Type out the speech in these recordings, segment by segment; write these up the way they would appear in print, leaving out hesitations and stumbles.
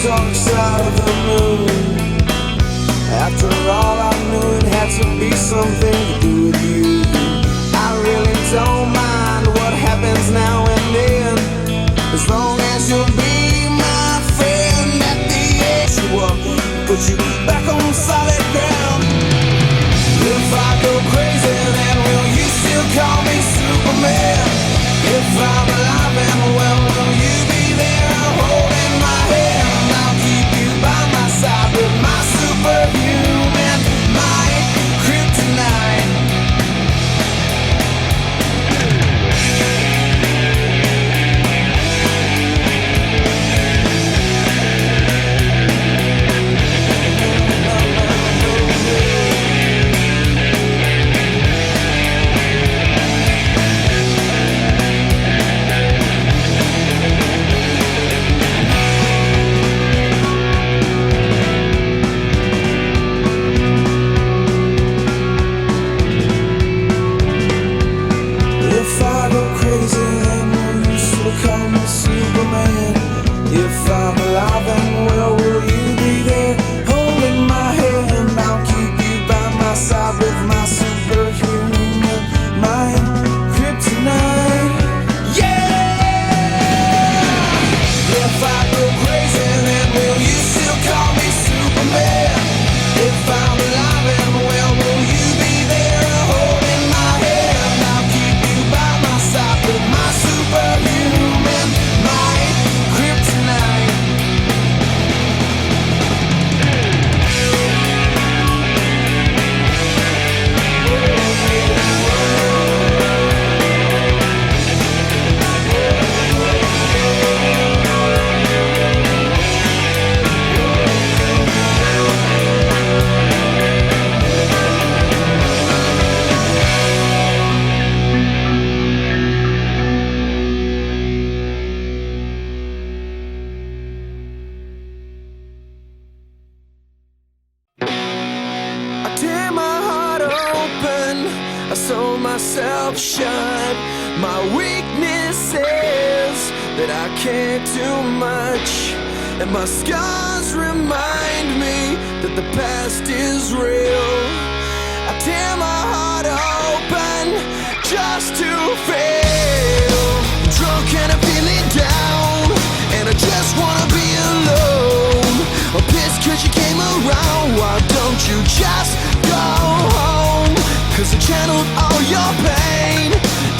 dark side of the moon. After all, I knew it had to be something to do with you. I really don't mind what happens now and then, as long as you'll be my friend. At the edge you up, put you back on solid ground. If I go crazy, then will you still call me Superman? If I'm alive and well, will you be there holding my hand? I'll keep you by my side with my superhuman, my kryptonite. If I'm alive and well, will you be there holding my hand? I'll keep you by my side with my superhuman, my kryptonite. Yeah! If I go crazy, then will you still call me Superman? If I'm alive and well, will you be there holding my hand? I'll keep you by my side with my superhuman, my kryptonite. I tear my heart open, I sew myself shut. My weakness is that I can't do much, and my scars remind me that the past is real. I tear my heart open just to fail. I'm drunk and I'm feeling down, and I just wanna be alone. I'm pissed cause you came around. Why don't you just go home? Cause I channeled all your pain,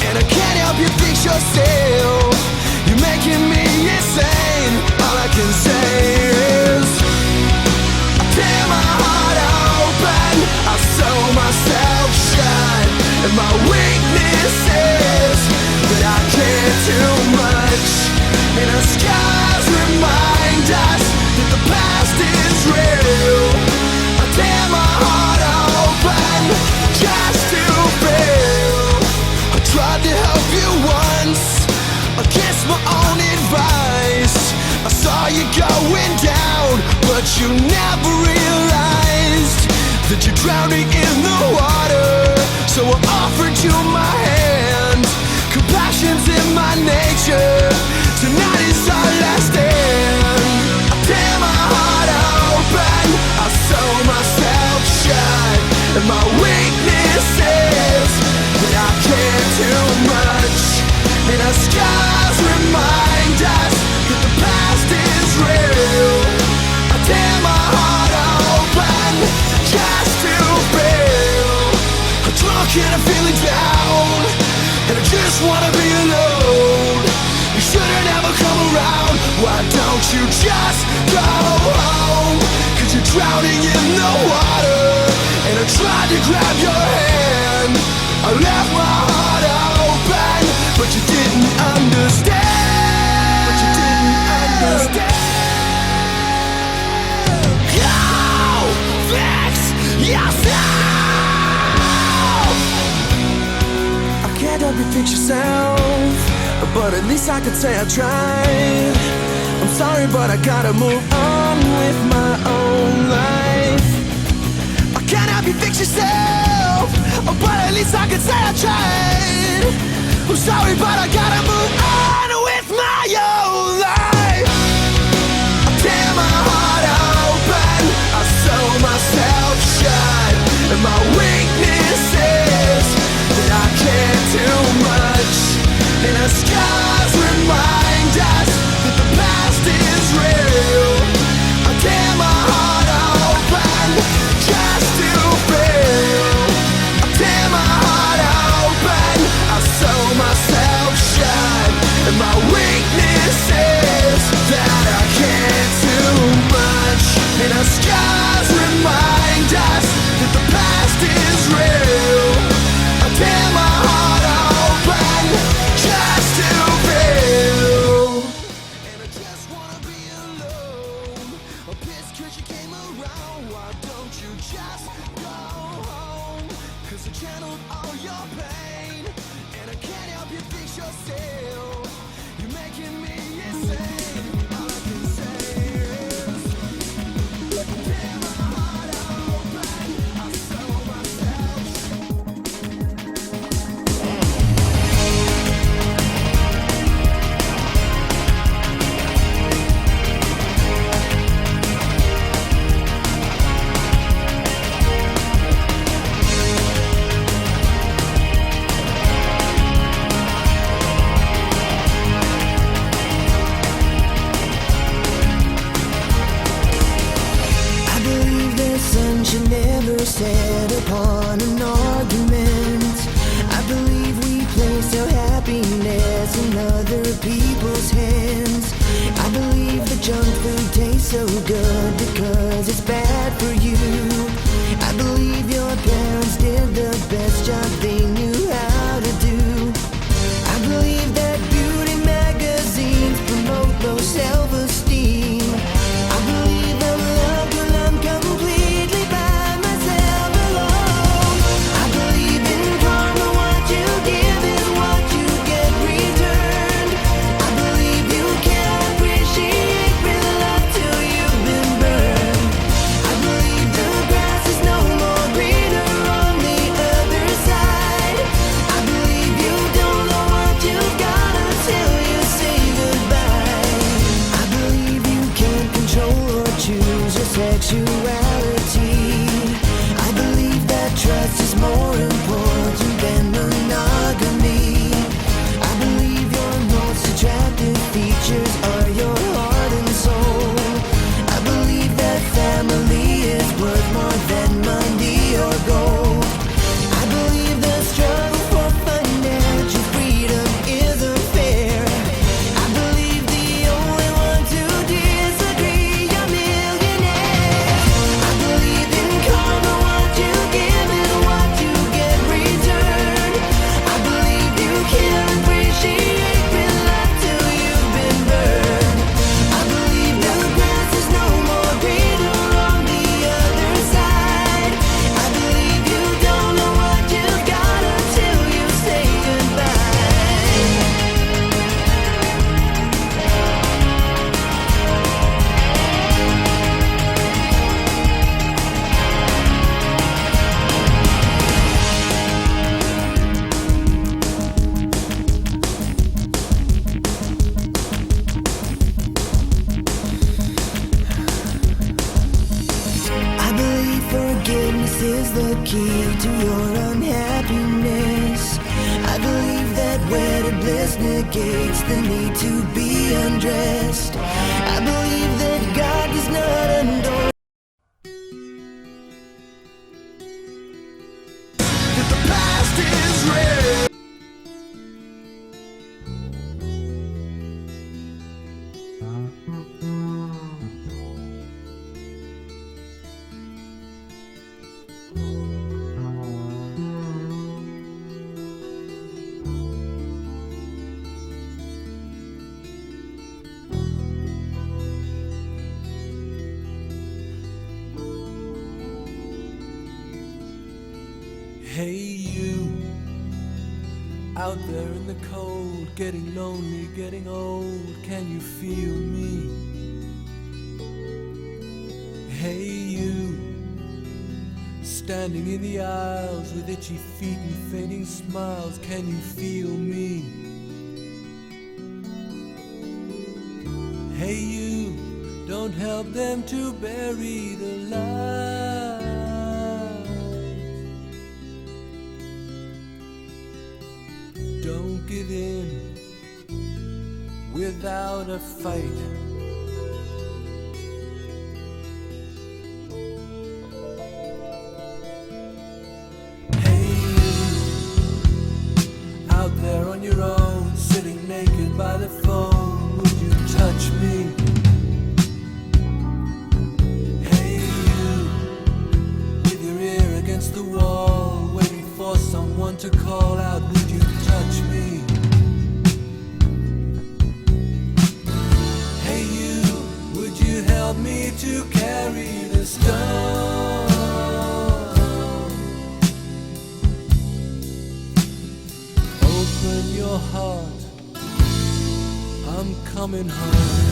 and I can't help you fix yourself. You're making me insane. All I can say is I tear my heart open, I sew myself shut, and my weakness is that I can't do much, and our scars remind us that the past is real. I tear my heart open just to feel. I tried to help you once against my own advice. I saw you going down, but you never realized that you're drowning in the water. So I offered you my hand. Compassion's in my nature. Tonight is our last stand. I tear my heart open, I sew myself shut, and my weakness is that I can't do much, and our scars remind us that the past is real. I tear my heart open just to feel. I'm drunk and I'm feeling down, and I just wanna be alone. You shouldn't ever come around. Why don't you just go home? Cause you're drowning in the water, and I tried to grab your hand. I left my heart open, but you didn't understand. But you didn't understand. Go fix yourself. I can't help you fix yourself, but at least I could say I tried. I'm sorry, but I gotta move on with my own life. I can't help you fix yourself, but at least I could say I tried. I'm sorry, but I gotta move on with my own life. I tear my your pain, and I can't help you fix yourself. You're making me insane. All I can say is, tear my heart open. I sold myself. Should never set upon an argument. I believe we place our happiness in other people's hands. I believe the junk food tastes so good because it's bad for you. I believe your parents did the best job they knew how to do. I believe that beauty magazines promote low self-esteem. I believe I'm loved when I'm completely by myself alone. I believe in karma, what you give is what you get returned. I believe you can't appreciate real love till you've been burned. I believe the grass is no more greener on the other side. I believe you don't know what you've got until you say goodbye. I believe you can't control or choose your sexuality. I believe that trust is more important than monogamy. I believe your most attractive features are your heart and soul. I believe that family is worth more than money or gold. I believe the struggle for financial freedom is unfair. I believe the only ones who disagree are millionaires. I believe in karma, what you give is what you get returned. I believe you can't appreciate real love till you've been burned. I believe the grass is no more greener on the other side. I believe you don't know what you've got until you say goodbye. I believe forgiveness is the key to your unhappiness. I believe that wedded bliss negates the need to be undressed. I believe that God does not endorse that the past is red. Hey you, out there in the cold, getting lonely, getting old, can you feel me? Hey you, standing in the aisles with itchy feet and fading smiles, can you feel me? Hey you, don't help them to bury the light. Don't give in without a fight. Hey you, out there on your own, sitting naked by the phone, would you touch me? Hey you, with your ear against the wall, waiting for someone to call out, would you touch me? Hey you, would you help me to carry the stone? your heart, I'm coming home.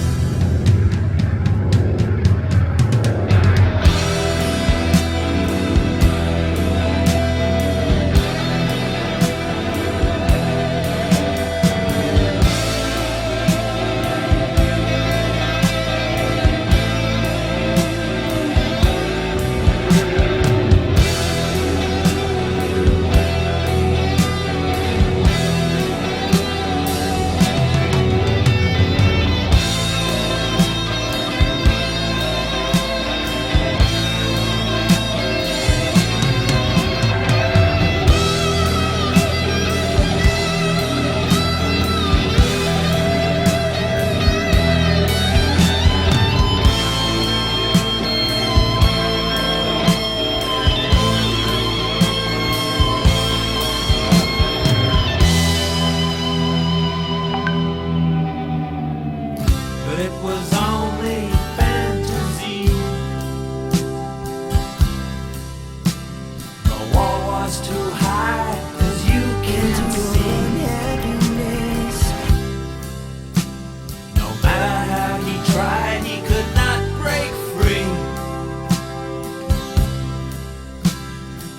It was only fantasy. The wall was too high, as you can see. No matter how he tried, he could not break free.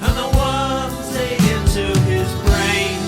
And the ones ate into his brain.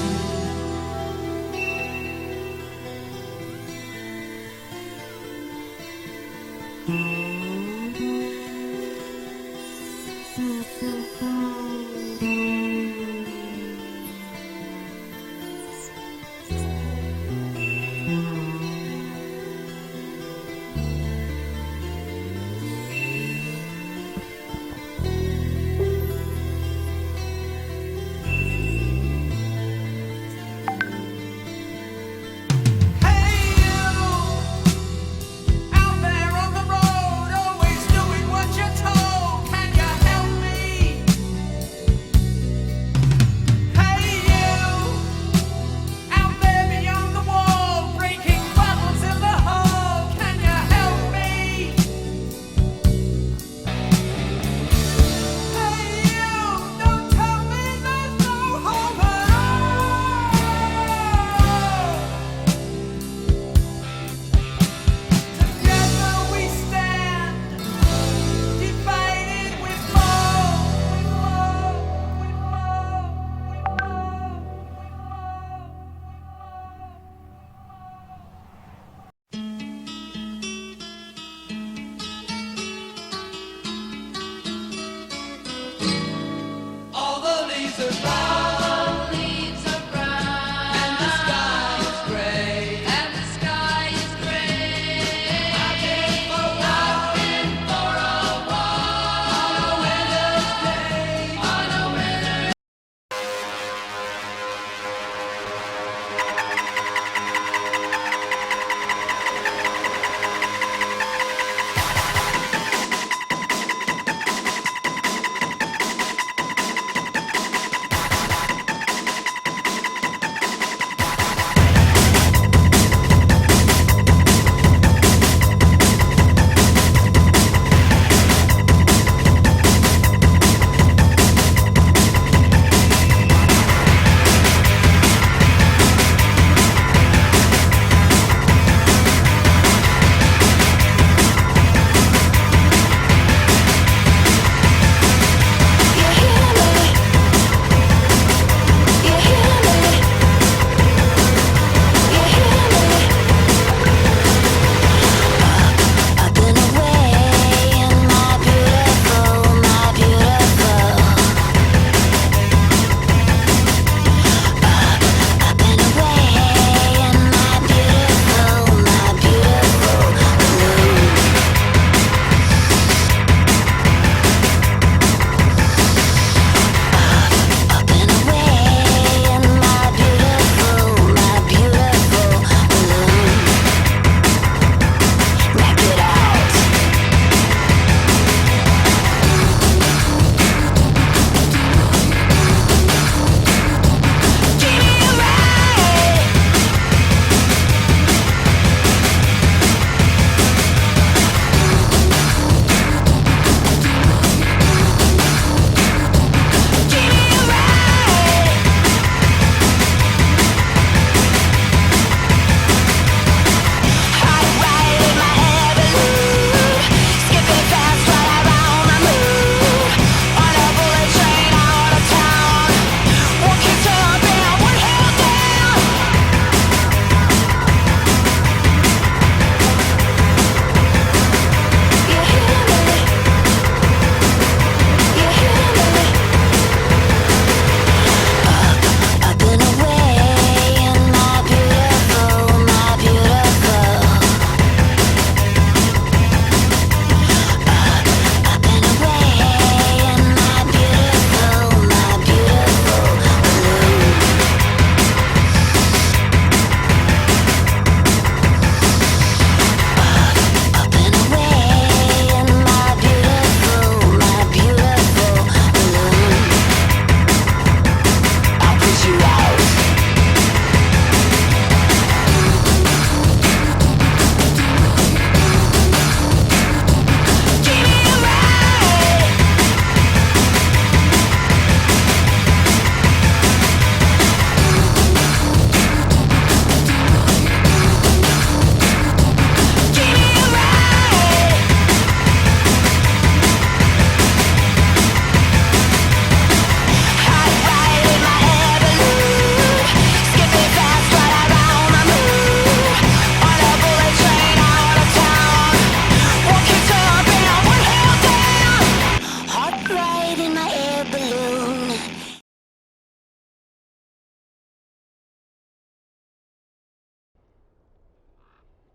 All the leaves are brown, and the sky is gray. I've been for a walk on a winter's day.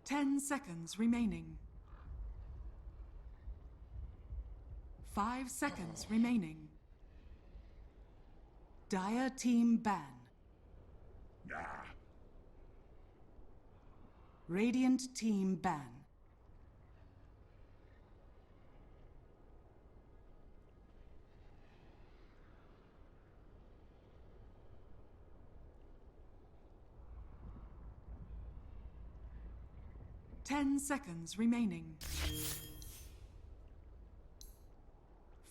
10 seconds remaining. 5 seconds remaining. Dire team ban. Radiant team ban. Ten seconds remaining.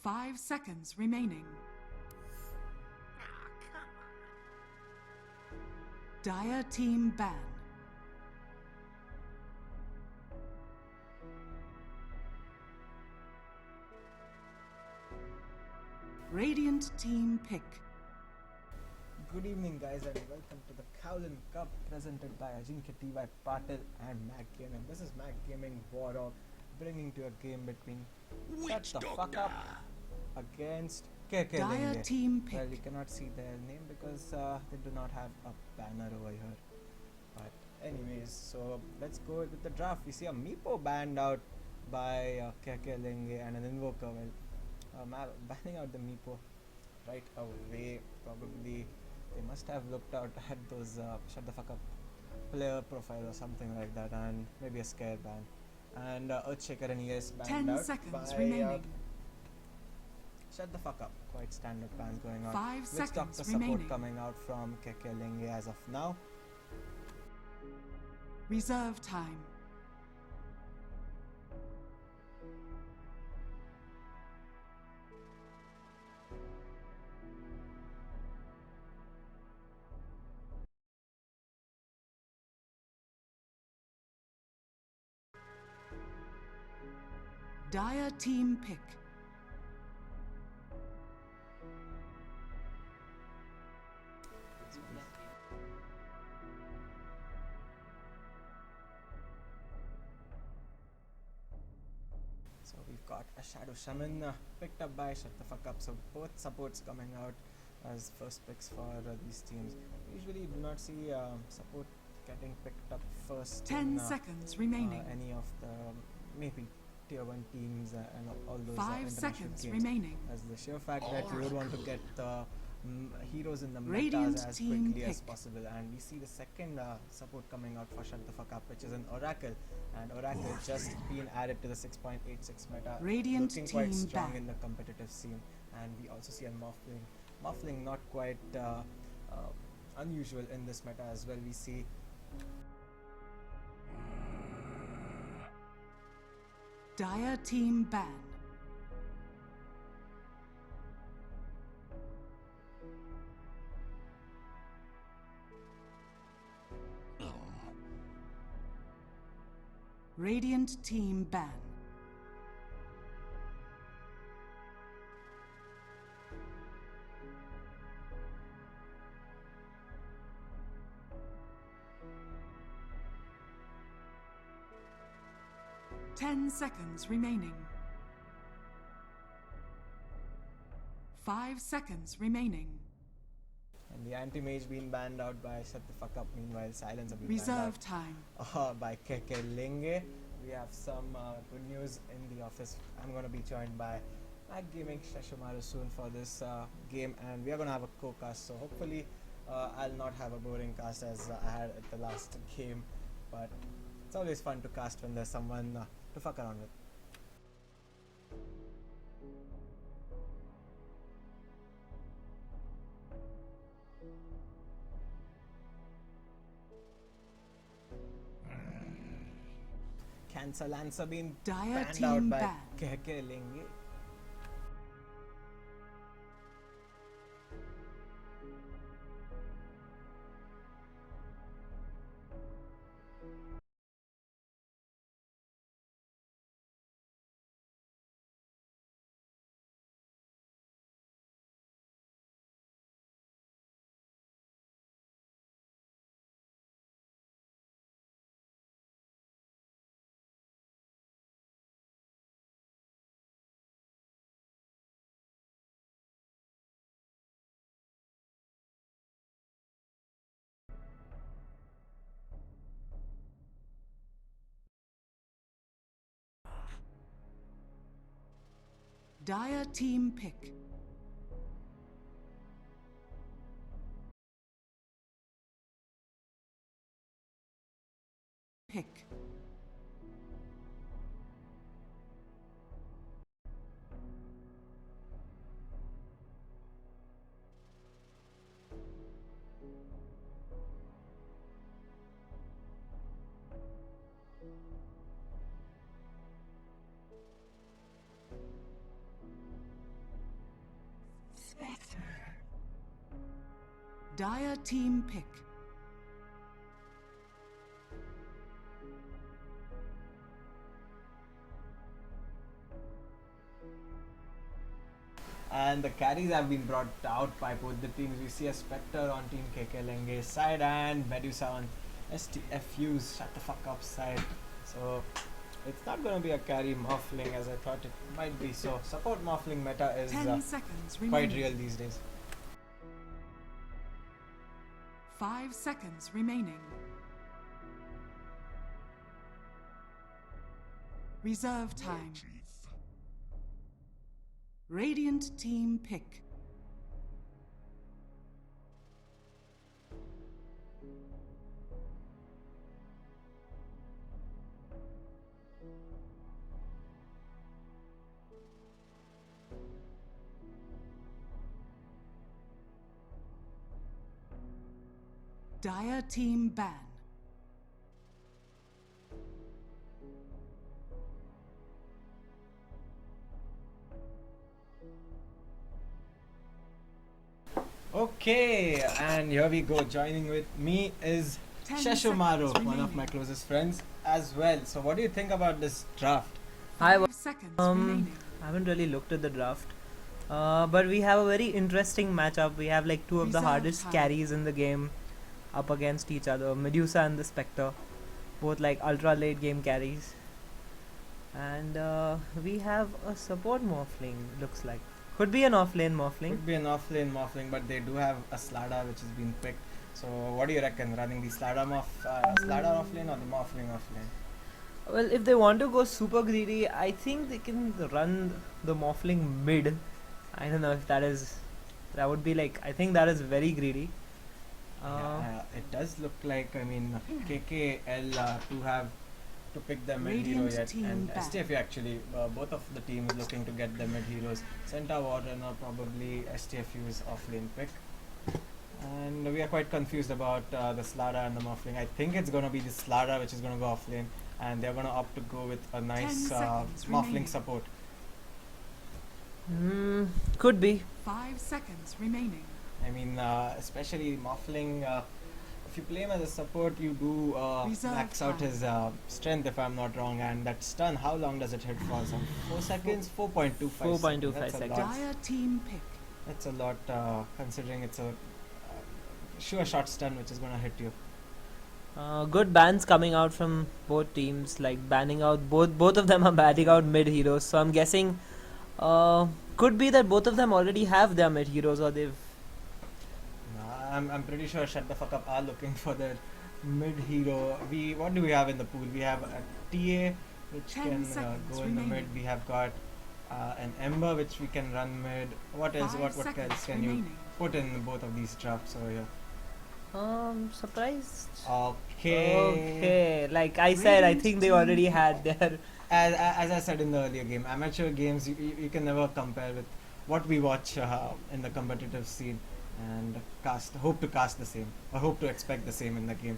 5 seconds remaining. Dire team ban. Radiant team pick. Good evening, guys, and welcome to the Kaolin Cup presented by Ajinkya TY Patil and Mac Gaming. This is Mac Gaming Warhawk bringing to a game between Shut the Fuck Up against KK Dire Lenge. team pick. Well, you cannot see their name because they do not have a banner over here. But anyways, so let's go with the draft. We see a Meepo banned out by KK Lenge and an Invoker. Well, banning out the Meepo right away. Probably they must have looked out at those shut the fuck up player profile or something like that, and maybe a scare ban. And Earthshaker and ES banned 10 out seconds by remaining. shut the fuck up. Quite standard bans going on. 5 Let's seconds talk the support remaining. coming out from KK Lenge as of now. Reserve time. Dire team pick. So we've got a Shadow Shaman picked up by Shut the Fuck Up. So both supports coming out as first picks for these teams. Usually do not see support getting picked up first 10 in seconds remaining. any of the maybe tier 1 teams and all those 5 international seconds games. remaining. As the sheer fact that you would want to get the heroes in the Radiant metas as team quickly as pick. possible, and we see the second support coming out for Shut the Fuck Up, which is an Oracle, and Oracle just been added to the 6.86 meta, Radiant looking quite team strong back. in the competitive scene. And we also see a Muffling not quite unusual in this meta as well. We see Dire team ban. Radiant team ban. Ten seconds remaining. 5 seconds remaining. and the anti-mage being banned out by Shut the Fuck Up. Meanwhile, Silence have been Reserve banned time. out by KK Lenge. We have some good news in the office. I'm going to be joined by Mac Gaming Shashimaru soon for this game, and we are going to have a co-cast, so hopefully I'll not have a boring cast as I had at the last game, but it's always fun to cast when there's someone to fuck around with. Cancer Lancer being Dire banned team out by ban. KK Lenge. Dire team pick. Pick. Dire team pick. And the carries have been brought out by both the teams. We see a Spectre on Team KK side and Medusa on STFU's Shut the Fuck Up side. So it's not going to be a carry Morphling as I thought it might be. So support Morphling meta is 10 seconds quite remaining. real these days. 5 seconds remaining. Reserve time. Radiant team pick. Dire team ban. Okay, and here we go. Joining with me is 10 Sheshumaru, seconds one of my remaining. closest friends as well. So what do you think about this draft? 5 seconds I remaining. haven't really looked at the draft. But we have a very interesting matchup. We have like two of the Reserve hardest time. carries in the game up against each other. Medusa and the Spectre. Both like ultra late game carries. And we have a support Morphling, looks like. Could be an offlane Morphling. Could be an offlane Morphling, but they do have a Slada which has been picked. So what do you reckon? Running the Slada offlane or the Morphling offlane? Well, if they want to go super greedy, I think they can run the Morphling mid. I don't know if that would be like, I think that is very greedy. Yeah, it does look like, I mean, KKL to have to pick the mid hero Radiant yet, team and back. STFU actually, both of the teams looking to get the mid heroes. Centaur Warrunner probably STFU's offlane pick. And we are quite confused about the Slada and the Morphling. I think it's going to be the Slada which is going to go offlane, and they're going to opt to go with a nice 10 seconds Morphling remaining. support. Could be. 5 seconds remaining. I mean, especially Morphling, if you play him as a support, you do Reserve max out time. his strength, if I'm not wrong. And that stun, how long does it hit for? Some 4 seconds? 4.25 4.25 That's a seconds. lot. Dire team pick. That's a lot, considering it's a sure shot stun which is going to hit you. Good bans coming out from both teams, like banning out both of them are banning out mid heroes. So I'm guessing could be that both of them already have their mid heroes, or they've I'm pretty sure Shut the Fuck Up are looking for their mid hero. What do we have in the pool? We have a TA which 10 can seconds go in the mid. remaining. We have got an Ember which we can run mid. What else? 5 What seconds else can you remaining. put in both of these drafts over here? surprised. Okay. Like I said, I Radiant think they team already pick. had their As I said in the earlier game, amateur games you can never compare with what we watch in the competitive scene, and hope to cast the same, or hope to expect the same in the game.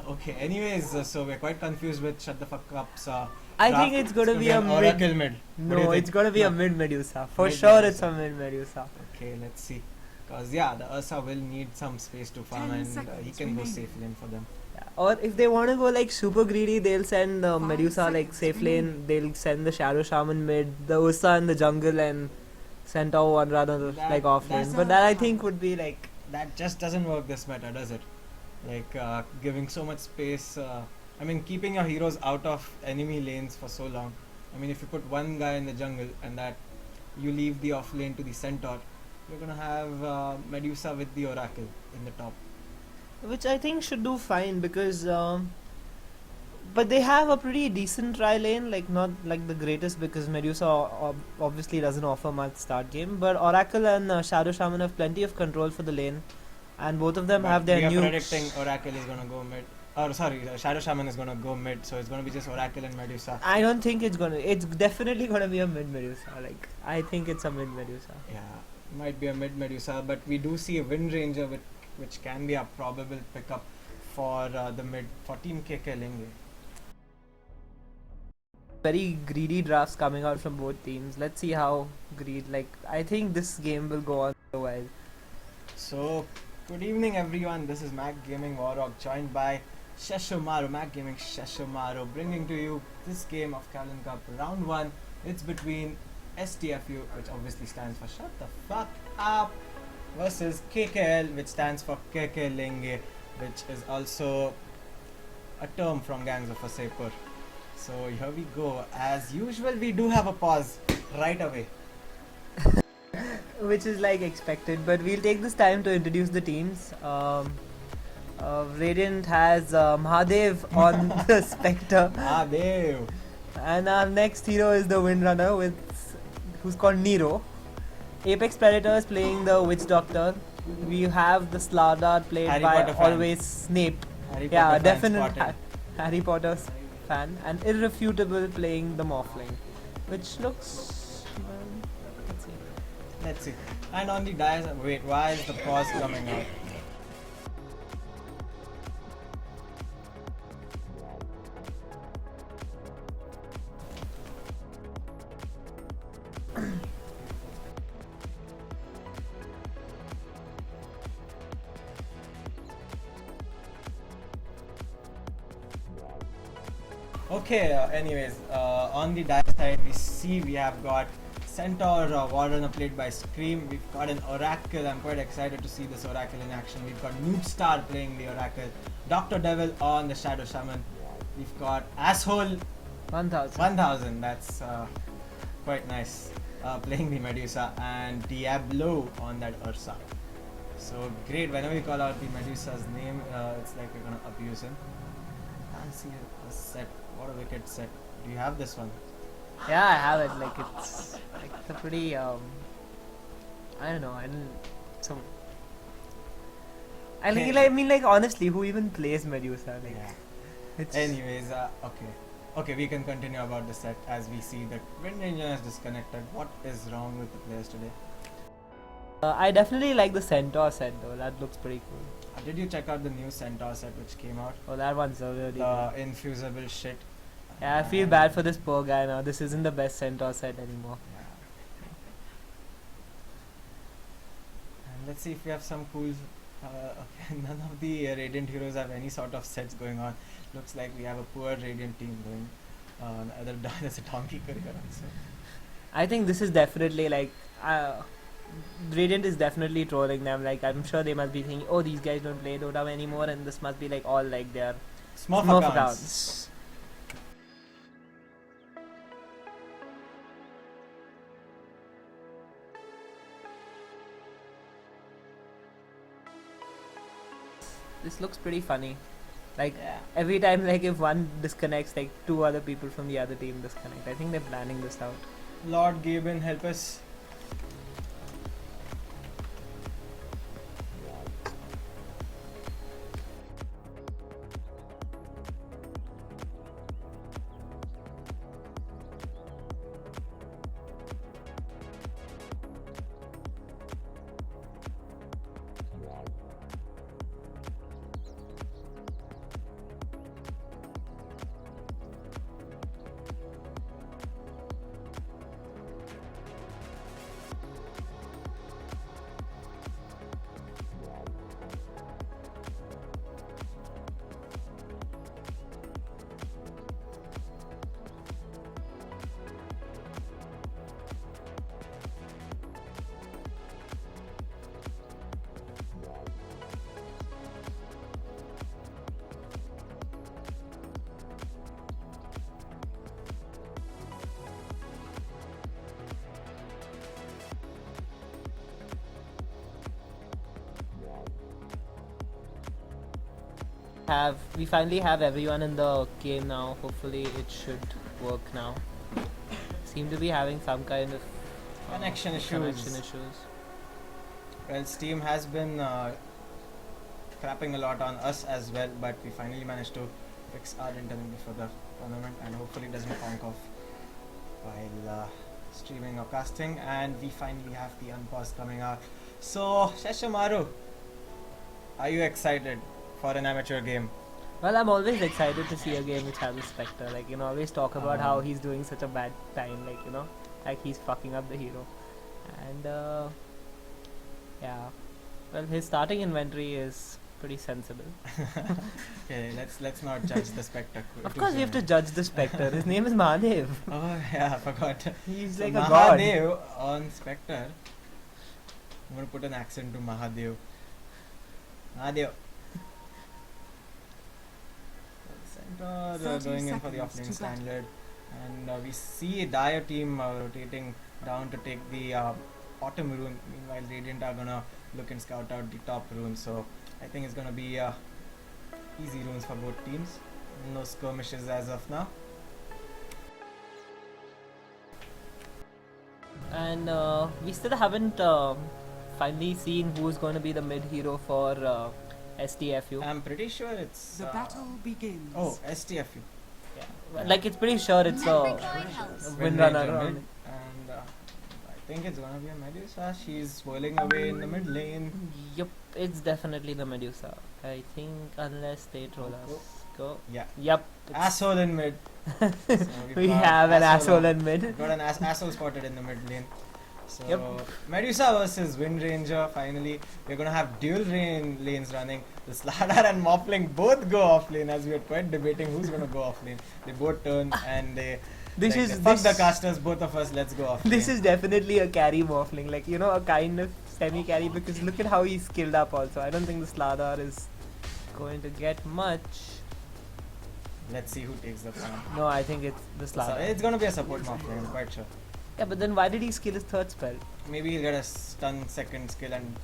Okay, anyways, so we're quite confused with Shut the Fuck Up's I draft. think it's gonna be a an mid. Oracle mid. What do you No, think? it's gonna be a No. mid Medusa. For Mid sure Medusa. it's a mid Medusa. Okay, let's see. Because yeah, the Ursa will need some space to farm, 10 and he seconds can go remaining. safe lane for them. Yeah. Or if they want to go like super greedy, they'll send 5 Medusa like seconds safe remaining. lane. They'll send the Shadow Shaman mid, the Ursa in the jungle, and Centaur one rather like off lane. that's But that I think would be like That just doesn't work this meta, does it? Like giving so much space. I mean, keeping your heroes out of enemy lanes for so long. I mean, if you put one guy in the jungle and that you leave the off lane to the Centaur, you're gonna have Medusa with the Oracle in the top. which I think should do fine because But they have a pretty decent try lane, like not like the greatest because Medusa obviously doesn't offer much start game. But Oracle and Shadow Shaman have plenty of control for the lane, and both of them But have their we are nukes. predicting Oracle is gonna go mid. Or sorry, Shadow Shaman is gonna go mid, so it's gonna be just Oracle and Medusa. I don't think it's gonna. It's definitely gonna be a mid Medusa. Like I think it's a mid Medusa. Yeah, might be a mid Medusa, but we do see a Wind Ranger, which can be a probable pickup for the mid for Team KK. Very greedy drafts coming out from both teams. Let's see how greed. Like I think this game will go on for a while. So, good evening everyone. This is Mac Gaming Warrock, joined by Sheshomaru, Mac Gaming Sheshomaru, bringing to you this game of Kaolin Cup round 1. It's between STFU, which obviously stands for Shut the Fuck Up, versus KKL, which stands for KK Lenge, which is also a term from Gangs of Wasseypur. So here we go. As usual, we do have a pause right away. Which is like expected, but we'll take this time to introduce the teams. Radiant has Mahadev on the Spectre, Dev. and our next hero is the Windrunner, who's called Nero. Apex Predators playing the Witch Doctor. We have the Slardar played Harry by Potter fan. always Snape. Harry Yeah, Potter fan definite spotted. Harry Potter fan, and Irrefutable playing the Morphling, which looks. Let's see. Let's see. And on the dice, wait, why is the pause coming out? Okay, anyways, on the dice side, we have got Centaur Warrunner played by Scream. We've got an Oracle. I'm quite excited to see this Oracle in action. We've got Noob Star playing the Oracle, Dr. Devil on the Shadow Shaman. We've got Asshole 1000. That's quite nice. Playing the Medusa, and Diablo on that Ursa. So great. Whenever we call out the Medusa's name, it's like we're gonna abuse him. Can't see a set. What a wicked set. Do you have this one? Yeah, I have it. Like it's a pretty I don't know. I didn't. So. I mean, like honestly, who even plays Medusa? Like, Yeah. it's. Anyways, okay, we can continue about the set as we see that Wind Ranger is disconnected. What is wrong with the players today? I definitely like the Centaur set though. That looks pretty cool. Did you check out the new Centaur set which came out? Oh, that one's really The good. infusible shit. Yeah, I feel bad for this poor guy now. This isn't the best Centaur set anymore. Yeah. And let's see if we have some cool. Okay, none of the Radiant heroes have any sort of sets going on. Looks like we have a poor Radiant team going. There's a donkey career also. I think this is definitely like. Radiant is definitely trolling them. Like, I'm sure they must be thinking, oh, these guys don't play Dota anymore, and this must be like all like their Smurf accounts. This looks pretty funny. Like, Yeah. every time, like, if one disconnects, like, two other people from the other team disconnect. I think they're planning this out. Lord Gaben, help us. We finally have everyone in the game now. Hopefully it should work now. Seem to be having some kind of Connection issues. connection issues. Well, Steam has been crapping a lot on us as well, but we finally managed to fix our internet before the tournament, and hopefully it doesn't conk off while streaming or casting. And we finally have the unpause coming out. So, Sheshamaru, are you excited for an amateur game? Well, I'm always excited to see a game which has a Spectre. Like, you know, always talk about how he's doing such a bad time. Like, you know, like he's fucking up the hero. And, yeah. Well, his starting inventory is pretty sensible. Okay, let's not judge the Spectre. Of course, we have to judge the Spectre. His name is Mahadev. Oh yeah, I forgot. He's So like a god. Mahadev on Spectre. I'm gonna put an accent to Mahadev. Mahadev. Centaur 30 going in for the seconds offlane to standard, and we see Dire team rotating down to take the bottom rune. Meanwhile, Radiant are gonna look and scout out the top rune. So I think it's gonna be easy runes for both teams. No skirmishes as of now. And we still haven't finally seen who's going to be the mid hero for STFU. I'm pretty sure it's The battle begins. oh, STFU. Yeah. Like, it's pretty sure it's a Windrunner. Mid, and I think it's gonna be a Medusa. She's swirling away in the mid lane. Yup, it's definitely the Medusa. I think, unless they troll us. Go. Yeah, Yup. asshole in mid. So We got have an asshole on- in mid. Got an asshole spotted in the mid lane. So Yep. Medusa versus Wind Ranger. Finally, we're gonna have dual lanes running. The Slardar and Morphling both go off lane, as we were quite debating who's gonna go off lane. They both turn and they. This like, is fuck the this, casters. Both of us. Let's go off. this lane. is definitely a carry morphling. Like, you know, a kind of semi carry, because look at how he's skilled up also. I don't think the Slardar is going to get much. Let's see who takes the farm. No, I think it's the So Slardar. it's gonna be a support Morphling. I'm quite sure. Yeah, but then why did he skill his third spell? Maybe he'll get a stun second skill and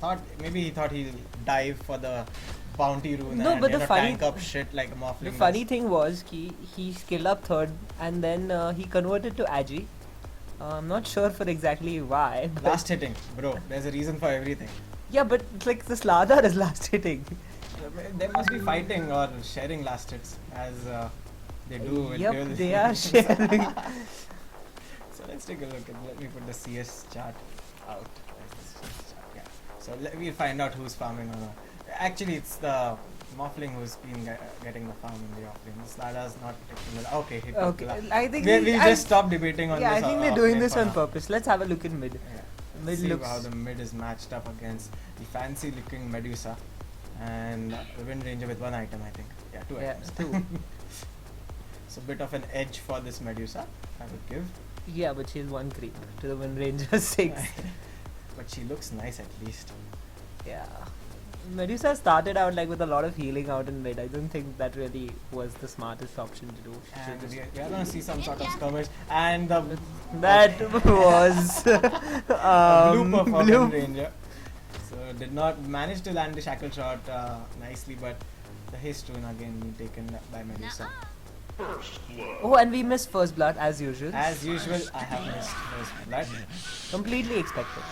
he thought he'll dive for the bounty rune No, and but the funny- tank up shit like a Morphling. The does. funny thing was he skilled up third, and then he converted to Agi. I'm not sure for exactly why. But Last hitting, bro. There's a reason for everything. yeah, but like the Slardar is last hitting. They must be fighting or sharing last hits as they do with dual- Yep, they are sharing. So let's take a look at. Let me put the CS chart out. Where's the CS chart? Yeah. So we'll find out who's farming or not. Actually, it's the Morphling who's been getting the farm in the offlane. Slada's not taking the. Okay, he took Okay, the I think we'll just stop debating on yeah, this. I think they're doing offlane this for on now. purpose. Let's have a look in mid. Yeah. Mid See looks how the mid is matched up against the fancy looking Medusa and the Wind Ranger with one item, I think. Yeah, two yeah, items. two. So bit of an edge for this Medusa, I would give. Yeah, but she's one creep to the Wind Ranger 6. But she looks nice at least. Yeah. Medusa started out like with a lot of healing out in mid. I don't think that really was the smartest option to do. She And just- we are gonna see some sort of skirmish and the that was blooper for bloop. Wind Ranger. So did not manage to land the shackle shot nicely, but the haste rune again being taken by Medusa. Oh, and we missed first blood as usual. As usual, I have missed first blood. Completely expected.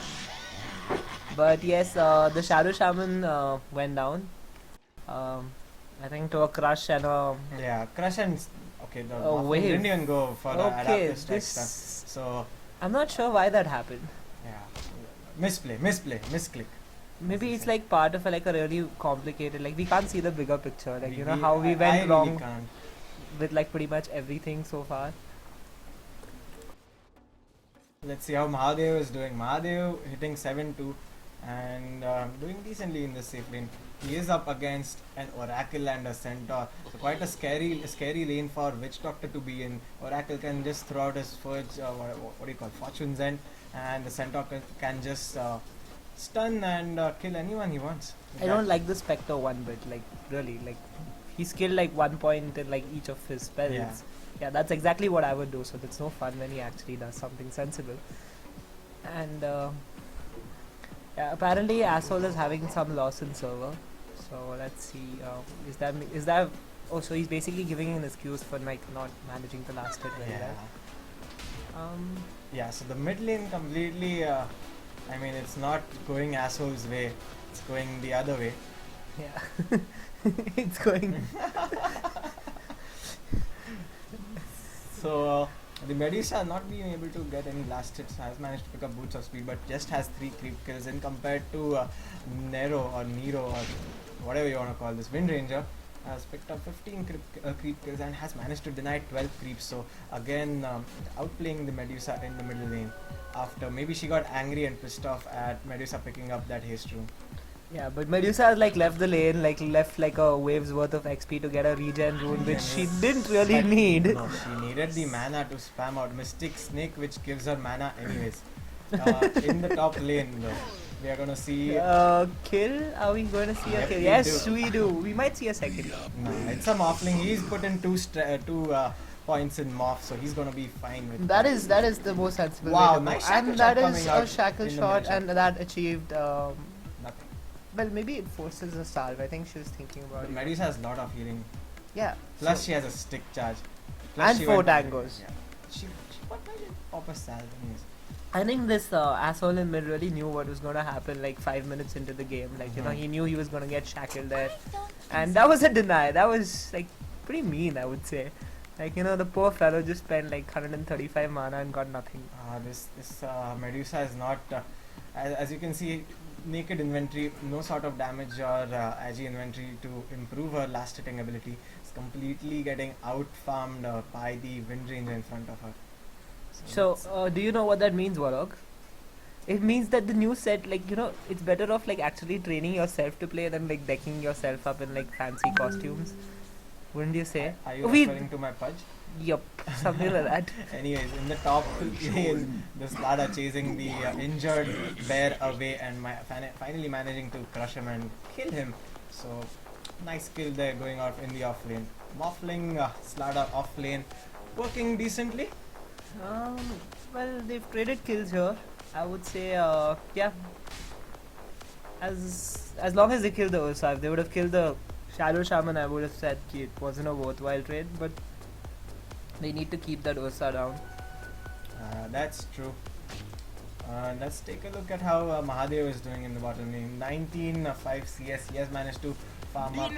But yes, the Shadow Shaman went down. I think to a crush and a Yeah, crush and okay, the A Morphling wave. didn't even go for the okay. adaptive strike stun. This So I'm not sure why that happened. yeah, misplay, misclick. Maybe it's like part of like a really complicated. Like we can't see the bigger picture. Like you know how we I went really wrong can't. with like pretty much everything so far. Let's see how Mahadev is doing. Mahadev hitting 7-2 and doing decently in the safe lane. He is up against an Oracle and a Centaur. So quite a scary lane for Witch Doctor to be in. Oracle can just throw out his Forge, what do you call, Fortune's End, and the Centaur can just stun and kill anyone he wants. I don't like the Spectre one bit. Like really, like he skilled like 1 point in like each of his spells. Yeah. Yeah, that's exactly what I would do. So it's no fun when he actually does something sensible. And yeah, apparently asshole is having some loss in server. So let's see. Is that? Oh, so he's basically giving an excuse for like not managing the last hit very Yeah. well. Yeah, so the mid lane completely, I mean, it's not going asshole's way, it's going the other way. Yeah. It's going. So, the Medusa not being able to get any last hits has managed to pick up boots of speed, but just has 3 creep kills, and compared to Nero or Nero or whatever you want to call this, Wind Ranger has picked up 15 creep kills and has managed to deny 12 creeps. So again, outplaying the Medusa in the middle lane. After maybe she got angry and pissed off at Medusa picking up that haste rune. Yeah, but Medusa has like left the lane, like left like a wave's worth of XP to get a regen rune, which she didn't really But need. No, she needed the mana to spam out Mystic Snake, which gives her mana anyways. In the top lane, though, we are gonna see. Kill? Are we going to see a Yep, kill? we Yes, do. we do. We might see a second. No, it's a Morphling. He's put in two points in Morph, so he's gonna be fine with That is the most sensible Wow, way to nice go. shackle And shot that is coming a out shackle in the shot, matchup. and that achieved. nothing. Well, maybe it forces a salve. I think she was thinking about But it. Medusa has a lot of healing. Yeah. Plus, so- she has a stick charge. And she 4 went- tangos. Yeah. She what did she pop a salve anyways? I think this asshole in mid really knew what was going to happen like 5 minutes into the game. Like, you know, Mhm. he knew he was going to get shackled there. And that was a deny. That was like pretty mean, I would say. Like, you know, the poor fellow just spent like 135 mana and got nothing. This Medusa is not, as you can see, naked inventory, no sort of damage or agi inventory to improve her last hitting ability. Is completely getting out farmed by the Wind Ranger in front of her. So, that's- do you know what that means, Warlock? It means that the new set, like, you know, it's better off like actually training yourself to play than like decking yourself up in like fancy costumes. Wouldn't you say? Are you We- referring to my pudge? Yup, something like that. Anyways, in the top lane, the Slada chasing the injured bear away and finally managing to crush him and kill him. So, nice kill there going out in the off lane. Morphling Slada off lane, working decently. Well, they've traded kills here. I would say, yeah. As long as they kill the Ursa, if they would have killed the Shadow Shaman, I would have said it wasn't a worthwhile trade. But they need to keep that Ursa down. That's true. Let's take a look at how Mahadev is doing in the bottom lane. 19-5 CS. He has managed to farm up.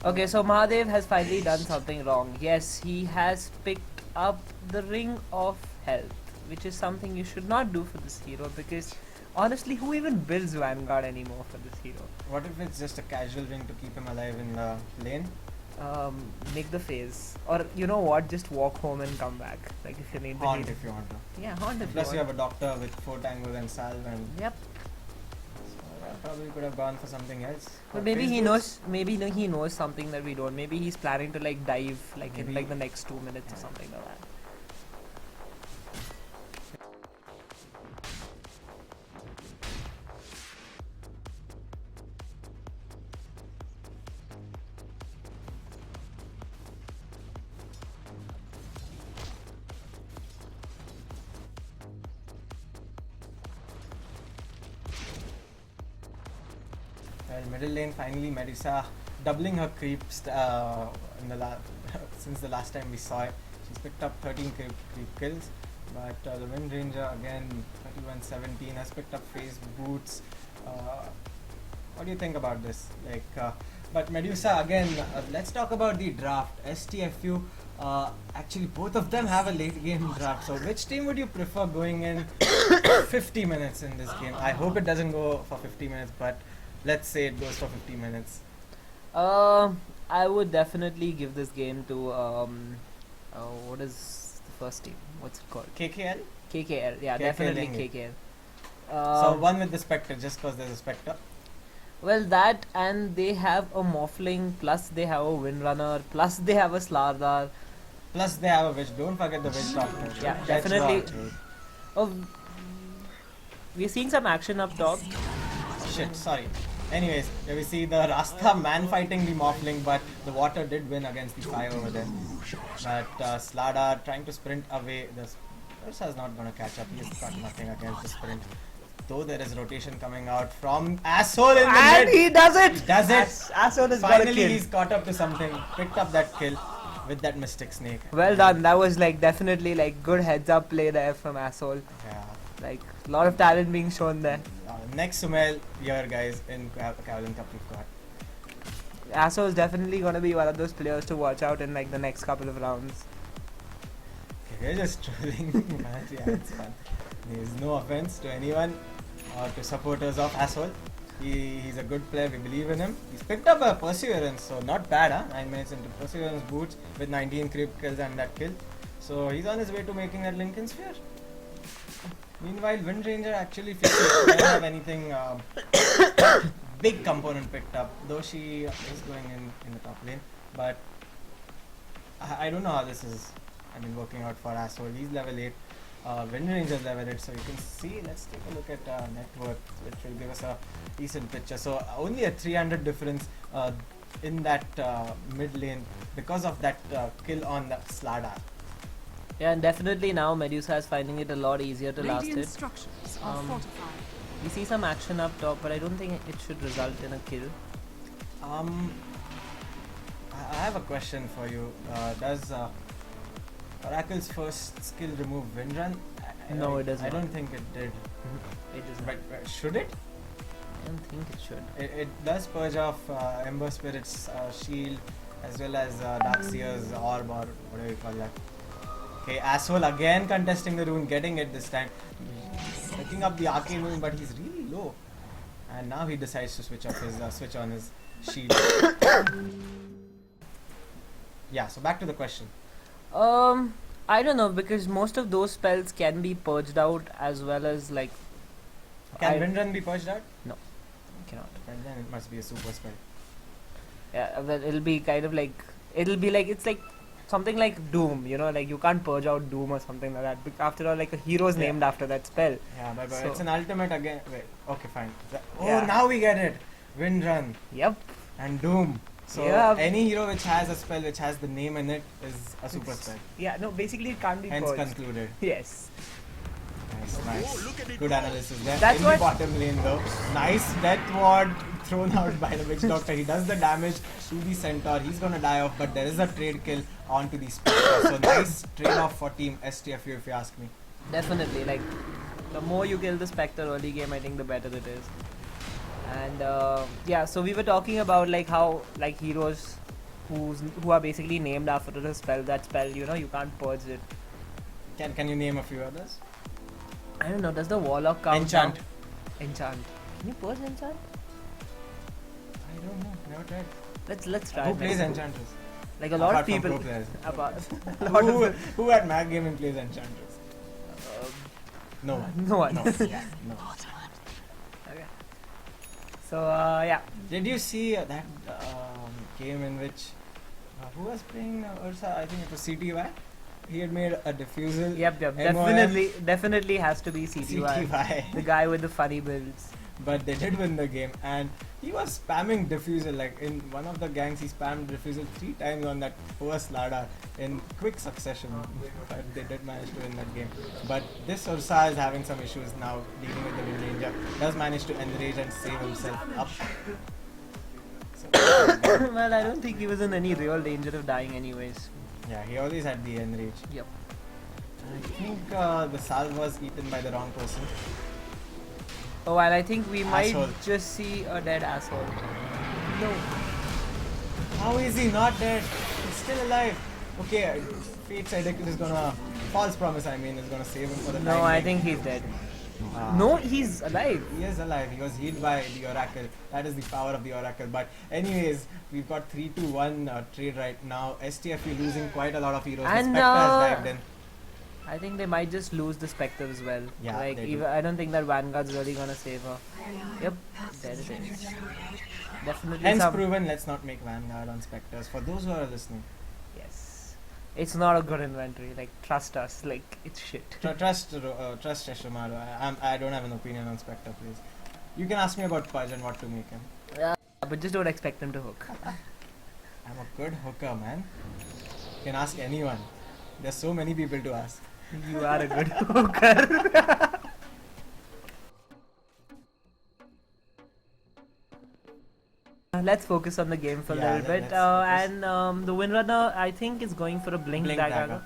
Okay, so Mahadev has finally done something wrong. Yes, he has picked up the Ring of Health, which is something you should not do for this hero because honestly, who even builds Vanguard anymore for this hero? What if it's just a casual ring to keep him alive in the lane? Make the phase, or you know what, just walk home and come back. Like if you need the Haunt heal. if you want to. Yeah, haunt if Plus, you you want. have a doctor with 4 tangos and salve, and Yep. so I probably could have gone for something else. But Or maybe phase he boots. knows. Maybe he knows something that we don't. Maybe he's planning to like dive like in Maybe. like the next 2 minutes or something like that. Well, middle lane finally Medusa doubling her creeps in the since the last time we saw it. She's picked up 13 creep kills, but the Wind Ranger again 31-17 has picked up phase boots. What do you think about this? But Medusa again. Let's talk about the draft. STFU. Actually, both of them have a late game draft. So, which team would you prefer going in 50 minutes in this game? I hope it doesn't go for 50 minutes, but let's say it goes for 50 minutes. I would definitely give this game to what is the first team? What's it called? KKL. KKL. Yeah, KKL definitely Lenge. KKL. So one with the Spectre, just because there's a Spectre. Well, that and they have a Morphling, plus they have a Windrunner, plus they have a Slardar. Plus they have a Witch. Don't forget the Witch Doctor. Yeah, That's definitely. right. Oh, we're seeing some action up top. Shit, sorry. Anyways, here we see the Rasta man fighting the Morphling, but the water did win against the fire over there. But Slada trying to sprint away. The Ursa is not going to catch up. He's got nothing against the sprint. though there is rotation coming out from Asshole in the And mid. he does it! He does it. Asshole has got a Finally, kill. he's caught up to something. Picked up that kill with that Mystic Snake. Well done. That was like definitely like good heads up play there from Asshole. Yeah. Like a lot of talent being shown there. Next Sumail here, guys, in Kaolin Cup we've got. Asshole is definitely gonna be one of those players to watch out in like the next couple of rounds. Okay, we're just trolling. Man, yeah, it's fun. There's no offense to anyone or to supporters of Asshole. He's a good player, we believe in him. He's picked up a Perseverance, so not bad, huh? 9 minutes into Perseverance boots with 19 creep kills and that kill. So he's on his way to making that Lincoln Sphere. Meanwhile, Wind Ranger actually feels like she doesn't have anything big component picked up, though she is going in the top lane. But I don't know how this is working out for Asshole. He's level 8. Wind Ranger's level 8, so you can see. Let's take a look at net worth, which will give us a decent picture. So only a 300 difference in that mid lane because of that kill on the Slardar. Yeah, and definitely now Medusa is finding it a lot easier to last Radiant hit. structures are fortified. We see some action up top, but I don't think it should result in a kill. I have a question for you. Does Oracle's first skill remove Wind Run? No, it does I not. don't think it did. It does But not. should it? I don't think it should. It does purge off Ember Spirit's shield as well as Darkseer's orb or whatever you call that. Okay, Asshole again contesting the rune, getting it this time. Picking up the arcane rune, but he's really low. And now he decides to switch on his shield. Yeah, so back to the question. I don't know, because most of those spells can be purged out as well as like. Can Wind Run be purged out? Cannot. And then it must be a super spell. Yeah, well, it'll be kind of like it's like something like Doom, you know, like you can't purge out Doom or something like that. After all, like a hero's Yeah. named after that spell. Yeah, but So- it's an ultimate again. Wait, okay, fine. Oh, Yeah. now we get it. Wind Run Yep. and Doom. So Yeah. any hero which has a spell which has the name in it is a super spell. Yeah, no, basically it can't be Hence purged. concluded. Yes. Nice. Good analysis there. That's in what- the bottom lane though. Nice death ward thrown out by the Witch Doctor. He does the damage to the Centaur. He's gonna die off, but there is a trade kill onto the Spectre. So nice trade off for team STFU if you ask me. Definitely, like the more you kill the Spectre early game, I think the better it is. And yeah, so we were talking about like how like heroes who are basically named after the spell. That spell, you know, you can't purge it. Can you name a few others? I don't know. Does the Warlock count? Enchant. Down? Enchant. Can you purge enchant? I don't know. Never tried. Let's try. Who it plays next. Enchantress? Like a lot Apart of from people. pro players. Apart, a lot who, of who at Mag Gaming plays Enchantress? No one. no one. No. Yeah, no. Okay. So yeah. Did you see that game in which who was playing Ursa? I think it was CTY. He had made a diffusal. Yep. MOM, Definitely has to be CTY. CTY. The guy with the funny builds. But they did win the game, and he was spamming diffusal. Like in one of the gangs, he spammed diffusal 3 times on that first Lada in quick succession. But they did manage to win that game. But this Ursa is having some issues now dealing with the Wind Ranger. Does manage to enrage and save himself up. So, Well, I don't think he was in any real danger of dying anyways. yeah, he always had the enrage. Yep. I think the salve was eaten by the wrong person. Oh, and I think we might Asshole. just see a dead asshole. No. How is he not dead? He's still alive. Okay, Fate's Edict is gonna, false promise I mean, is gonna save him for the No, time I being. think he's dead. Ah. No, he's alive. He is alive. He was healed by the Oracle. That is the power of the Oracle. But anyways, we've got 3-1 trade right now. STFU losing quite a lot of heroes. And, the Spectre has dived in. I think they might just lose the Spectre as well. Yeah, like they do. even, I don't think that Vanguard's really gonna save her. Yep, there it is. Definitely Hence some. proven, let's not make Vanguard on Spectres. For those who are listening, Yes, it's not a good inventory. Like trust us. Like it's shit. trust Sheshimaru. I don't have an opinion on Spectre, please. You can ask me about Pudge and what to make him. But just don't expect him to hook. I'm a good hooker, man. You can ask anyone. There's so many people to ask. You are a good hooker. let's focus on the game for a Yeah, little bit. let's focus. And the Windrunner, I think, is going for a Blink, Blink dagger. dagger.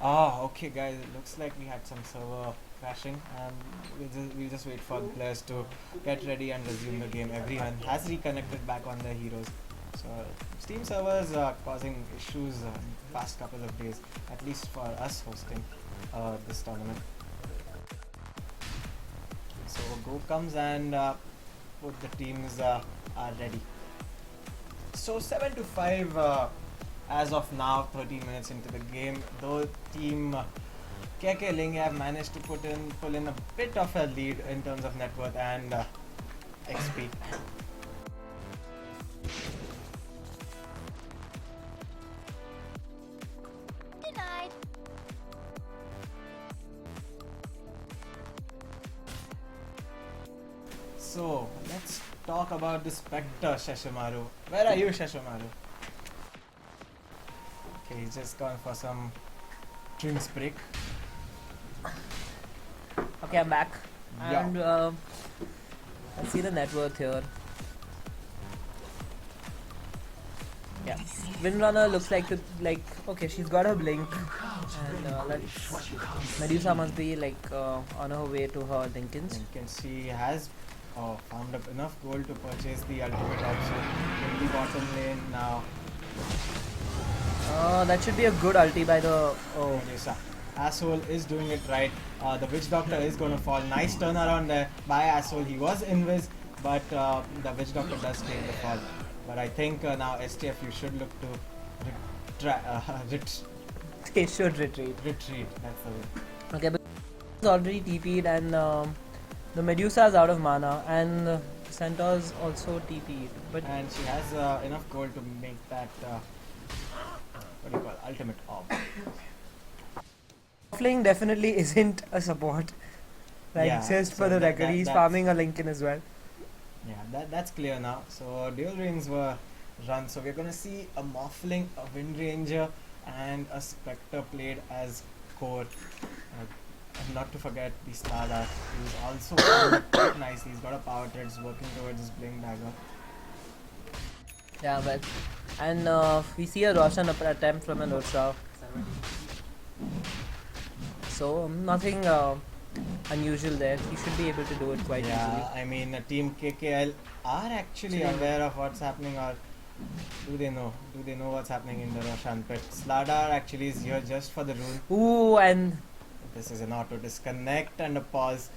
Oh, okay, guys. It looks like we had some server crashing, and we'll just wait for the players to get ready and resume the game. Everyone has reconnected back on their heroes. So Steam servers are causing issues past couple of days, at least for us hosting this tournament. So Go comes and both the teams are ready. So 7-5 as of now, 30 minutes into the game. Though team Kaolin have managed to pull in a bit of a lead in terms of net worth and XP. Denied. So let's talk about the Spectre, Shashimaru. Where are you, Shashimaru? Okay, he's just gone for some drinks break. Okay, I'm back. Yeah. And let's see the net worth here. Yeah, Windrunner looks like okay, she's got her blink, and Medusa must be on her way to her Lincolns. You can see he has found up enough gold to purchase the ultimate option in the bottom lane now. That should be a good ulti by the Medusa. Asshole is doing it right. The Witch Doctor is going to fall. Nice turnaround there by Asshole. He was invis, but the Witch Doctor does take the fall. But I think now STF, you should look to they should retreat. retreat. That's the way. Okay, but it's already TP'd and the Medusa's out of mana and Centaur's also TP'd. But And she has enough gold to make that what do you call it? Ultimate orb. Offlane definitely isn't a support. Yeah, Just so for the that- record, he's that's- farming a Lincoln as well. Yeah, that's clear now. So dual rings were run. So we're gonna see a Morphling, a Wind Ranger, and a Spectre played as core. And not to forget the Stardust, who's also playing quite nicely. He's got a power trade, he's working towards his Blink Dagger. Yeah, well, and we see a Roshan attempt from an Ursa. So nothing unusual there. He should be able to do it quite easily. Yeah, I mean, Team KKL are actually aware of what's happening, or do they know? Do they know what's happening in the Roshan pit? Slardar actually is here just for the rune. Ooh, and This is an auto disconnect and a pause.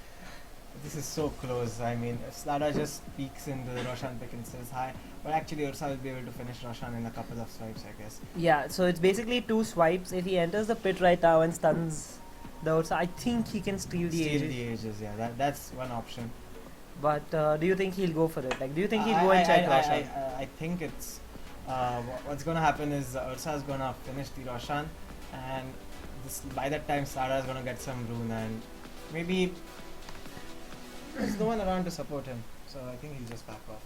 This is so close. I mean, if Slardar just peeks into the Roshan pick and says hi, but actually Ursa will be able to finish Roshan in a couple of swipes, I guess. yeah, so it's basically 2 swipes. If he enters the pit right now and stuns the Ursa, I think he can steal the Steal Aegis. the Aegis, yeah, that's one option. But do you think he'll go for it? Like, do you think he'll go and check Roshan? I think it's what's gonna happen is Ursa is gonna finish the Roshan, and by that time Slardar is gonna get some rune, and maybe there's no one around to support him, so I think he'll just back off.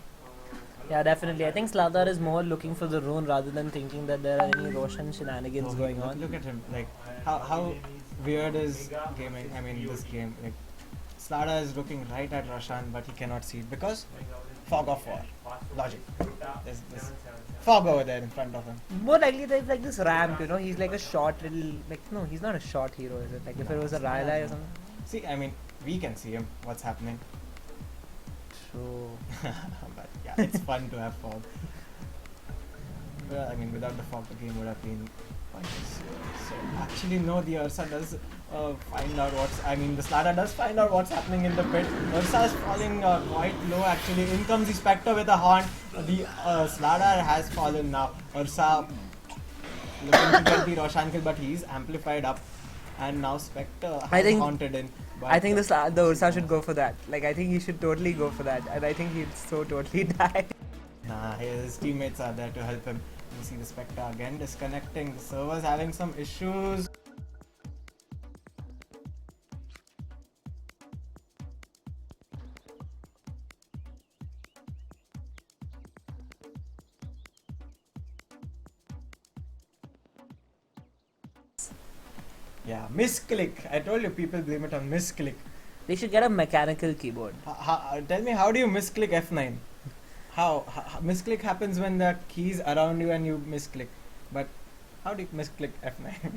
Yeah, definitely. I think Slardar is more looking for the rune rather than thinking that there are any Roshan shenanigans Oh, going look, on. Look at him, like how weird is gaming? I mean, this game, like Slardar is looking right at Roshan, but he cannot see it because fog of war, logic. There's this fog over there in front of him. More likely there's like this ramp, you know, he's like a short little, no, he's not a short hero, is it? Like if it was a Rylai or something. See, I mean, we can see him. What's happening? True. But yeah, it's fun to have fog. Well, I mean, without the fog, the game would have been pointless. So actually, no, the Ursa does find out the Slardar does find out what's happening in the pit. Ursa is falling quite low. Actually, in comes the Spectre with a horn. The Slardar has fallen now. Ursa looking to get the Roshan kill, but he's amplified up. And now Spectre I has think- haunted in, I think the Ursa should go for that. Like, I think he should totally go for that. And I think he'll so totally die. Nah, his teammates are there to help him. You see the Spectre again disconnecting. The server's having some issues. Yeah, misclick. I told you people blame it on misclick. They should get a mechanical keyboard. Tell me, how do you misclick F9? How misclick happens when the key's around you and you misclick. But how do you misclick F9?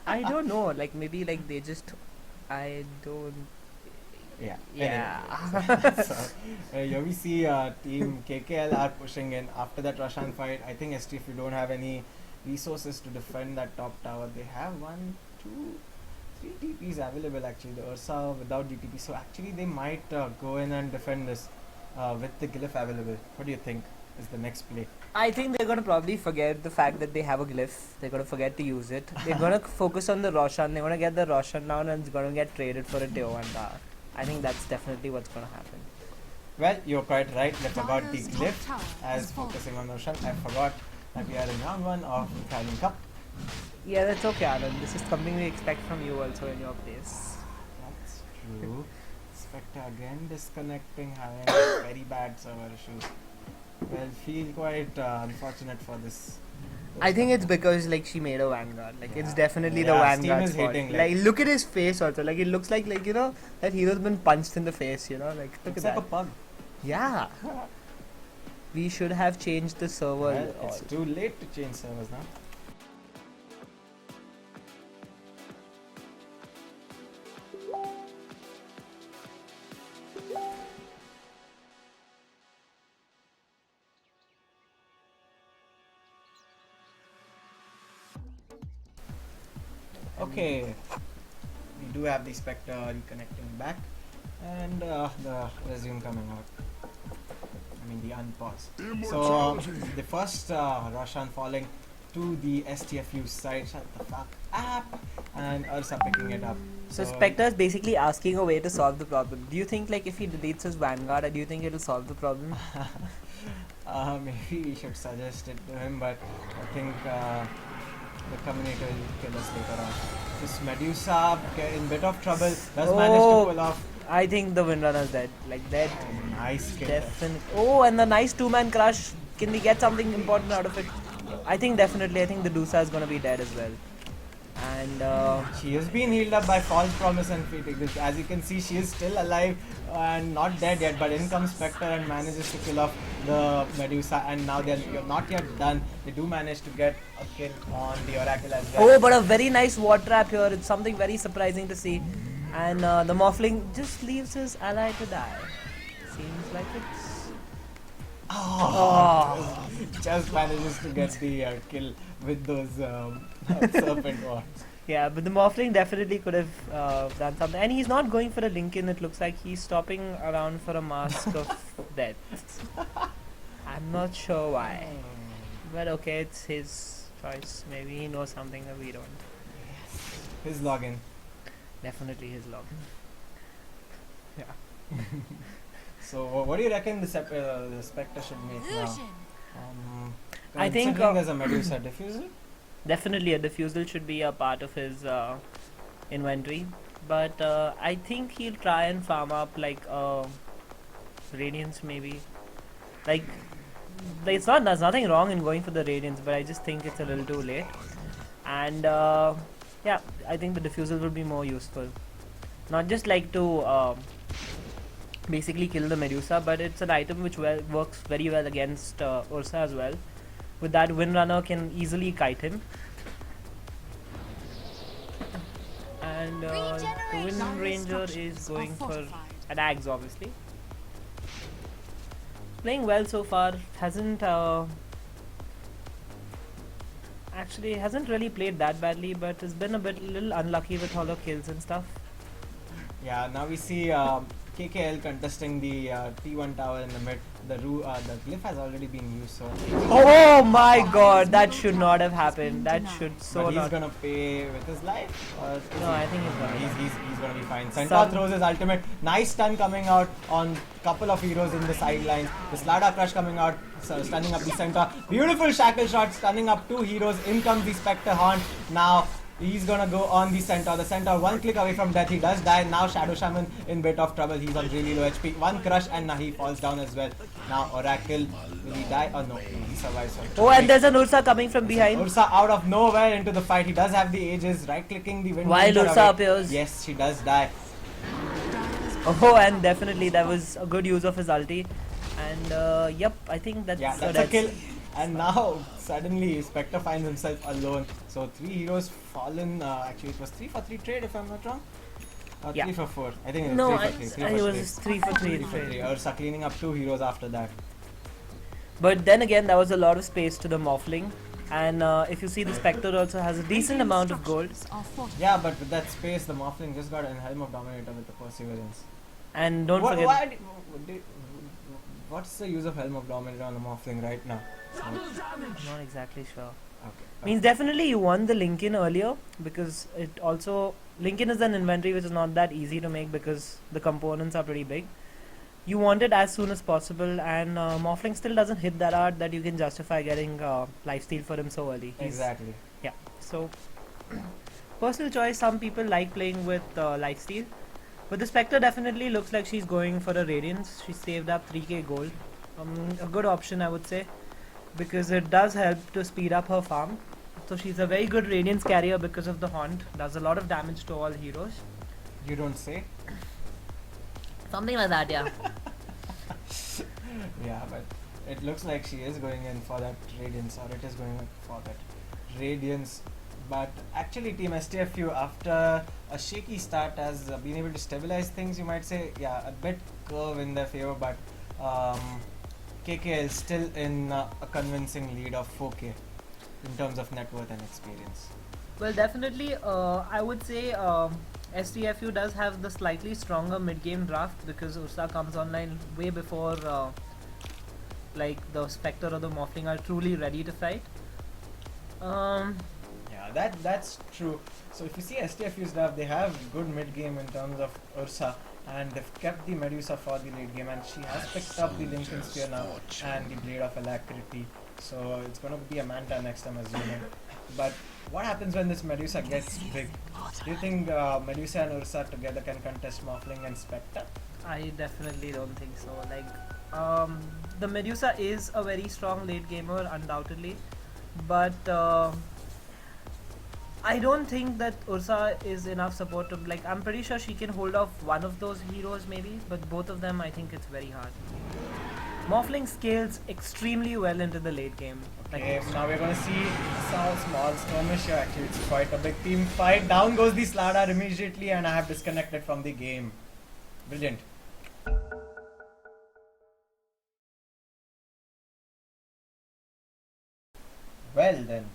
I don't know. Like, maybe like they just. I don't. Yeah. Yeah. Anyway, so, here we see team KKL are pushing in after that Russian fight. I think ST, if you don't have any resources to defend that top tower, they have 1, 2, 3 TPs available actually. The Ursa without DTP, so actually they might go in and defend this with the glyph available. What do you think is the next play? I think they're gonna probably forget the fact that they have a glyph. They're gonna forget to use it. They're gonna focus on the Roshan. They're gonna get the Roshan down and it's gonna get traded for a tier 1 tower. I think that's definitely what's gonna happen. Well, you're quite right. I forgot the Dyer's top glyph tower as has fallen. focusing on Roshan. I forgot that we are in round 1 of the Kaolin Cup. Yeah, that's okay, Alan. This is something we expect from you also in your place. That's true. Spectre again disconnecting, having very bad server issues. Well, feel quite unfortunate for this. I think it's because like she made a Vanguard. Like it's Yeah. definitely the Yeah, Steam Vanguard's is fault. hating, Like, like- look at his face also. Like it looks like you know that hero's been punched in the face. You know, like look Looks at like a that. pug. Yeah. We should have changed the server. Well, it's too late to change servers now. Okay, we do have the Spectre reconnecting back and the resume coming out. I mean the unpause. So the first Roshan falling to the STFU side. Shut the fuck up! And Ursa picking it up. So Spectre is basically asking a way to solve the problem. Do you think like if he deletes his Vanguard, do you think it'll solve the problem? Maybe we should suggest it to him, but I think the community will kill us later on. This Medusa in bit of trouble does manage to pull off. I think the Windrunner's dead. Like dead. Nice kill. Definitely. Oh, and the nice 2-man crush. Can we get something important out of it? I think definitely. I think the Dusa is gonna be dead as well. And She has been healed up by false promise and fatigue. As you can see, she is still alive and not dead yet. But in comes Spectre and manages to kill off the Medusa. And now they're not yet done. They do manage to get a kill on the Oracle as well. oh, but a very nice ward trap here. It's something very surprising to see. And the Morphling just leaves his ally to die. Seems like it's. Oh. Just manages to get the kill with those serpent wands. Yeah, but the Morphling definitely could have done something. And he's not going for a Lincoln, it looks like he's stopping around for a Mask of Death. I'm not sure why. But okay, it's his choice. Maybe he knows something that we don't. His login. Definitely his login. Yeah. So what do you reckon the Spectre should make now? I think, considering there's a Medusa diffusal. Definitely a diffusal should be a part of his inventory. But I think he'll try and farm up like Radiance maybe. Like there's nothing wrong in going for the Radiance, but I just think it's a little too late. And yeah, I think the diffusal will be more useful. Not just like to basically kill the Medusa, but it's an item which works very well against Ursa as well. With that, Windrunner can easily kite him. And the Wind Ranger is going for an Axe, obviously. Playing well so far. Hasn't really played that badly, but has been little unlucky with hollow kills and stuff. Yeah, now we see KKL contesting the T1 tower in the mid. The glyph has already been used, so. Oh my god, that should not have happened. That should so but he's not. gonna pay with his life. Or No, I think he's no, gonna. he's gonna be fine. Centaur throws his ultimate. Nice stun coming out on couple of heroes in the sidelines. The Slada Crush coming out, stunning up the Centaur. Beautiful shackle shot, stunning up 2 heroes. In comes the Spectre Haunt. Now he's gonna go on the Centaur. The Centaur 1 click away from death. He does die. Now Shadow Shaman in bit of trouble. He's on really low HP. 1 crush and now he falls down as well. Now Oracle, will he die? Oh no, he survives. Oh, and there's an Ursa coming from behind. Ursa out of nowhere into the fight. He does have the ages. Right clicking the wind. While Winter Ursa away. appears. Yes, she does die. Oh, and definitely that was a good use of his ulti. And yep, I think that's Yeah, that's a kill. And now suddenly Spectre finds himself alone. So 3 heroes fallen. Actually, it was 3 for 3 trade if I'm not wrong. Or Yeah. 3 for 4. I think it was No, 3 for 3. 3 it for was 3 for 3. 3 for 3. Ursa cleaning up 2 heroes after that. But then again, there was a lot of space to the Morphling. And if you see, the Spectre also has a decent amount of gold. Yeah, but with that space, the Morphling just got an Helm of Dominator with the Perseverance. And don't What, forget. what's the use of Helm of Dominator on the Morphling right now? Not exactly sure. Okay. Means definitely you won the Lincoln earlier because it also. Lincoln is an inventory which is not that easy to make because the components are pretty big. You want it as soon as possible, and Morphling still doesn't hit that hard that you can justify getting lifesteal for him so early. Exactly. Yeah. So, personal choice. Some people like playing with lifesteal, but the Spectre definitely looks like she's going for a Radiance. She saved up 3k gold. A good option, I would say, because it does help to speed up her farm. So she's a very good Radiance carrier because of the Haunt. Does a lot of damage to all heroes. You don't say? Something like that, yeah. Yeah, but it looks like she is going in for that Radiance, or it is going in for that Radiance. But actually, Team STFU, after a shaky start, has been able to stabilize things, you might say. Yeah, a bit curve in their favor, but KK is still in a convincing lead of 4k in terms of net worth and experience. Well, definitely, I would say STFU does have the slightly stronger mid-game draft because Ursa comes online way before like the Spectre or the Morphling are truly ready to fight. Yeah, that's true. So if you see STFU's draft, they have good mid-game in terms of Ursa, and they've kept the Medusa for the late game, and she has picked up the Lincoln Spear now and the Blade of Alacrity. So it's going to be a Manta next time, assuming. But what happens when this Medusa gets big? Do you think Medusa and Ursa together can contest Morphling and Spectre? I definitely don't think so. Like, the Medusa is a very strong late gamer, undoubtedly, but I don't think that Ursa is enough support to, like, I'm pretty sure she can hold off one of those heroes maybe, but both of them I think it's very hard. Morphling scales extremely well into the late game. Okay, now we're gonna see some small skirmish here. Actually, it's quite a big team fight. Down goes the Slardar immediately, and I have disconnected from the game. Brilliant. Well then.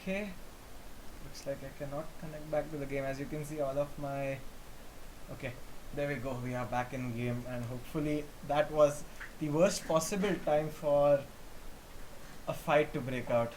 Okay, looks like I cannot connect back to the game. As you can see, all of my... Okay, there we go. We are back in game, and hopefully that was the worst possible time for a fight to break out.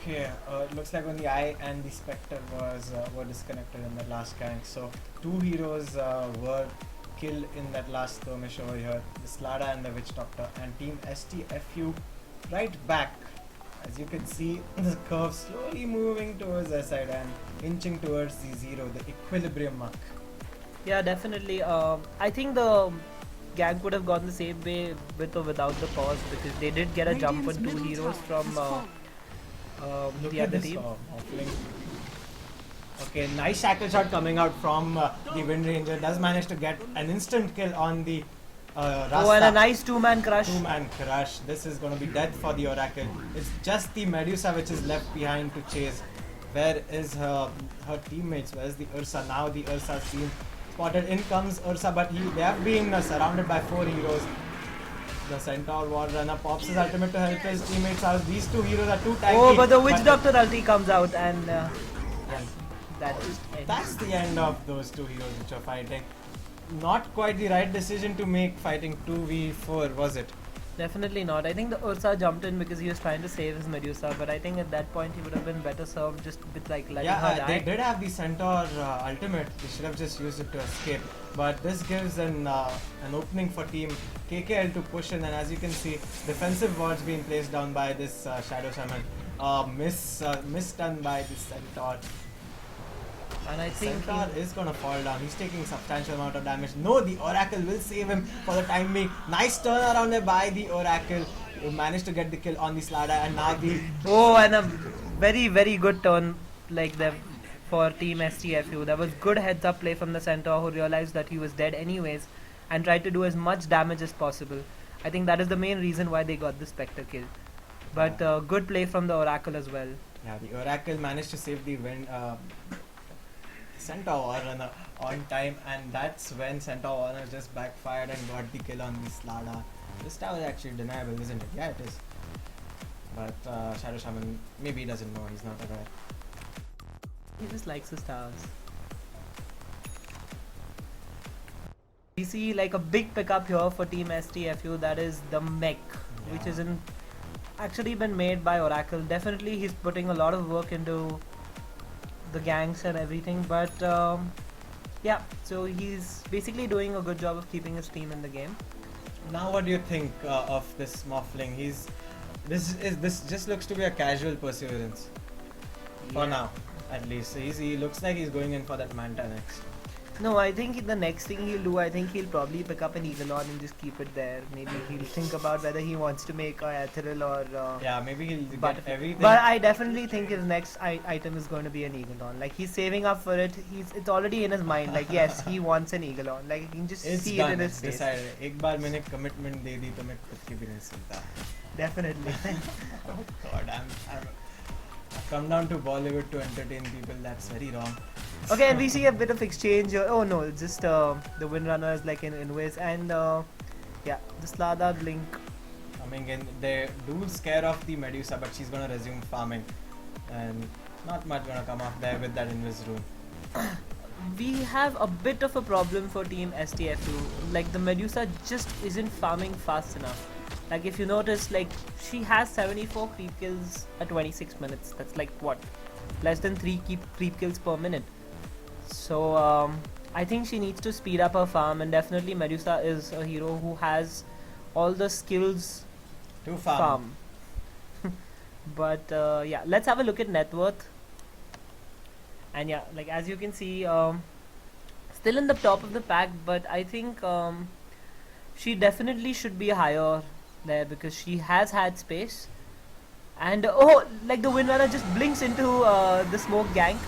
Okay, it looks like only I and the Spectre were disconnected in the last gank. So 2 heroes were killed in that last skirmish over here. The Slada and the Witch Doctor, and Team STFU right back. As you can see, the curve slowly moving towards their side and inching towards the zero, the equilibrium mark. Yeah, definitely. I think the gang would have gone the same way with or without the pause, because they did get a jump on Radiant's two middle heroes tower from has fallen. Look the at other this team. offlink. Okay, nice shackle shot coming out from the Wind Ranger. Does manage to get an instant kill on the Rasta. Oh, and a nice two-man crush. Two-man crush. This is going to be death for the Oracle. It's just the Medusa which is left behind to chase. Where is her teammates? Where is the Ursa? Now the Ursa's team spotted. In comes Ursa, but they have been surrounded by 4 heroes. The Centaur War Runner pops his ultimate to help his teammates out. These 2 heroes are too tanky. Oh, but the Witch Doctor ulti comes out, and Yeah, that just ends. that's the end of those 2 heroes which are fighting. Not quite the right decision to make fighting 2v4, was it? Definitely not. I think the Ursa jumped in because he was trying to save his Medusa, but I think at that point he would have been better served just with like letting her Yeah, die. they did have the Centaur ultimate. They should have just used it to escape. But this gives an opening for Team KKL to push in, and as you can see, defensive wards being placed down by this Shadow Shaman. Misdone by this Centaur. And I think Centaur is gonna fall down. He's taking substantial amount of damage. No, the Oracle will save him for the time being. Nice turnaround there by the Oracle. Who managed to get the kill on the Slada, and now the oh, and a very, very good turn like that for Team STFU. There was good heads up play from the Centaur, who realized that he was dead anyways and tried to do as much damage as possible. I think that is the main reason why they got the Spectre kill. But good play from the Oracle as well. Yeah, the Oracle managed to save the Centaur Warrunner on time, and that's when Centaur Warrunner just backfired and got the kill on the Slada. This tower is actually deniable, isn't it? Yeah, it is. But Shadow Shaman, maybe he doesn't know, he's not aware. He just likes his towers. We see like a big pickup here for Team STFU, that is the mech, which Yeah. isn't actually been made by Oracle. Definitely he's putting a lot of work into the ganks and everything, but yeah, so he's basically doing a good job of keeping his team in the game. Now what do you think of this Morphling? This just looks to be a casual perseverance. For Yeah. now, at least. He looks like he's going in for that Manta next. No, I think the next thing he'll do, I think he'll probably pick up an Eaglon and just keep it there. Maybe he'll think about whether he wants to make a Ethereal or Yeah, maybe he'll get Butterfly. everything. But I definitely think his next item is going to be an Eaglon. Like he's saving up for it. It's already in his mind. Like yes, he wants an Eaglon. Like you can just it's see done. it in his It's face. decided. एक बार मैंने commitment दे दी तो मैं खुद की भी नहीं सुनता. Definitely. Oh God, I've come down to Bollywood to entertain people. That's very wrong. Okay, and we see a bit of exchange. Oh no, it's just the Windrunner is like in inways, and yeah, the Slada Blink. Coming in, they do scare off the Medusa, but she's gonna resume farming, and not much gonna come off there with that Invis rune. We have a bit of a problem for Team STFU. Like the Medusa just isn't farming fast enough. Like if you notice, like she has 74 creep kills at 26 minutes. That's like what, less than 3 creep kills per minute. So I think she needs to speed up her farm, and definitely Medusa is a hero who has all the skills To farm. But yeah, let's have a look at net worth. And yeah, like as you can see, still in the top of the pack, but I think she definitely should be higher there because she has had space. And oh, like the Windrunner just blinks into the smoke gank,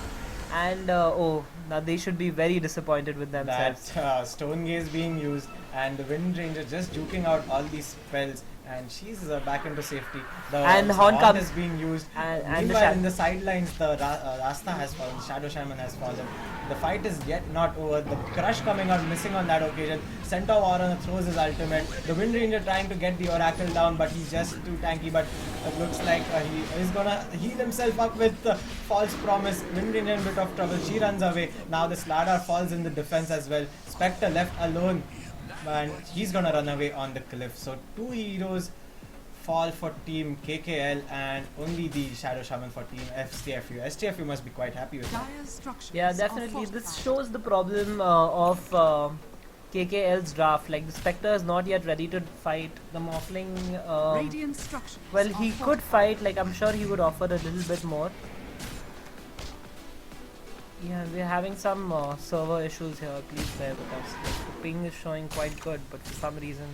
and oh, now they should be very disappointed with themselves. That Stone Gaze being used, and the Wind Ranger just juking out all these spells, and she's back into safety. The And Horn comes- is being used. and the Meanwhile, in the sidelines, the Rasta has fallen, the Shadow Shaman has fallen. The fight is yet not over. The Crush coming out missing on that occasion. Centaur Warrunner throws his ultimate. The Wind Ranger trying to get the Oracle down, but he's just too tanky. But it looks like he is gonna heal himself up with False Promise. Wind Ranger in bit of trouble. She runs away. Now the Slardar falls in the defense as well. Spectre left alone, and he's gonna run away on the cliff. So 2 heroes fall for Team KKL, and only the Shadow Shaman for Team STFU. STFU must be quite happy with that. Dire's structures Yeah, are definitely. This fortified. shows the problem of KKL's draft. Like the Spectre is not yet ready to fight. The Morphling, Radiant structures. well, are he could fortified. fight. Like I'm sure he would offer a little bit more. Yeah, we're having some server issues here. Please bear with us. Like, the ping is showing quite good, but for some reason,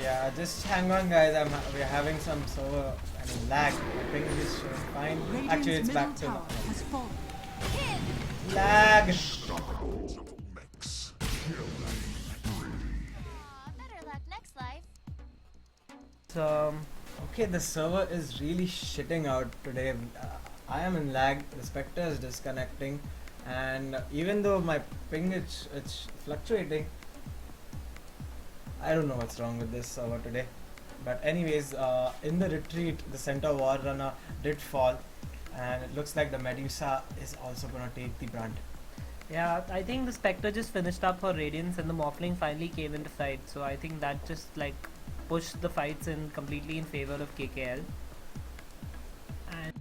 Yeah, just hang on, guys. We're having some server lag. I think it's showing fine. Radiant's Actually, it's middle back to tower has fallen. lag. Better luck next life. Okay, the server is really shitting out today. I am in lag. The Spectre is disconnecting, and even though my ping it's fluctuating, I don't know what's wrong with this server today. But anyways, in the retreat, the center war runner did fall, and it looks like the Medusa is also gonna take the brunt. yeah, I think the Spectre just finished up her Radiance and the Morphling finally came into fight. So I think that just like pushed the fights in completely in favor of KKL. And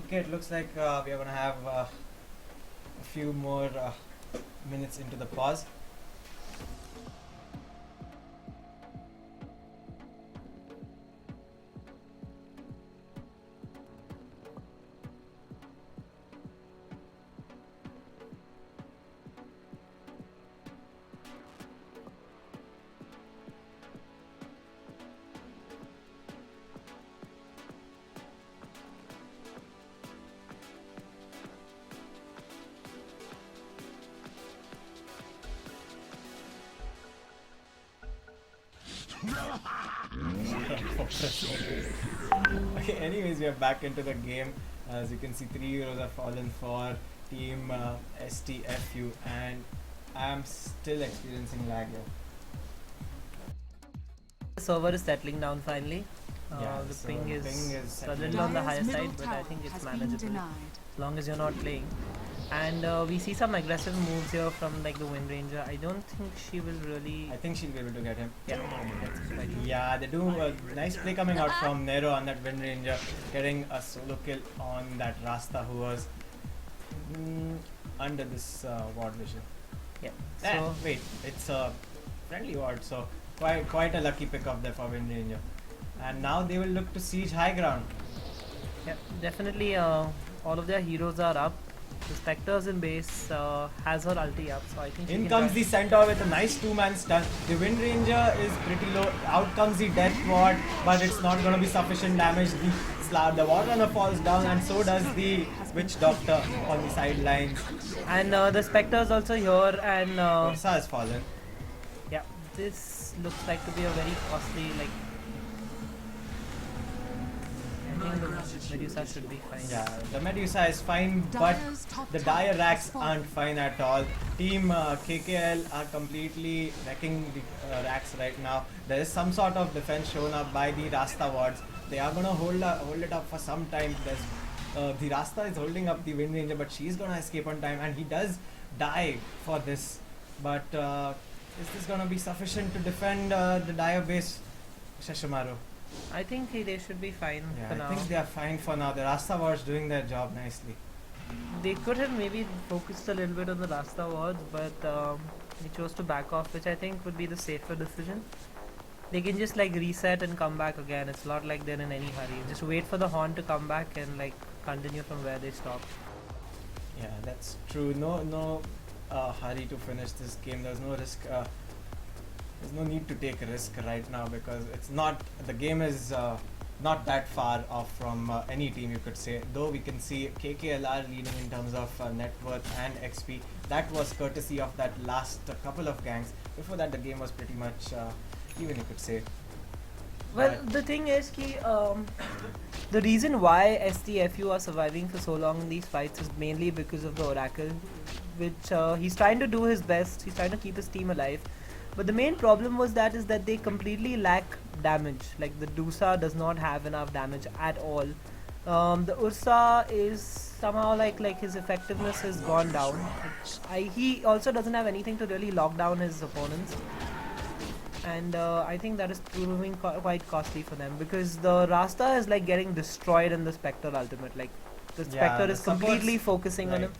Okay, it looks like we are gonna have a few more minutes into the pause. Okay, anyways, we are back into the game. As you can see, 3 heroes have fallen for team STFU, and I am still experiencing lag here. the server is settling down finally. Yeah, The so ping is ping is a settling little on the Dire's higher middle side, but I tower think it's has been manageable denied. as long as you're not playing. And we see some aggressive moves here from like the Wind Ranger. I don't think she will really. I think she'll be able to get him. Yeah, that's quite good. Yeah, they do a nice play coming out from Nero on that Wind Ranger, getting a solo kill on that Rasta who was under this ward vision. Yeah. So So wait, it's a friendly ward, so quite a lucky pick up there for Wind Ranger. And now they will look to siege high ground. yeah, definitely all of their heroes are up. The Spectre's in base has her ulti up, so I think she In can comes try- the centaur with a nice 2-man stun. The Wind Ranger is pretty low. Out comes the death ward, but it's not going to be sufficient damage. The War Runner falls down, and so does the Witch Doctor on the sidelines. And the Spectre's also here, and Ursa has fallen. yeah, this looks like to be a very costly like. I think the Medusa should be fine. Yeah, the Medusa is fine, but Dire's top the tower Dire has Racks fallen. aren't fine at all. Team KKL are completely wrecking the Racks right now. There is some sort of defense shown up by the Rasta wards. They are gonna hold it up for some time. The Rasta is holding up the Wind Ranger, but she's gonna escape on time, and he does die for this. But is this gonna be sufficient to defend the Dire base, Shashimaru? I think they should be fine Yeah, for I now. think they are fine for now. The Rasta Wars doing their job nicely. They could have maybe focused a little bit on the Rasta wards, but they chose to back off, which I think would be the safer decision. They can just like reset and come back again. It's not like they're in any hurry. Just wait for the horn to come back and like continue from where they stopped. Yeah, that's true. No hurry to finish this game. There's no risk. There's no need to take a risk right now because it's not. The game is not that far off from any team, you could say. Though we can see KKLR leading in terms of net worth and XP. That was courtesy of that last couple of gangs. Before that, the game was pretty much even, you could say. Well, But- the thing is, the reason why STFU are surviving for so long in these fights is mainly because of the Oracle, which he's trying to do his best. He's trying to keep his team alive, but the main problem was that they completely lack damage. Like the Dusa does not have enough damage at all. The Ursa is somehow like his effectiveness has gone down. He also doesn't have anything to really lock down his opponents. And I think that is proving quite costly for them because the Rasta is like getting destroyed in the Spectre ultimate. Like the Spectre the is completely supports, focusing on like, him.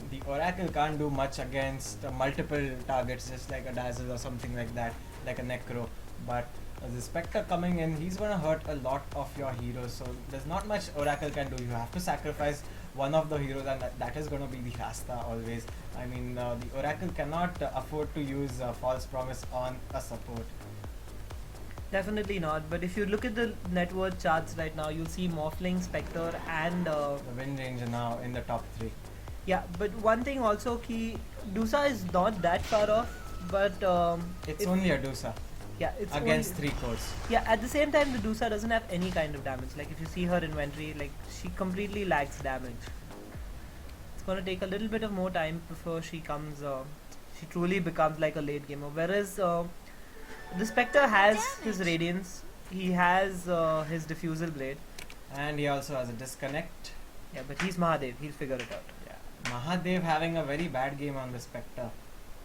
The Oracle can't do much against multiple targets, just like a Dazzle or something like that, like a Necro. But the Spectre coming in, he's gonna hurt a lot of your heroes. So there's not much Oracle can do. You have to sacrifice one of the heroes, and that is gonna be the Rasta always. I mean, the Oracle cannot afford to use False Promise on a support. Definitely not. But if you look at the net worth charts right now, you'll see Morphling, Spectre, and The Wind Ranger now in the top 3. yeah. But one thing also, Dusa is not that far off. But It's only a Dusa yeah, it's against only, 3 cores. yeah. At the same time, the Dusa doesn't have any kind of damage. Like if you see her inventory, like she completely lacks damage. It's gonna take a little bit of more time before she comes. She truly becomes like a late gamer. Whereas the Spectre has his Radiance. He has his Diffusal Blade. And he also has a Disconnect. Yeah, but he's Mahadev. He'll figure it out. Yeah. Mahadev having a very bad game on the Spectre.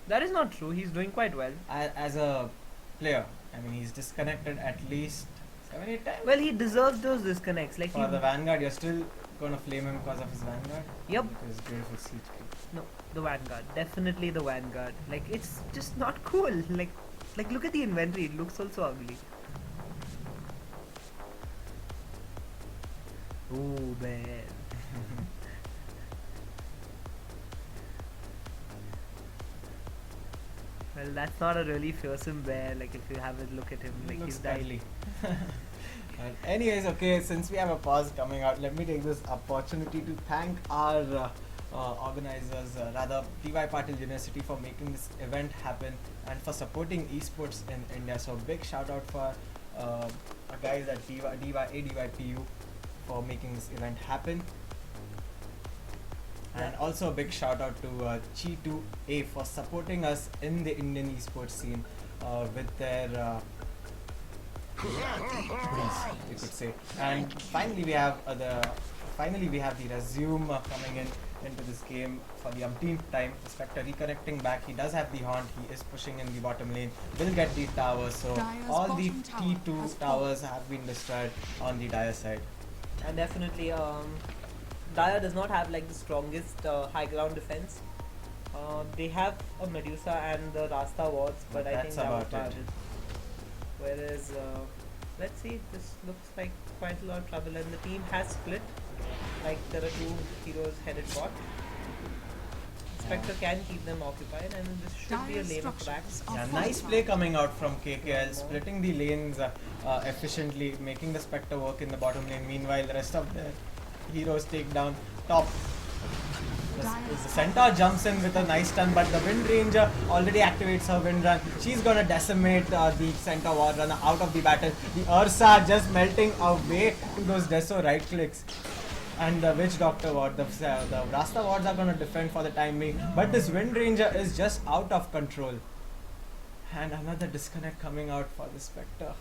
That is not true. He's doing quite well. As a player, I mean, he's disconnected at least 7-8 times. Well, he deserves those disconnects. Like For he, the Vanguard, you're still gonna flame him because of his Vanguard? Yep. His beautiful siege kill. no, the Vanguard. Definitely the Vanguard. Like it's just not cool. Like look at the inventory. It looks also ugly. Ooh, man. Well, that's not a really fearsome bear. Like if you have a look at him, like Looks he's died. cuddly. Anyways, okay, since we have a pause coming out, let me take this opportunity to thank our organizers, rather TY Patil University, for making this event happen and for supporting esports in India. So big shout out for our guys at ADYPU for making this event happen. And also a big shout out to Chi2A for supporting us in the Indian esports scene with their goodies, you could say. And finally we have the Resume coming into this game for the umpteenth time. The Spectre reconnecting back. He does have the haunt. He is pushing in the bottom lane. Will get the towers. So Dire's all the bottom tower T2 has towers have been destroyed on the Dire side. And definitely, Daya does not have like the strongest high ground defense. They have a Medusa and the Rasta wards, but I think That's that was about about it. it. Whereas, let's see, this looks like quite a lot of trouble, and the team has split. Like there are two heroes headed bot. Spectre can keep them occupied, and this should be a Dire's lane of track. structures are Yeah, nice fortified. play coming out from KKL, splitting the lanes efficiently, making the Spectre work in the bottom lane. Meanwhile, the rest of the heroes take down top. The Centaur jumps in with a nice stun, but the Wind Ranger already activates her Wind Run. She's gonna decimate the Centaur War Runner out of the battle. The Ursa just melting away to those Deso right clicks. And the Witch Doctor Ward, the Rasta Wards are gonna defend for the time being, but this Wind Ranger is just out of control. And another disconnect coming out for the Spectre.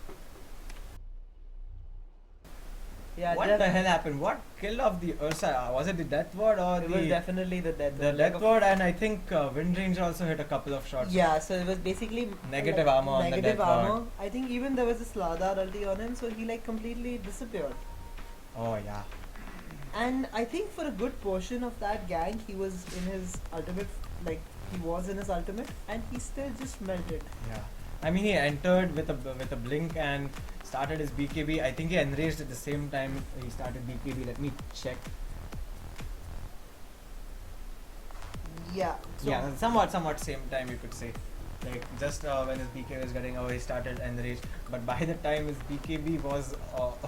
Yeah, What the hell happened? What killed off the Ursa? Was it the Death Ward or It the was definitely the death. the Death Ward? And I think Wind Ranger also hit a couple of shots. Yeah, so it was basically Negative armor on the negative Death Ward. armor. I think even there was a Slardar ulti on him, so he like completely disappeared. Oh yeah. And I think for a good portion of that gank, he was in his ultimate, like he was in his ultimate, and he still just melted. Yeah. I mean, he entered with a blink and started his BKB. I think he enraged at the same time he started BKB. Let me check. Yeah. So Yeah, somewhat same time you could say. Like just when his BKB was getting over, he started enraged. But by the time his BKB was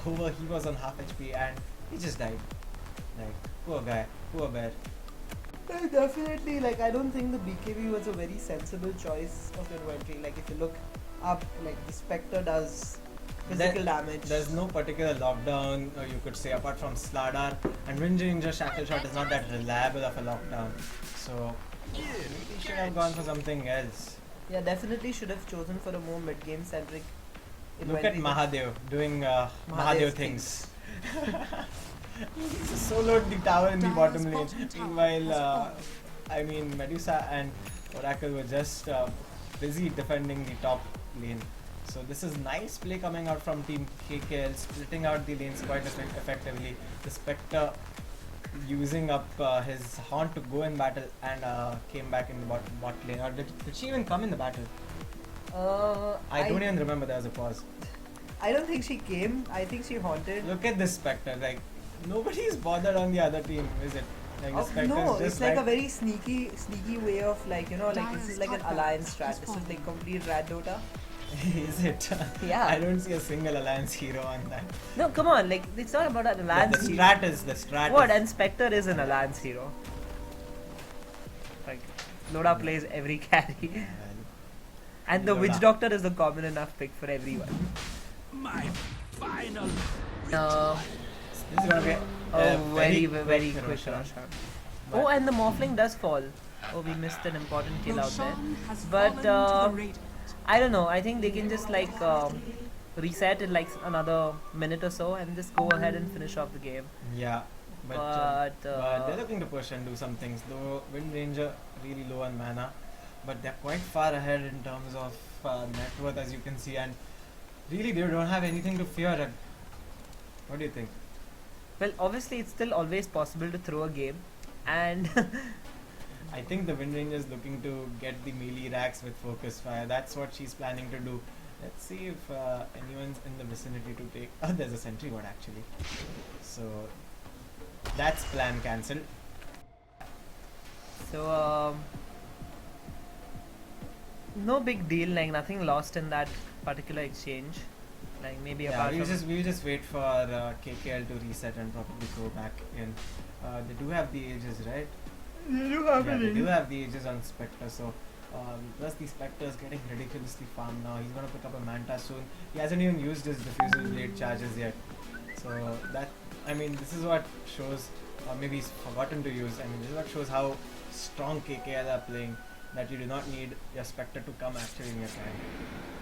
over, he was on half HP and he just died. Like poor guy, poor bear. Definitely, like I don't think the BKB was a very sensible choice of inventory. Like if you look up, like the Spectre does physical damage. There's no particular lockdown you could say apart from Slardar, and Wind Ranger Shackle Shot is not that reliable of a lockdown. So maybe he should have gone for something else. Yeah, definitely should have chosen for a more mid-game centric. Look at inventory. Mahadev doing Mahadev Mahadev things. He's soloed the tower in the bottom lane. Meanwhile, I mean Medusa and Oracle were just busy defending the top lane. So this is nice play coming out from Team KKL, splitting out the lanes quite effectively. The Spectre using up his Haunt to go in battle and came back in the bot lane. Or did she even come in the battle? I don't even remember. There was a pause. I don't think she came. I think she haunted. Look at this Spectre. Like nobody's bothered on the other team, is it? Like the Spectre No, is it's just like a very sneaky way of like like this is like an Dyer's top alliance tower strat. is This is falling. like complete rat Dota. Is it? Yeah. I don't see a single alliance hero on that. No, come on, like it's not about an alliance. The hero. strat is the strat. What? is- And Spectre is an alliance hero. Like Loda plays every carry, and the Loda. Witch Doctor is a common enough pick for everyone. My final. This is gonna be Oh, very quick Hiroshima. rush. Oh, and the Morphling does fall. Oh, we missed an important kill out there. Roshan has But, fallen to the Radiant. I don't know. I think they can just like reset in like another minute or so and just go ahead and finish off the game. Yeah, but they're looking to push and do some things. Though Wind Ranger really low on mana, but they're quite far ahead in terms of net worth, as you can see, and really they don't have anything to fear. And what do you think? Well, obviously it's still always possible to throw a game, and I think the Wind Ranger is looking to get the melee racks with focus fire. That's what she's planning to do. Let's see if anyone's in the vicinity to take. Oh, there's a sentry ward actually. So that's plan cancelled. so no big deal. Like nothing lost in that particular exchange. Like maybe Yeah, apart we from just wait for KKL to reset and probably go back in. They do have the ages, right? they do have Yeah, they do have the ages on Spectre. So plus the Spectre is getting ridiculously farmed now. He's gonna pick up a Manta soon. He hasn't even used his diffusal blade charges yet. So that, I mean, this is what shows, or maybe he's forgotten to use. I mean, this is what shows how strong KKL are playing. That you do not need your Spectre to come actually in your time.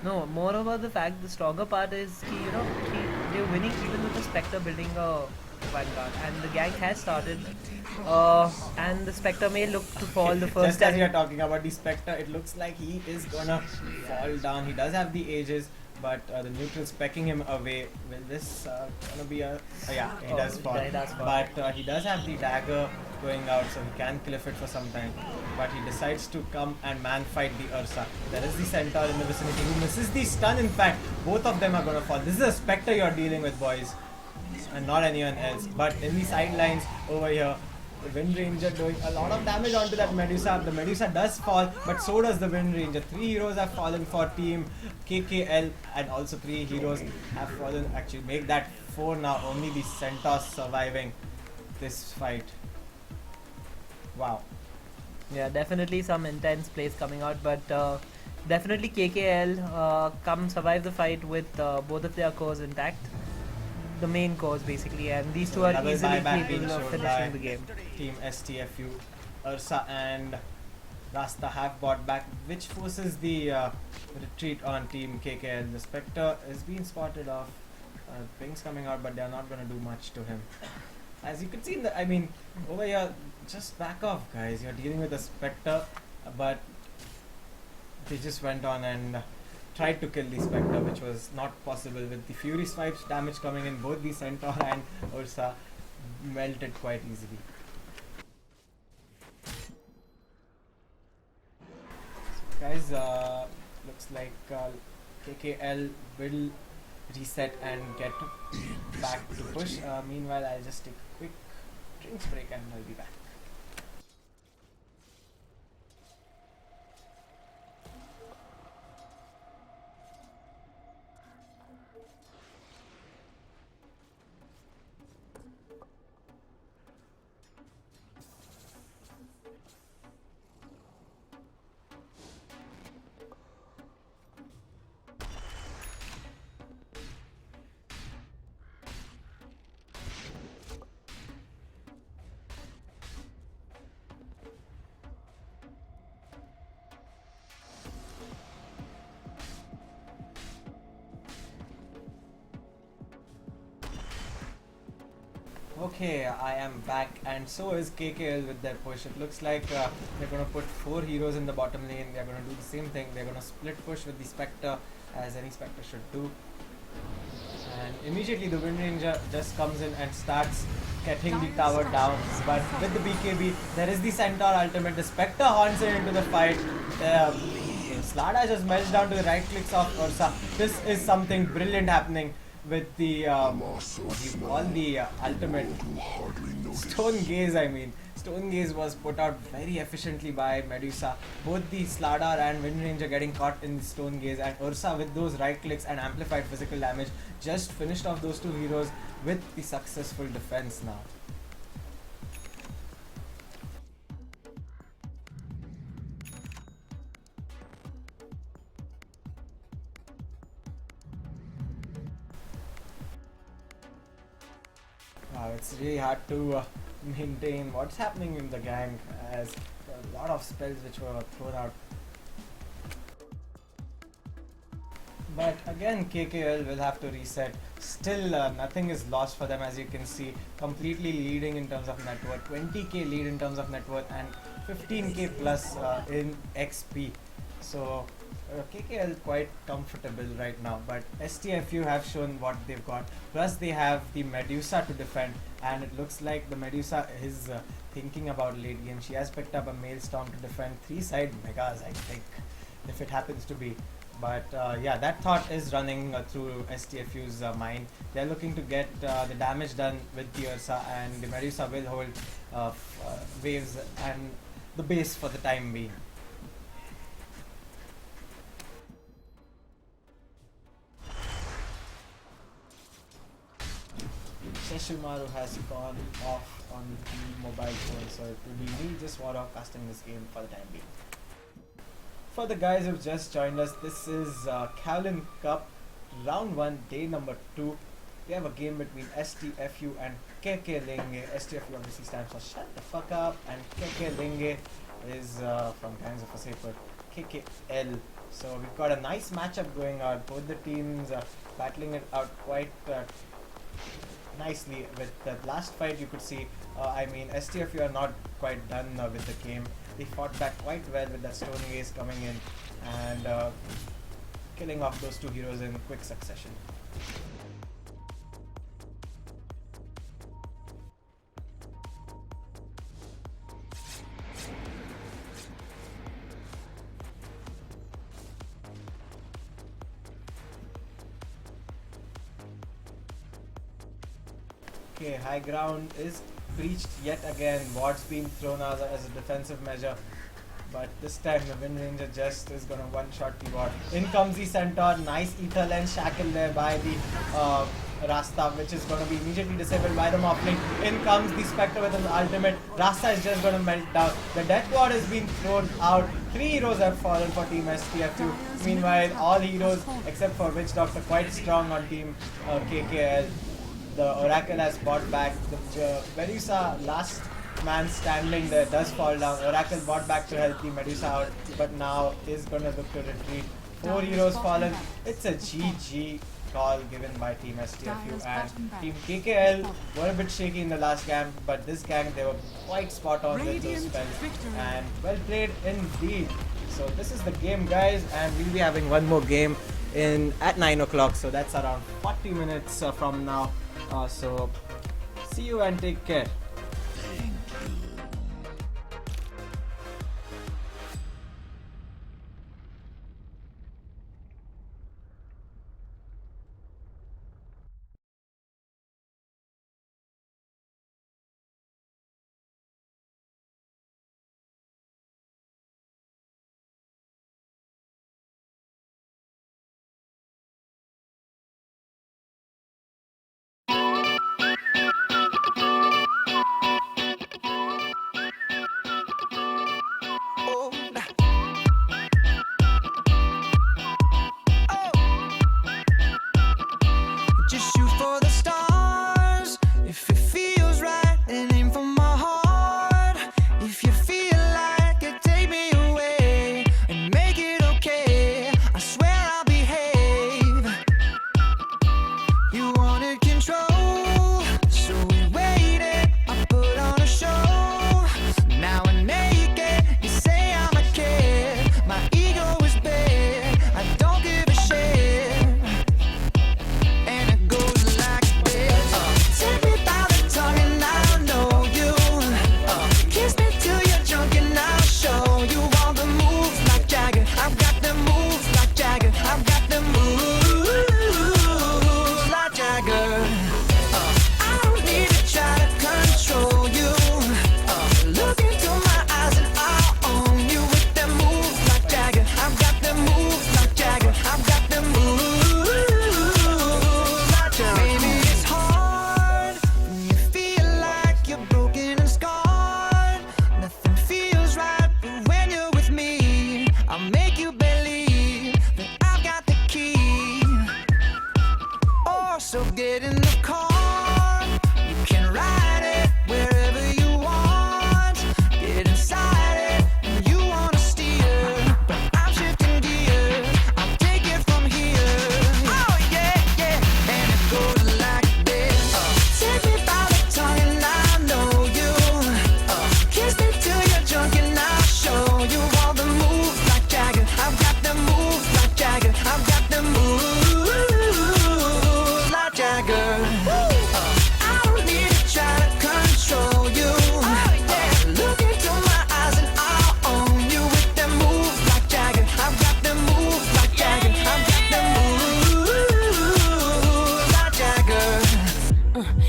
No, more about the fact the stronger part is they're winning even with the Spectre building a Vanguard, and the gang has started, and the Spectre may look to fall the first Just as time. we are talking about the Spectre, it looks like he is gonna fall down. He does have the ages, but the neutral's pecking him away. Will this gonna be a... yeah, he Oh, does fall. he does fall. But he does have the dagger going out, so he can cliff it for some time. But he decides to come and man fight the Ursa. There is the Centaur in the vicinity who misses the stun. In fact, both of them are gonna fall. This is a Spectre you're dealing with, boys, and not anyone else. But in the sidelines over here, the Wind Ranger doing a lot of damage onto that Medusa. The Medusa does fall, but so does the Wind Ranger. 3 heroes have fallen for Team KKL, and also 3 heroes have fallen. Actually, make that 4 now. Only the Centaur surviving this fight. Wow. Yeah, definitely some intense plays coming out, but definitely KKL come survive the fight with both of their cores intact. The main cores basically, and these two are Double easily buyback being capable of showed by finishing the game. Team STFU. Ursa and Rasta have bought back, which forces the retreat on Team KKL. The Spectre is being spotted off. things coming out, but they're not gonna do much to him. As you can see, I mean, over here, just back off, guys. You're dealing with a Spectre, but they just went on and tried to kill the Spectre, which was not possible. With the Fury Swipes damage coming in, both the Centaur and Ursa melted quite easily. So guys, looks like KKL will reset and get back to push. Meanwhile, I'll just take a quick drinks break and I'll be back. Okay, I am back, and so is KKL with their push. It looks like they're going to put 4 heroes in the bottom lane. They're going to do the same thing. They're going to split push with the Spectre, as any Spectre should do. And immediately the Wind Ranger just comes in and starts getting the tower down. But with the BKB, there is the Centaur ultimate. The Spectre haunts it into the fight. Slada just melts down to the right clicks of Ursa. This is something brilliant happening with the what do you call the ultimate Stone Gaze. I mean, Stone Gaze was put out very efficiently by Medusa. Both the Slardar and Wind Ranger getting caught in the Stone Gaze, and Ursa with those right clicks and amplified physical damage just finished off those two heroes with the successful defense now. Wow, it's really hard to maintain what's happening in the gang, as there are a lot of spells which were thrown out. But again, KKL will have to reset. Still, nothing is lost for them, as you can see. Completely leading in terms of net worth, 20k lead in terms of net worth, and 15k plus in XP. So KKL quite comfortable right now, but STFU have shown what they've got. Plus they have the Medusa to defend, and it looks like the Medusa is thinking about late game. She has picked up a Maelstrom to defend 3 side megas, I think, if it happens to be. But yeah, that thought is running through STFU's mind. They're looking to get the damage done with the Ursa, and the Medusa will hold waves and the base for the time being. Seshimaru has gone off on the mobile phone, so it will be me just casting this game for the time being. For the guys who've just joined us, this is Kaolin Cup, round 1, day number 2. We have a game between STFU and KK Lenge. STFU obviously stands for Shut the Fuck Up, and KK Lenge is from Gangs of Wasseypur, KKL. So we've got a nice matchup going on. Both the teams are battling it out quite nicely. With the last fight, you could see, I mean, STFU are not quite done with the game. They fought back quite well with that Stone Gaze coming in and killing off those two heroes in quick succession. Okay, high ground is breached yet again. Ward's been thrown out as a defensive measure, but this time the Wind Ranger just is gonna one-shot the ward. In comes the Centaur, nice ether lens shackle there by the Rasta, which is gonna be immediately disabled by the Morphling. In comes the Spectre with an ultimate. Rasta is just gonna melt down. The Death Ward has been thrown out. 3 heroes have fallen for Team STF2. Meanwhile, all heroes except for Witch Doctor quite strong on Team KKL. The Oracle has bought back. The Medusa, last man standing there, does fall down. Oracle bought back to help the Medusa out, but now is gonna look to retreat. 4 heroes fallen. It's a GG call given by Team STFU, Dyer's bottom and Team barracks. TKL were a bit shaky in the last game, but this game they were quite spot on with those Radiant spells, victory. and well played indeed. So this is the game, guys, and we'll be having one more game at 9 o'clock, so that's around 40 minutes from now. So see you and take care. Just shoot for the stars if it feels right, and aim for my heart. If you feel like it, take me away and make it okay. I swear I'll behave. You wanted control, so we waited. I put on a show. Now I'm naked. You say I'm a kid. My ego is big. I don't give a shit. And it goes like this. Take me by the tongue and I'll know you. Kiss me till you're drunk and I'll show you all the moves like Jagger. I've got the moves like Jagger. I've got the moves like Jagger. I don't need to try to control you. Look into my eyes and I'll own you with them moves like Jagger. I've got the moves like Jagger. I've got the moves like Jagger. Maybe it's hard when you feel like you're broken and scarred. Nothing feels right, but when you're with me, I'll make you believe that I've got the key. Oh, so get in the car. You can ride it wherever you want. Get inside it when you wanna steer. But I'm shifting gears. I'll take it from here. Oh yeah, yeah. And it goes like this. Take me by the tongue and I know you. Kiss me till you're drunk and I'll show you all the moves like Jagger. I've got the moves like Jagger. I've got the moves like Jagger. I don't need to try to control you. Look into my eyes and I'll own you with them moves like Jagger. I've got them moves like Jagger. I've got them moves like Jagger.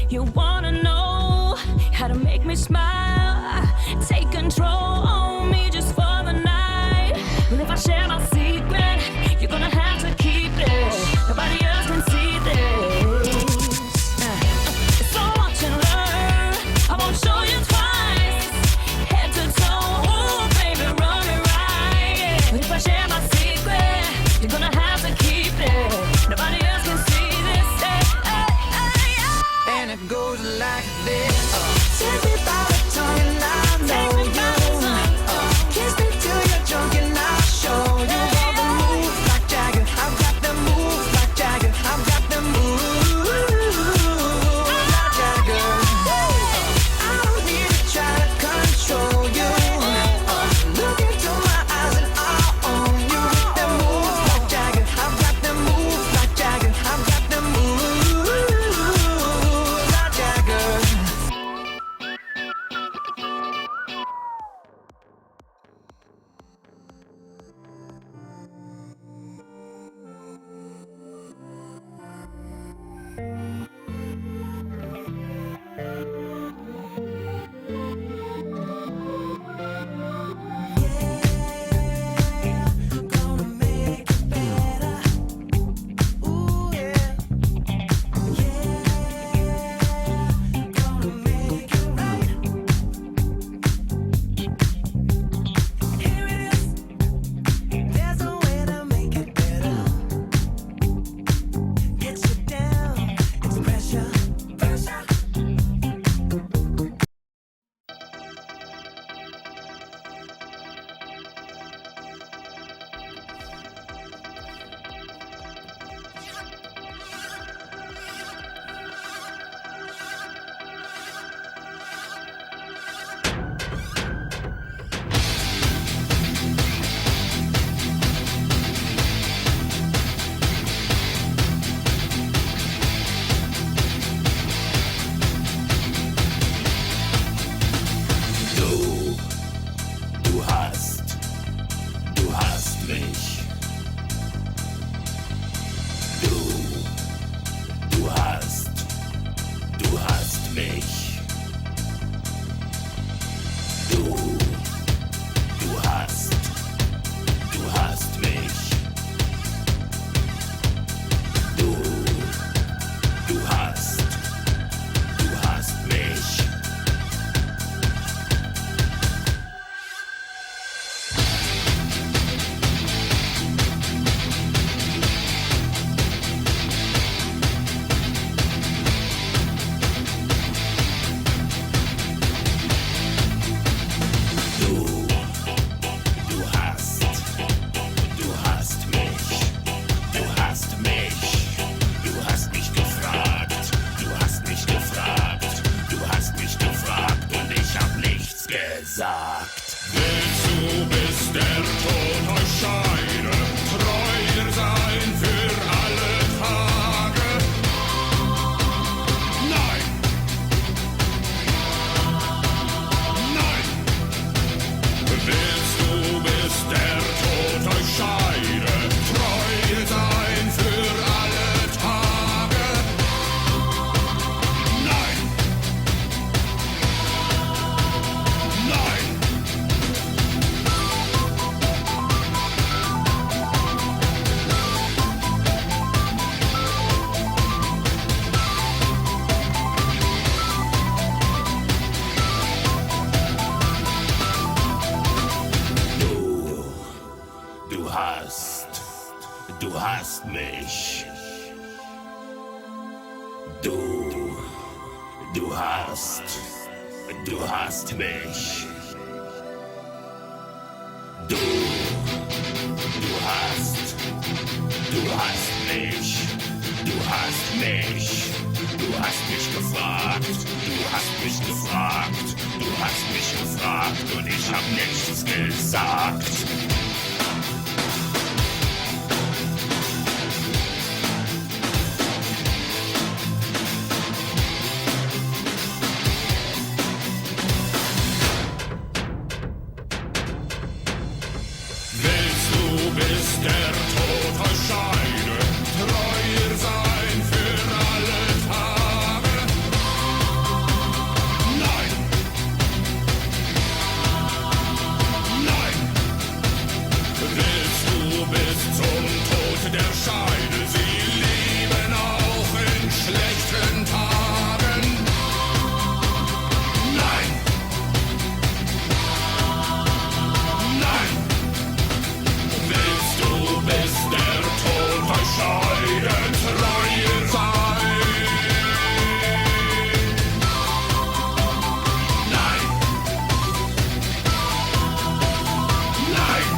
You wanna know how to make me smile? Take control on me just for the night. And if I share my secret, you're gonna have to keep it. Nobody else can see this. It's so watch and learn. I won't show you twice. Head to toe, ooh, baby, run it right. But if I share my secret, you're gonna have to keep it. Nobody else can see this. And it goes like this. Take me by the tongue gesagt. Willst du, bis der Tod euch scheide, treuer sein für alle Tage? Nein! Nein! Willst du, bis der Tod euch scheide, treuer sein für alle Tage? Nein! Nein! Du hast mich. Du hast mich. Du hast mich. Du hast mich. Du hast mich gefragt. Du hast mich gefragt. Du hast mich gefragt und ich hab nichts gesagt. Bis der Tod euch scheide, treuer sein für alle Tage. Nein! Nein! Willst du bis zum Tod der Scheide sie lieben auch in schlechten Tagen? Nein! Nein! Willst du, bis der Tod euch scheide, treuer sein? Nein! Nein!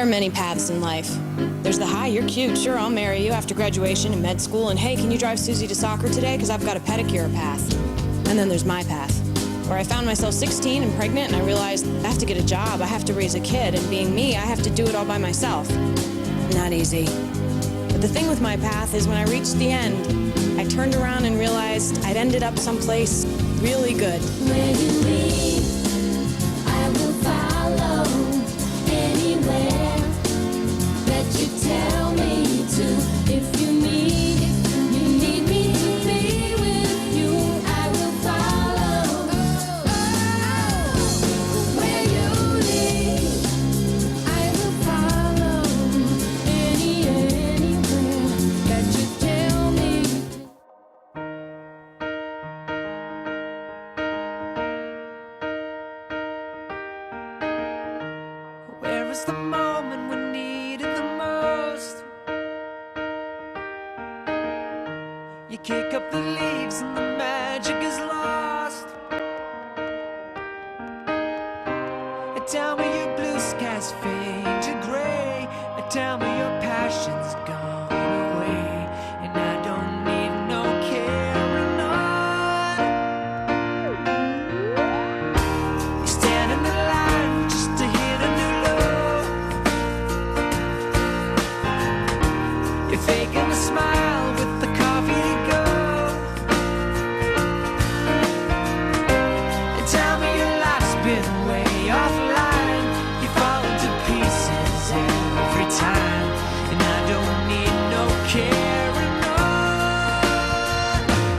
There are many paths in life. There's the hi, you're cute, sure, I'll marry you after graduation and med school, and hey, can you drive Susie to soccer today? Because I've got a pedicure path. And then there's my path, where I found myself 16 and pregnant, and I realized I have to get a job, I have to raise a kid, and being me, I have to do it all by myself. Not easy. But the thing with my path is when I reached the end, I turned around and realized I'd ended up someplace really good. Where you lead, I will follow anywhere that you tell me to. If you need me to be with you, I will follow. Where you lead, I will follow anywhere that you tell me. Where is the moment we needed the most? You kick up the leaves and the magic is lost. Tell me your blue skies fade to gray. Tell me your passion's gone away, and I don't need no carrying on. You stand in the line just to hit a new low. You're faking a smile with the coffee to go. And tell me your life's been way offline. You fall into pieces every time, and I don't need no carrying on.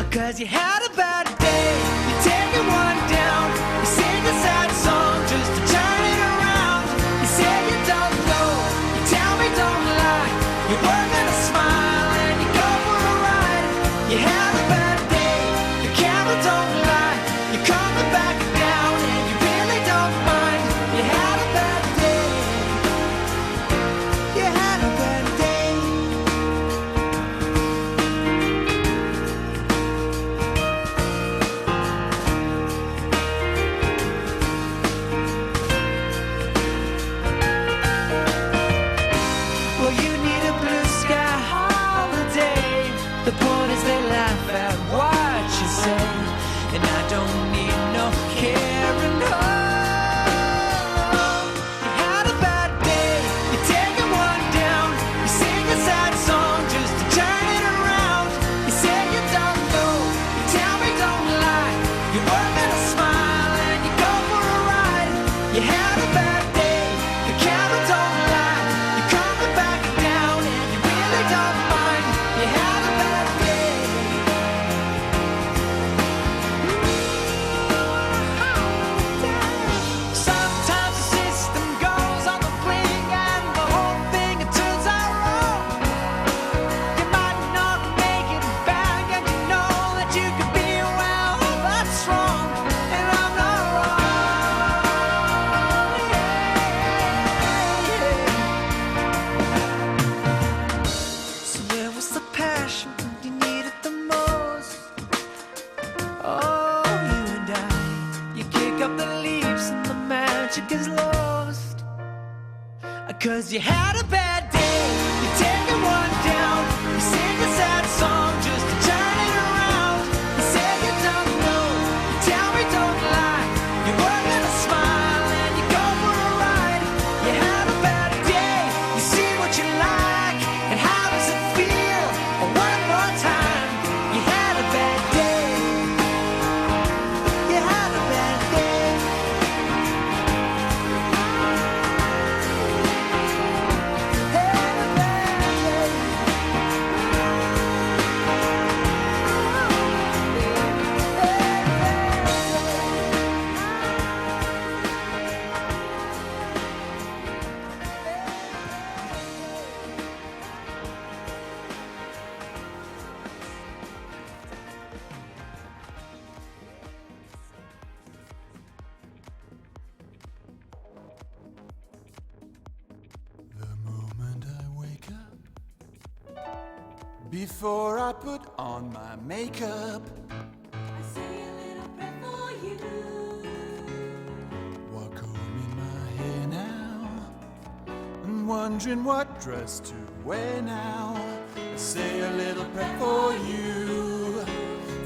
'Cause you had a bad day, you take it one down. You sing a sad song just to turn it around. You say you don't know, you tell me don't lie. You work on a smile and you go for a ride. You had a bad day, the camera don't lie. You're coming back down and you really don't mind. You had a bad day. You had a bad day. Well, you need a blue sky holiday. The point is they laugh at what you say, and I don't need no carrying on. You had a bad day, you're taking one down. You sing a sad song just to turn it around. You say you don't know, you tell me don't lie. You work on a smile and you go for a ride. You had a bad day, the camera don't lie. You're coming back down and you really don't mind. You had a bad day. Sometimes the system goes on the blink and the whole thing it turns out wrong. You might not make it back and you know that you could be well, that's wrong, and I'm not wrong. So where was the passion when you needed the most? Oh, you and I, you kick up the leaves and the magic is lost. 'Cause you had a bad day, you're taking one down. You sing a sad song just to turn it around. You say you don't know, you tell me don't lie. You work on a smile and you go for a ride. You had a bad day, you see what you like, and how does it feel? One more time, you had a bad day. You had a bad day. Had a bad day. The moment I wake up, before I put on my makeup, I say a little prayer for you. what comb in my hair now, and what wondering what dress to wear now, I say a little prayer for you.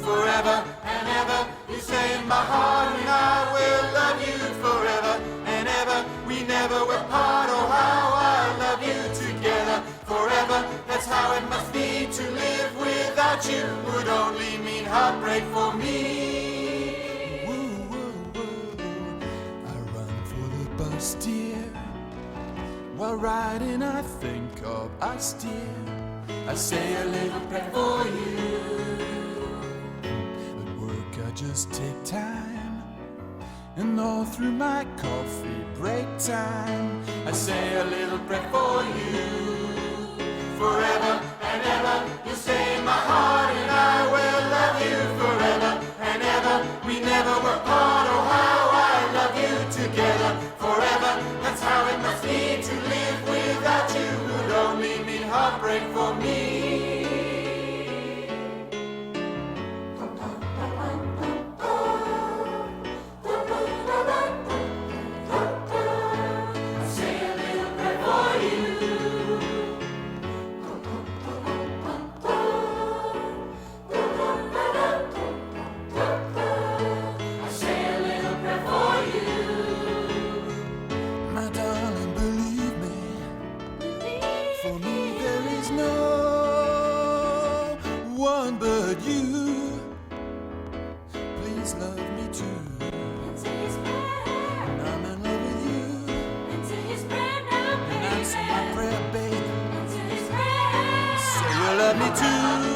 Forever and ever, you stay in my heart, and I will love you forever and ever. We never will part. Oh, how I love you together forever. That's how it must be to live without you. Would only mean heartbreak for me. Woo, woo, woo. I run for the bus, dear. While riding, I think of us, dear. I say a little prayer for you. At work, I just take time, and all through my coffee break time, I say a little prayer for you. Forever and ever, you stay in my heart, and I will love you forever and ever. We never will part. Oh, how I love you together forever. That's how it must be to live without you. Would only mean heartbreak for me. My darling, believe me, for me there is no one but you. Please love me too. I'm in love with you, and answer my prayer, babe. Say you love me too.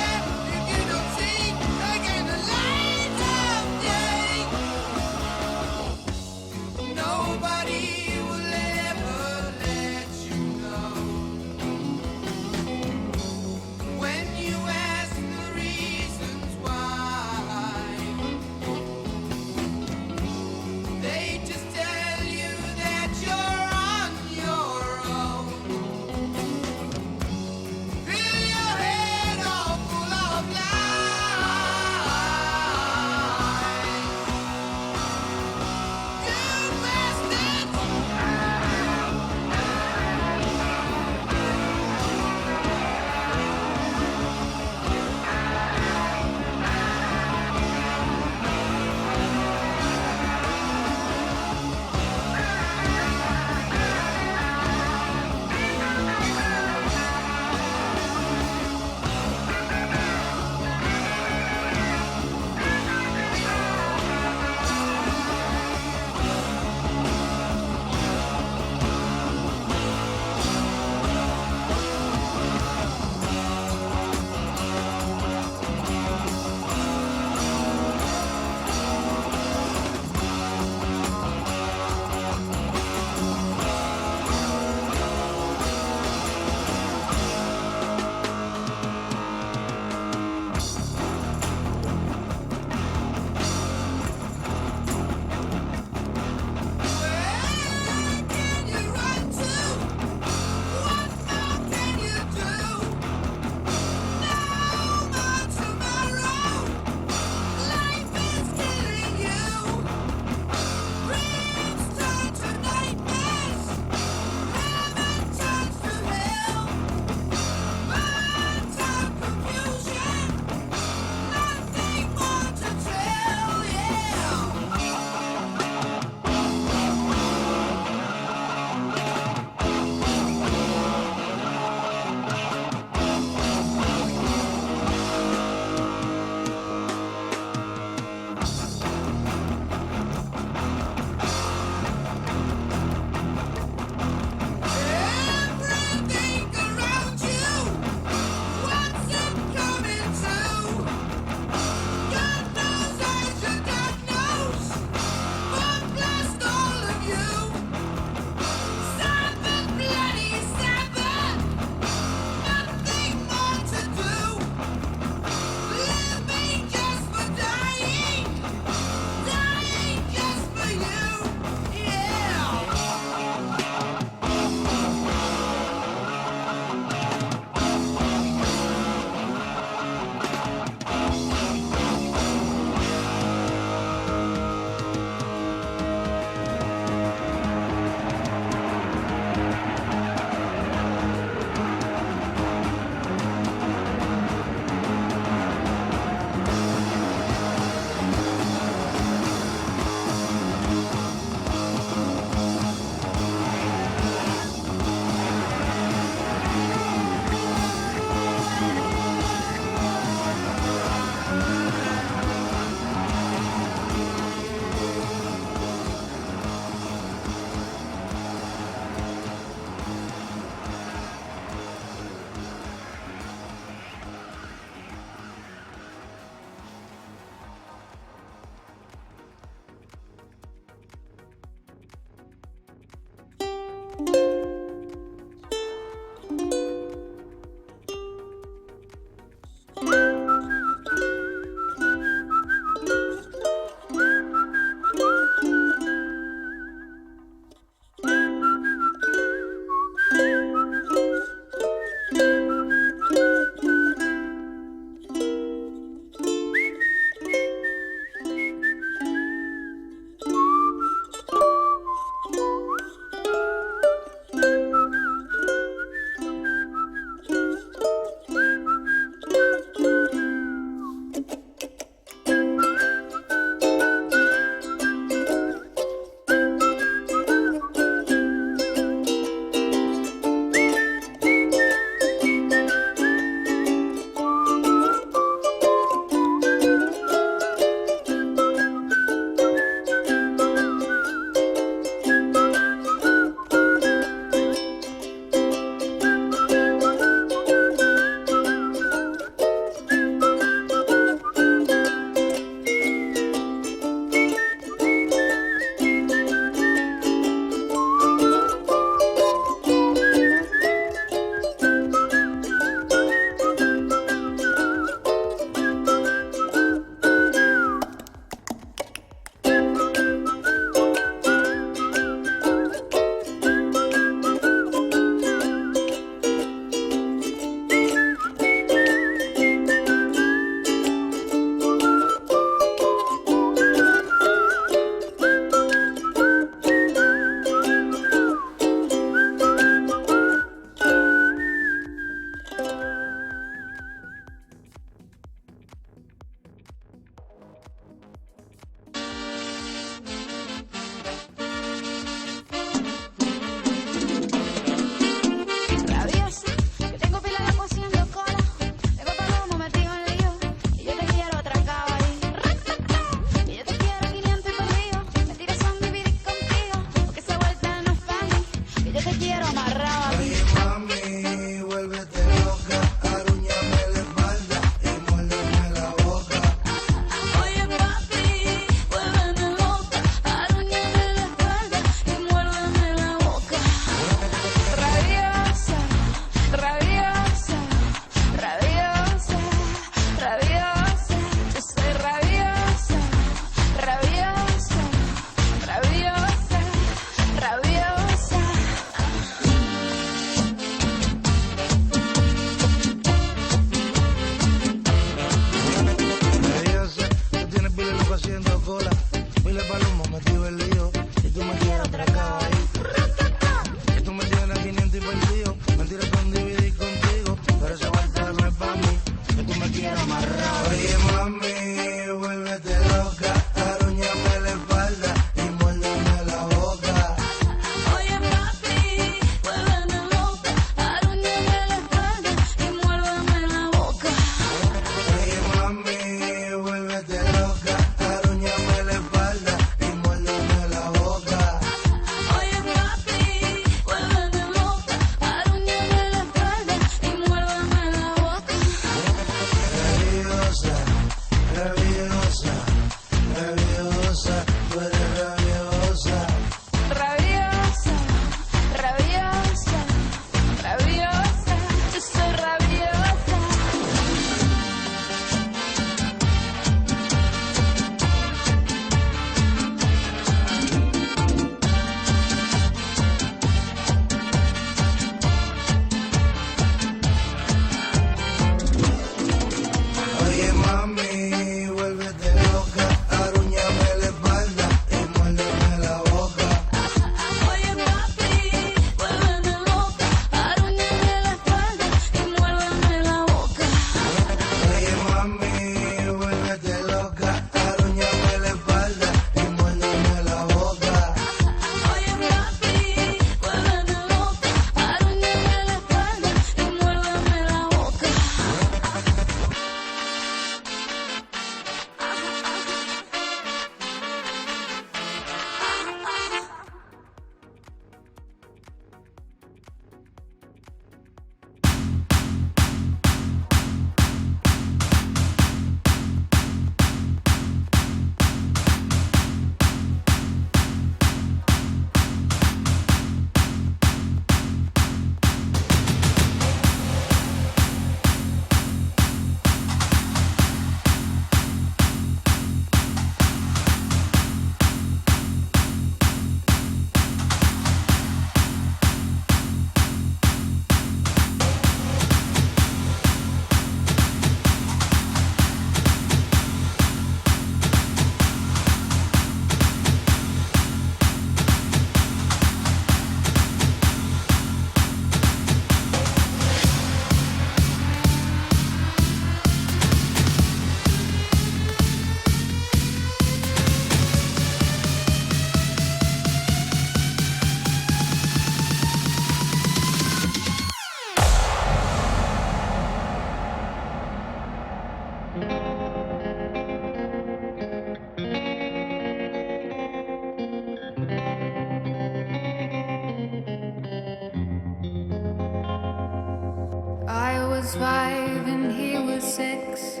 was 5 and he was 6.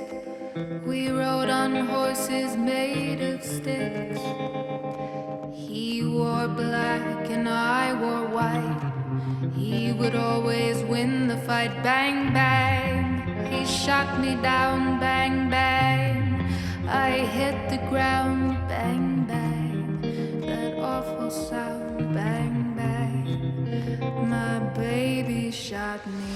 We rode on horses made of sticks. He wore black and I wore white. He would always win the fight. Bang, bang. He shot me down. Bang, bang. I hit the ground. Bang, bang. That awful sound. Bang, bang. My baby shot me.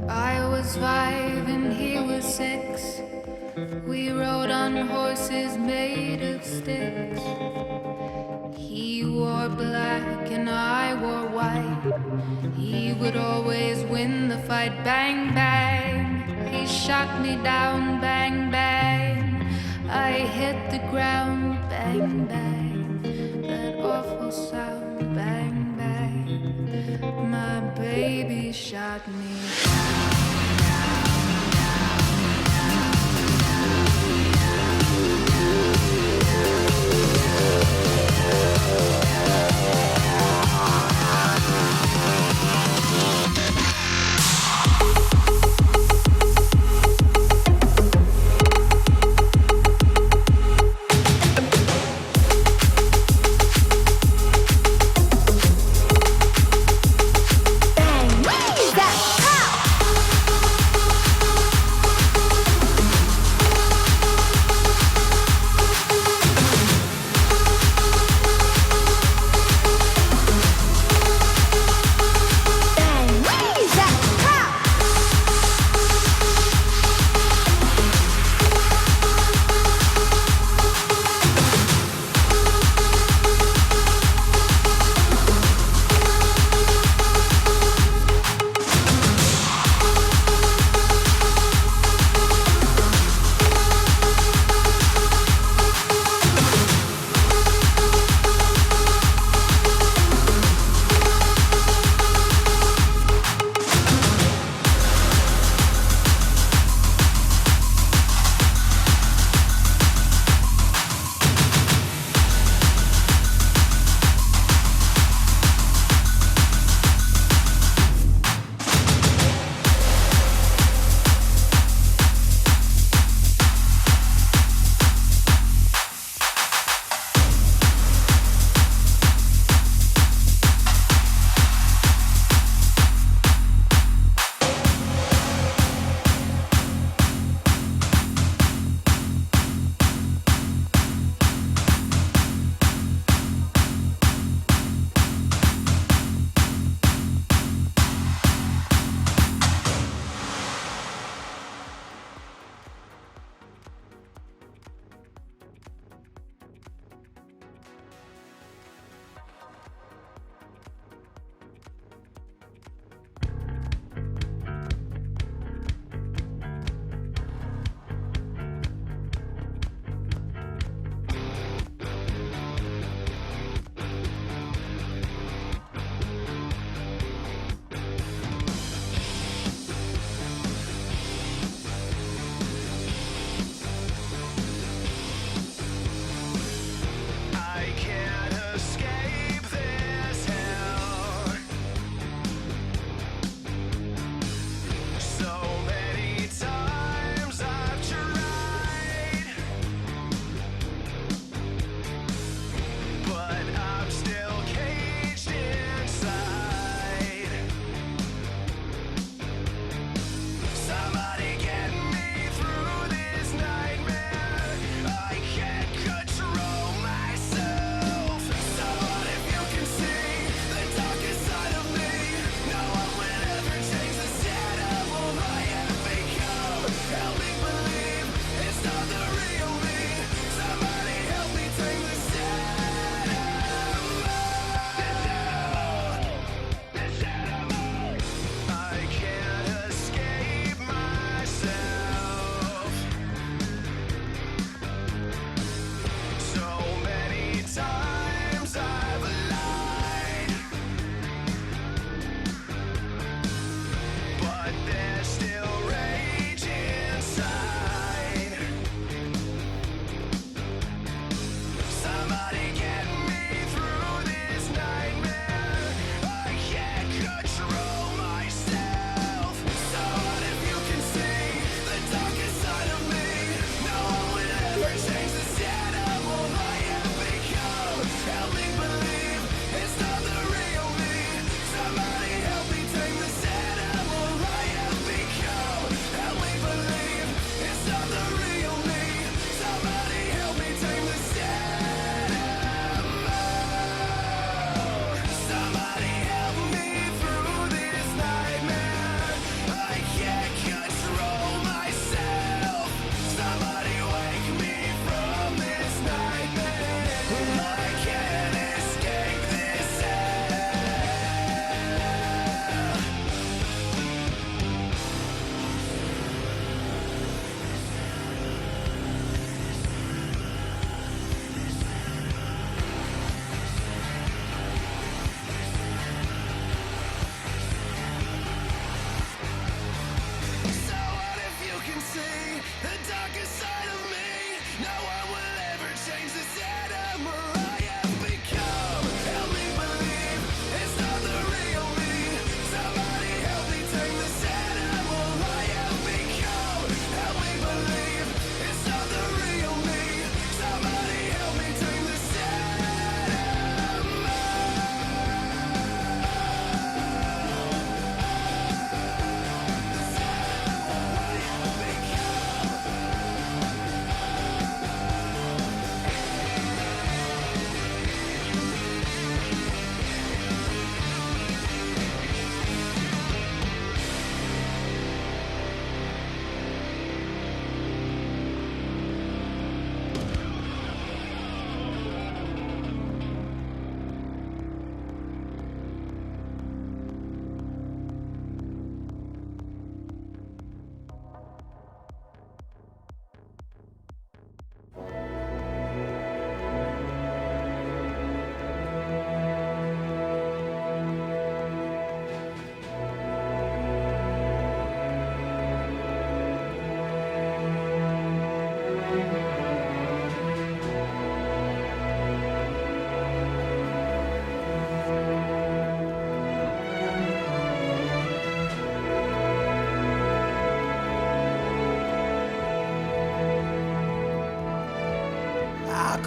I was 5 and he was 6. We rode on horses made of sticks. He wore black and I wore white. He would always win the fight. Bang, bang. He shot me down. Bang, bang. I hit the ground. Bang, bang. That awful sound. Bang, bang. My baby shot me.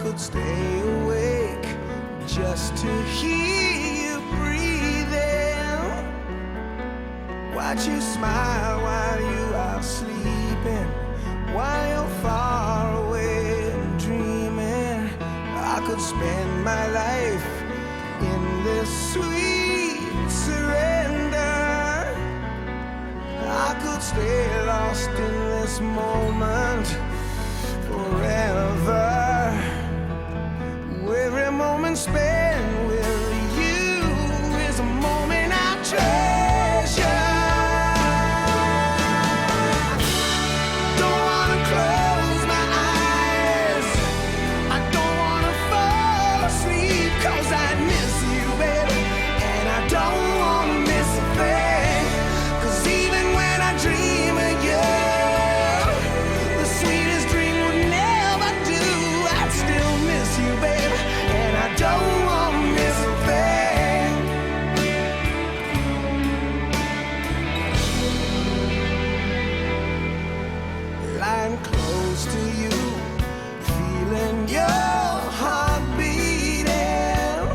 could stay awake just to hear you breathing. Watch you smile while you are sleeping, while you're far away and dreaming. I could spend my life in this sweet surrender. I could stay lost in this moment forever. Every moment spent with you is a moment I treasure. Don't wanna close my eyes, I don't wanna fall asleep, 'cause I miss you, baby, and I don't wanna miss a thing. 'Cause even when I dream of you, the sweetest dream would never do. I'd still miss you, baby, and I don't wanna miss a thing. Lying close to you, feeling your heart beating,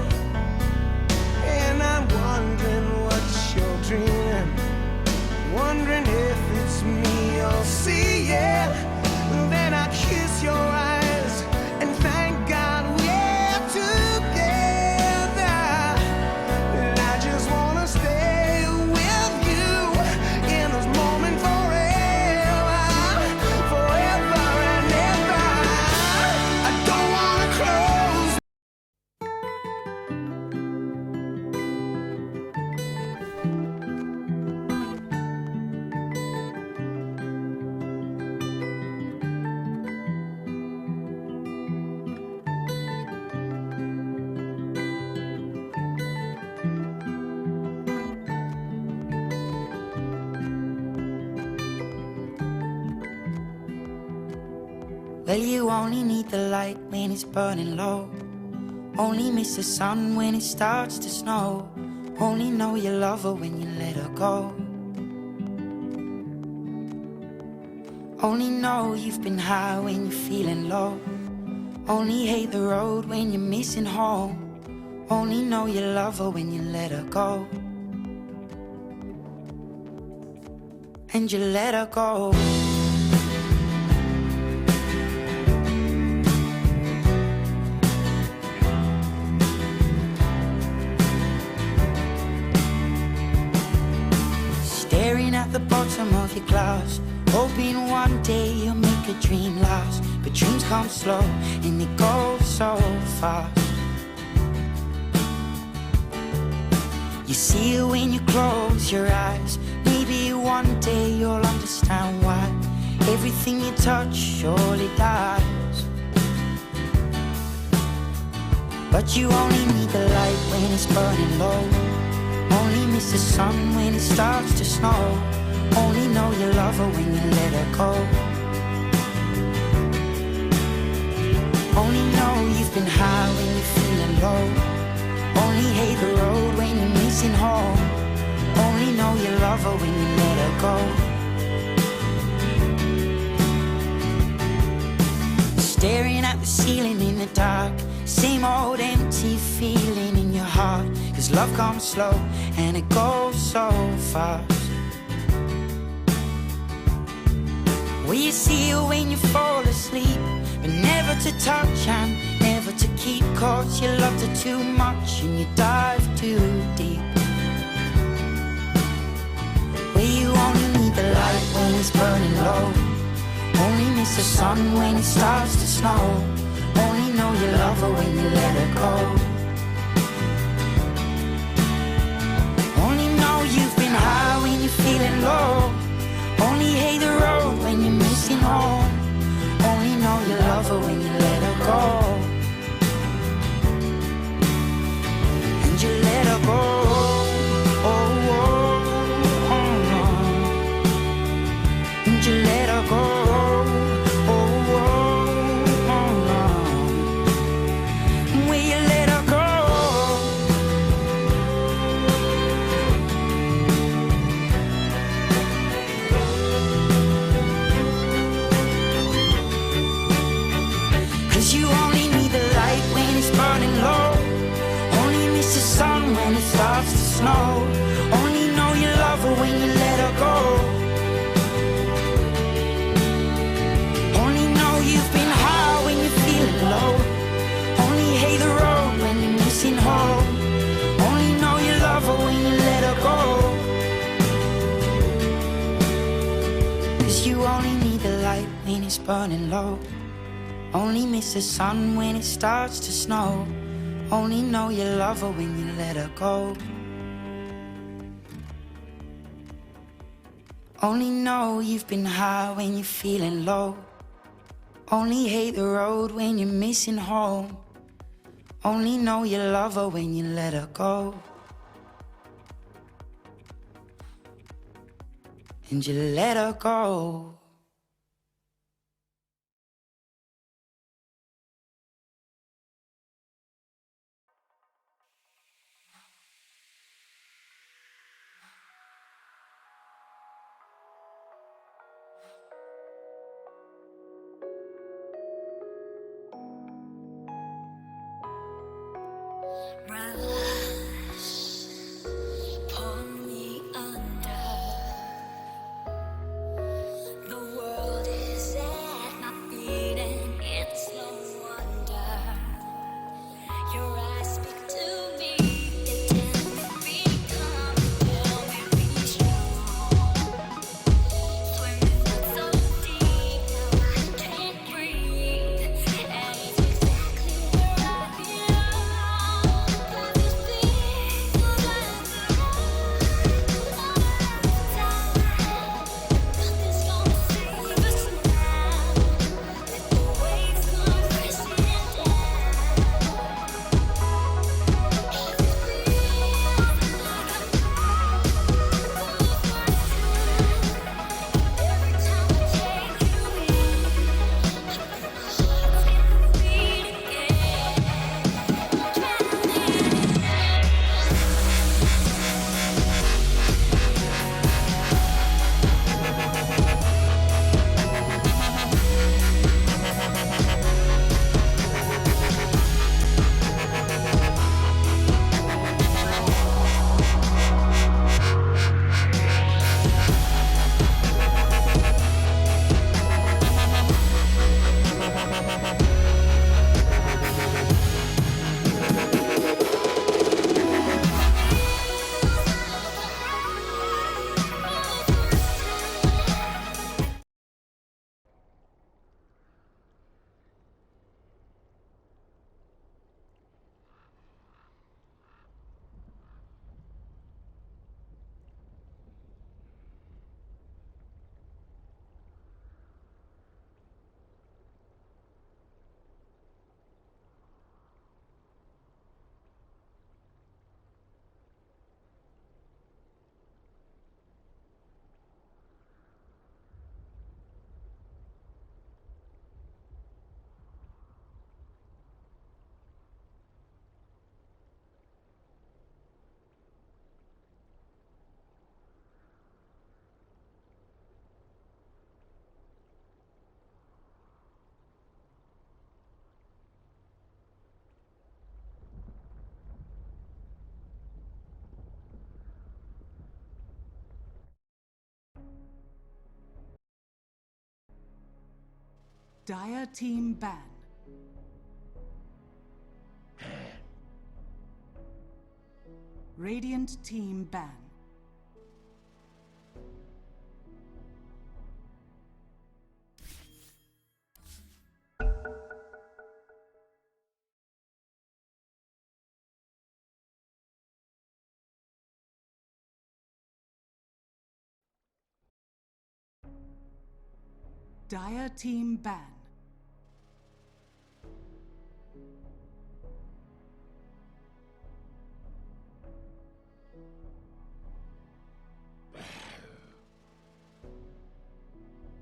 and I'm wondering what you're dreaming, wondering if it's me you're seeing. Then I kiss your eyes and thank God we're together. And I just wanna stay with you in this moment forever, forever and ever. I don't wanna close. Well, you only need the light when it's burning low. Only miss the sun when it starts to snow. Only know you love her when you let her go. Only know you've been high when you're feeling low. Only hate the road when you're missing home. Only know you love her when you let her go. And you let her go. Staring at the bottom of your glass, hoping one day you'll make a dream last. But dreams come slow and they go so fast. You see it when you close your eyes. Maybe one day you'll understand why everything you touch surely dies. But you only need the light when it's burning low. Only miss the sun when it starts to snow. Only know you love her when you let her go. Only know you've been high when you're feeling low. Only hate the road when you're missing home. Only know you love her when you let her go. Staring at the ceiling in the dark, same old empty feeling in your heart. 'Cause love comes slow and it goes so fast. Well, you see her when you fall asleep, but never to touch and never to keep. 'Cause you loved her too much and you dive too deep. Well, you only need the light when it's burning low. Only miss the sun when it starts to snow. Only know you love her when you let her go. Only know you've been high when you're feeling low. Only hate the road when you're missing home. Only know you love her when you let her go. And you let her go. Oh, oh, oh, oh. And you let her go. Oh, oh, oh, oh. Will you let her when it starts to snow. Only know you love her when you let her go. Only know you've been high when you're feeling low. Only hate the road when you're missing home. Only know you love her when you let her go. 'Cause you only need the light when it's burning low. Only miss the sun when it starts to snow. Only know you love her when you let her go. Only know you've been high when you're feeling low. Only hate the road when you're missing home. Only know you love her when you let her go. And you let her go. Pull me under. The world is at my feet and it's no wonder. Your eyes speak to me. They tell me be calm, tell me be strong. Swimming so deep, now I can't breathe. And it's exactly where I belong. 'Cause it's peaceful and nothing's gonna save us now. Let the waves come crashing Dire team ban. Radiant team ban. Dire team ban.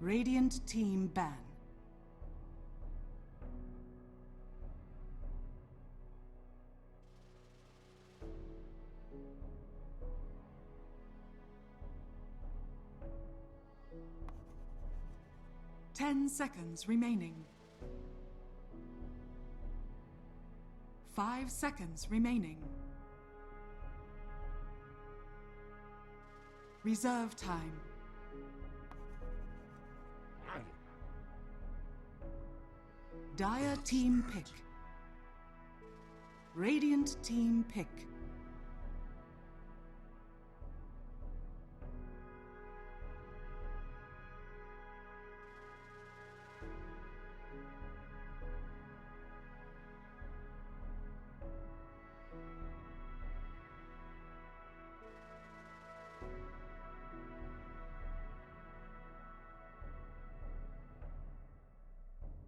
Radiant team ban. Ten seconds remaining. 5 seconds remaining. Reserve time. Dire team pick. Radiant team pick.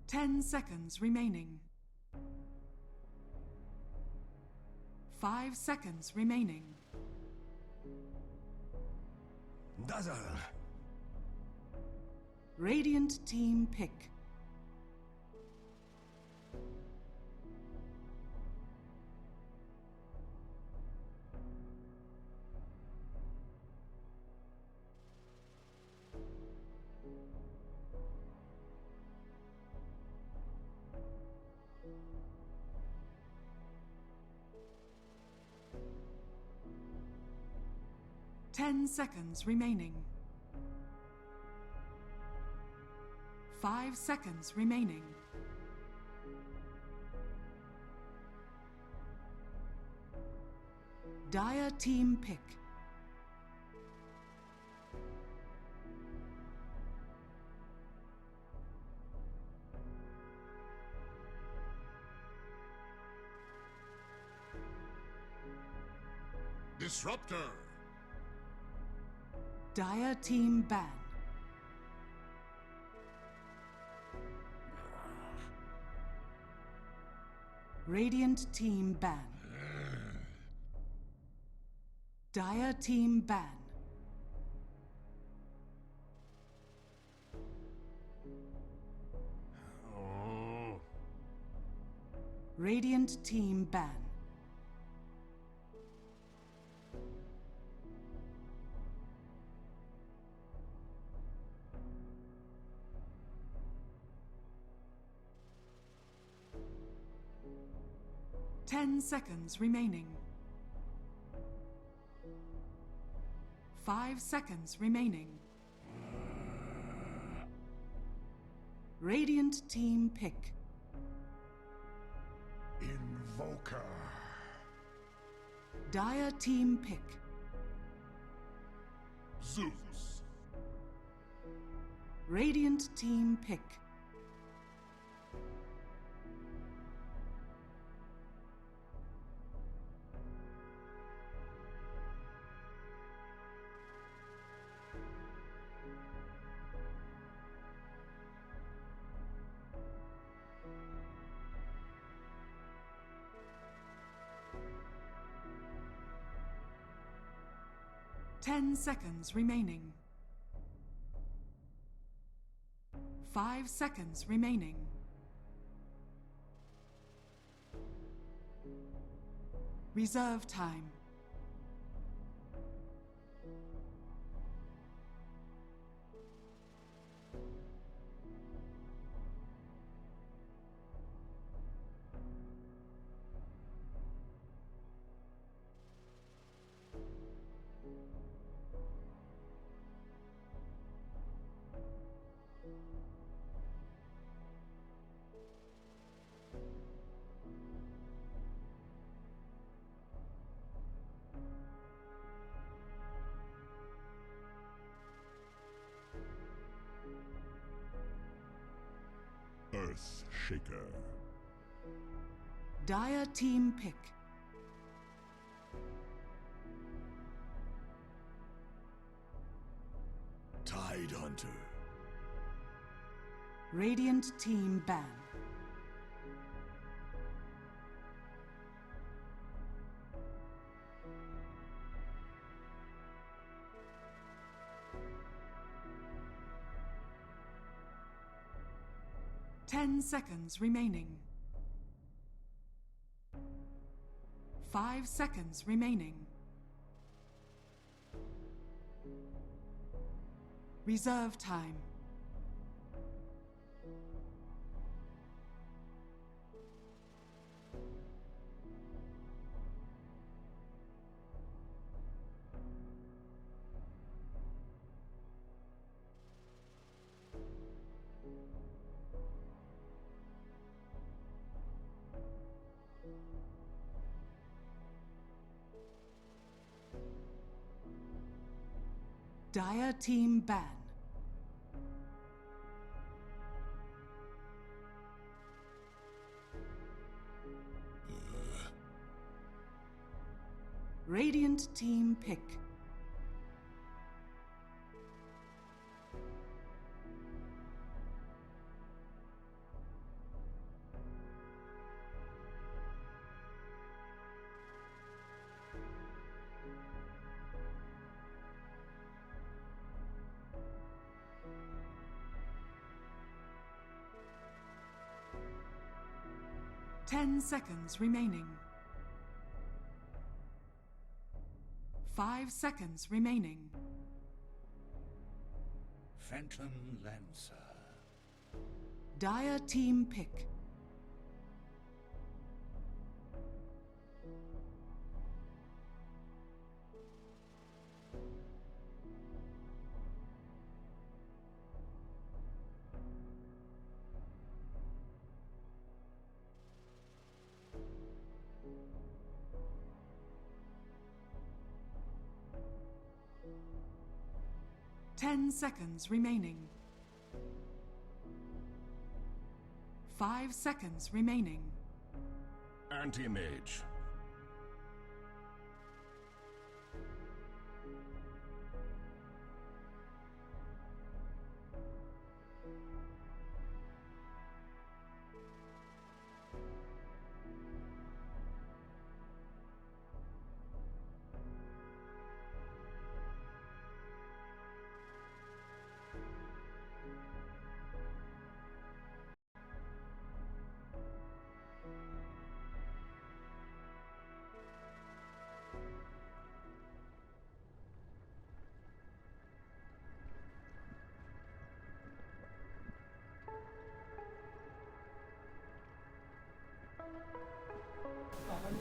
Ten seconds remaining. 5 seconds remaining. Dazzle. Radiant team pick. Ten seconds remaining. 5 seconds remaining. Dire team pick. Disruptor. Dire team ban. Radiant team ban. Dire team ban. Oh. Radiant team ban. Ten seconds remaining. 5 seconds remaining. Radiant team pick. Invoker. Dire team pick. Zeus. Radiant team pick. Ten seconds remaining. 5 seconds remaining. Reserve time. Earth Shaker. Dire team pick. Tide Hunter. Radiant team ban. Ten seconds remaining. 5 seconds remaining. Reserve time. Dire team ban. Radiant team pick. Ten seconds remaining. 5 seconds remaining. Phantom Lancer. Dire team pick. Ten seconds remaining. 5 seconds remaining. Anti-mage.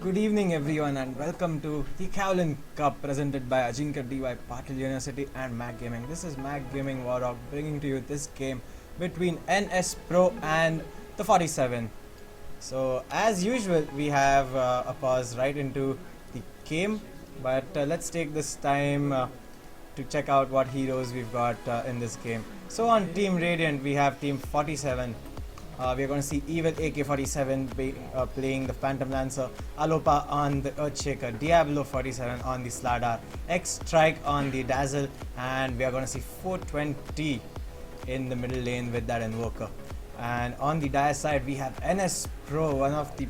Good evening everyone and welcome to the Kaolin Cup presented by Ajinkya DY Patil University and Mac Gaming. This is Mac Gaming Warhawk bringing to you this game between NS Pro and the 47. So as usual we have a pause right into the game, but let's take this time to check out what heroes we've got in this game. So on Team Radiant we have Team 47. We're going to see Evil AK-47 playing the Phantom Lancer, Alopa on the Earthshaker, Diablo 47 on the Slardar, X-Strike on the Dazzle, and we are going to see 420 in the middle lane with that Invoker. And on the Dire side we have NS Pro, one of the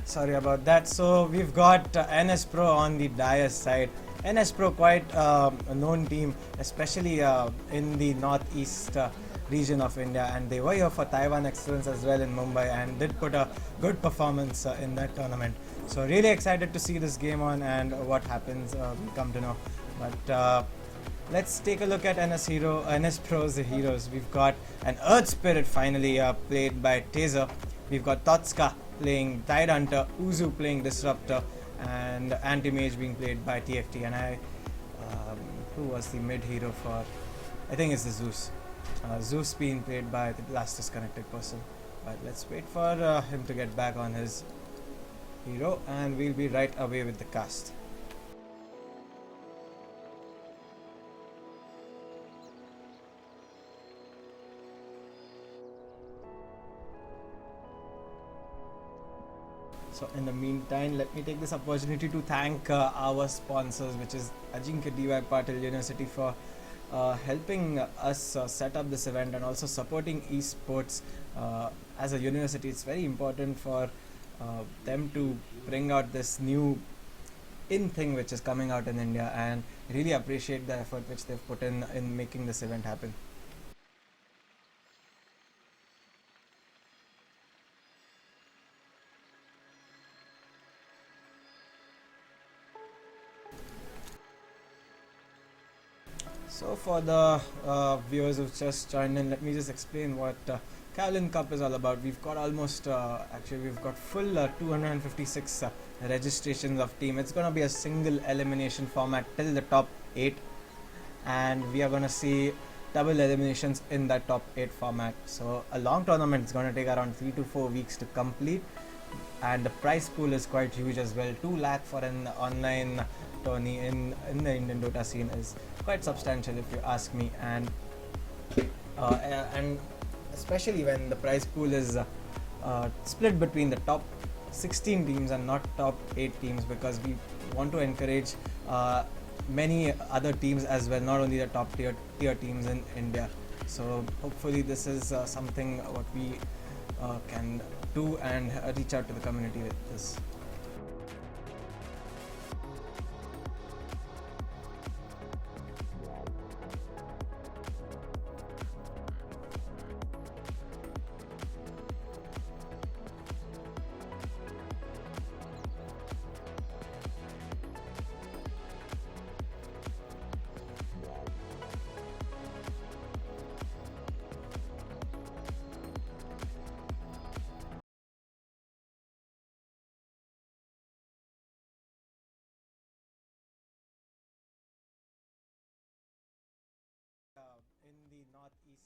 sorry about that. So we've got NS Pro on the Dire side. NS Pro quite a known team, especially in the northeast region of India, and they were here for Taiwan Excellence as well in Mumbai and did put a good performance in that tournament. So really excited to see this game on and what happens, we come to know. But let's take a look at NS Pro's heroes. We've got an Earth Spirit finally played by Taser. We've got Totska playing Tidehunter, Uzu playing Disruptor, and Anti-Mage being played by TFT. And who was the mid hero for? I think it's the Zeus. Zeus being played by the last disconnected person. But let's wait for him to get back on his hero, and we'll be right away with the cast. So in the meantime, let me take this opportunity to thank our sponsors, which is Ajinkya DY Patil University, for helping us set up this event and also supporting esports as a university. It's very important for them to bring out this new thing which is coming out in India, and really appreciate the effort which they've put in making this event happen. So for the viewers who've just joined in, let me just explain what Kaolin Cup is all about. We've got almost, actually, we've got full 256 registrations of team. It's gonna be a single elimination format till the top 8, and we are gonna see double eliminations in that top 8 format. So a long tournament is gonna take around 3 to 4 weeks to complete, and the prize pool is quite huge as well. 2 lakh for an online tourney in the Indian Dota scene is quite substantial, if you ask me, and especially when the prize pool is split between the top 16 teams and not top 8 teams, because we want to encourage many other teams as well, not only the top tier teams in India. So hopefully this is something what we can do and reach out to the community with this. In the northeast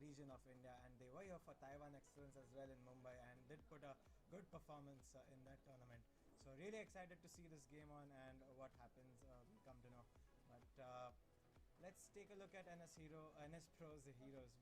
region of India, and they were here for Taiwan Excellence as well in Mumbai, and did put a good performance in that tournament. So really excited to see this game on, and what happens we come to know. But let's take a look at NS Pro's heroes.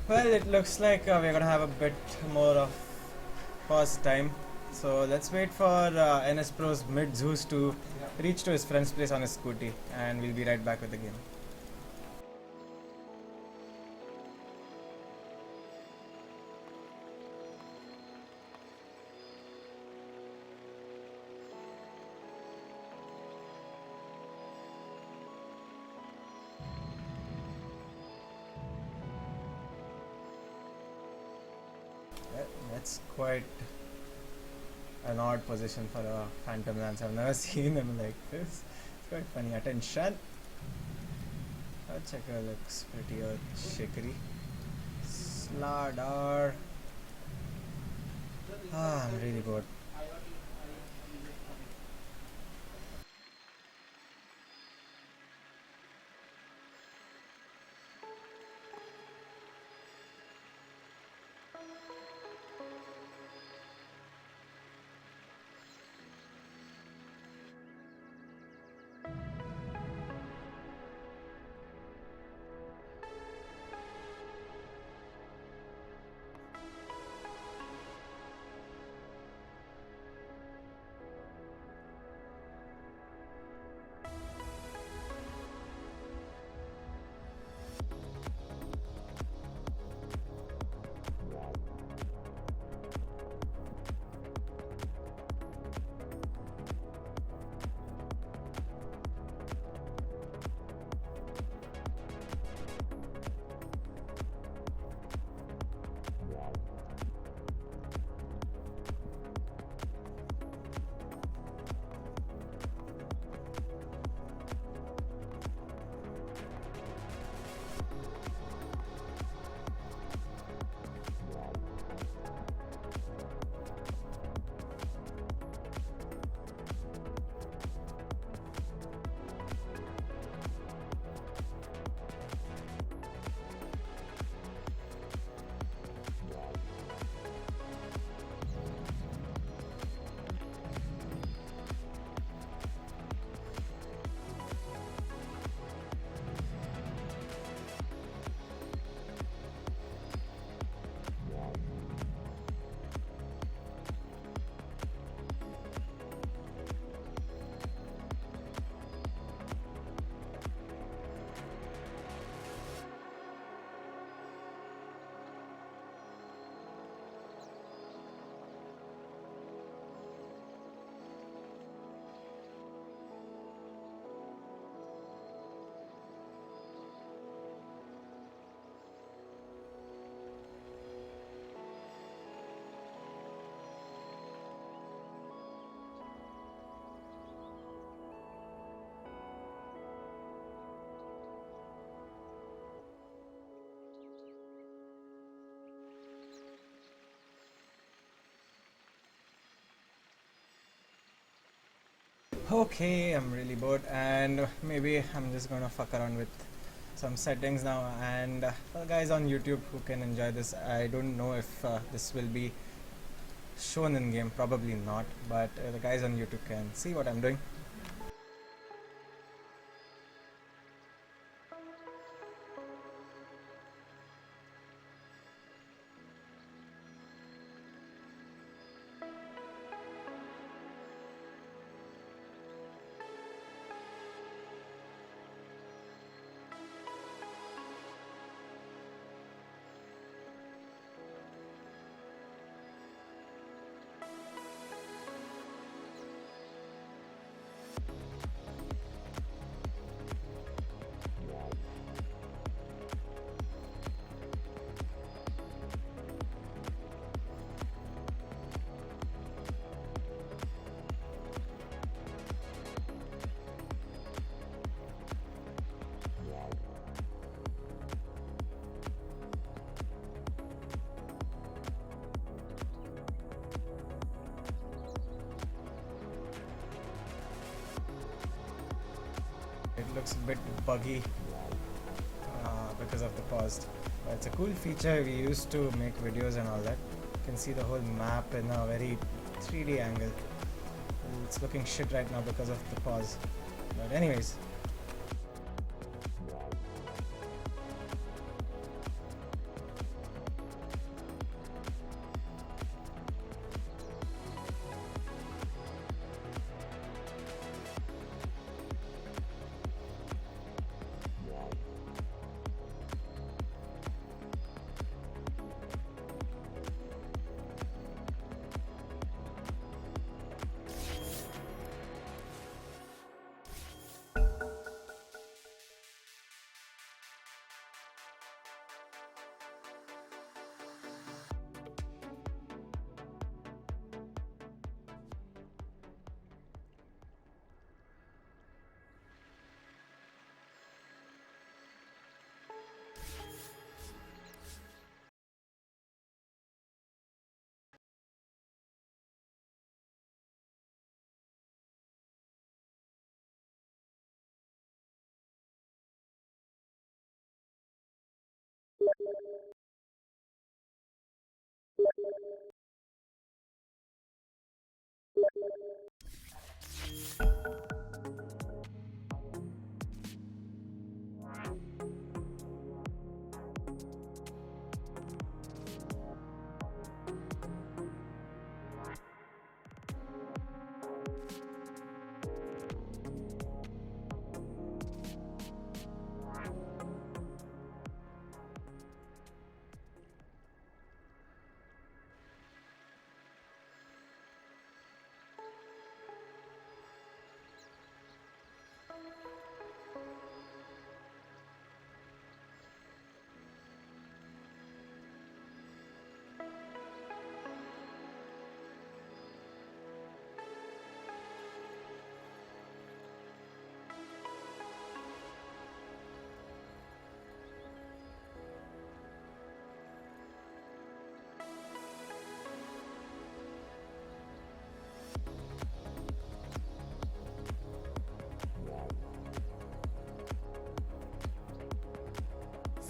Well, it looks like we're gonna have a bit more of pause time. So let's wait for NS Pro's mid Zeus to reach to his friend's place on his scooty, and we'll be right back with the game. That's quite an odd position for a Phantom Lance. I've never seen him like this. It's quite funny. Attention! Our checker looks pretty shakery. Slardar. I'm really bored. Okay, I'm really bored, and maybe I'm just gonna fuck around with some settings now. And for the guys on YouTube who can enjoy this, I don't know if this will be shown in game, probably not, but the guys on YouTube can see what I'm doing. It looks a bit buggy because of the pause. But it's a cool feature. We used to make videos and all that. You can see the whole map in a very 3D angle. It's looking shit right now because of the pause. But anyways.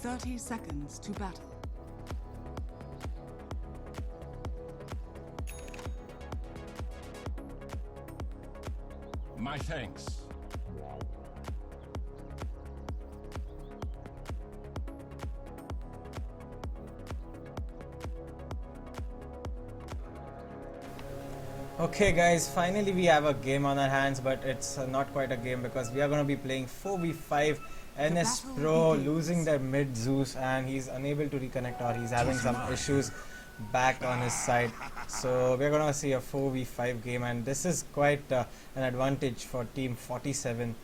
30 seconds to battle. My thanks. Okay guys, finally we have a game on our hands, but it's not quite a game because we are going to be playing 4v5. NS battle Pro begins. losing their mid Zeus and he's unable to reconnect, or he's having some issues back on his side. So we're going to see a 4v5 game, and this is quite an advantage for team 47.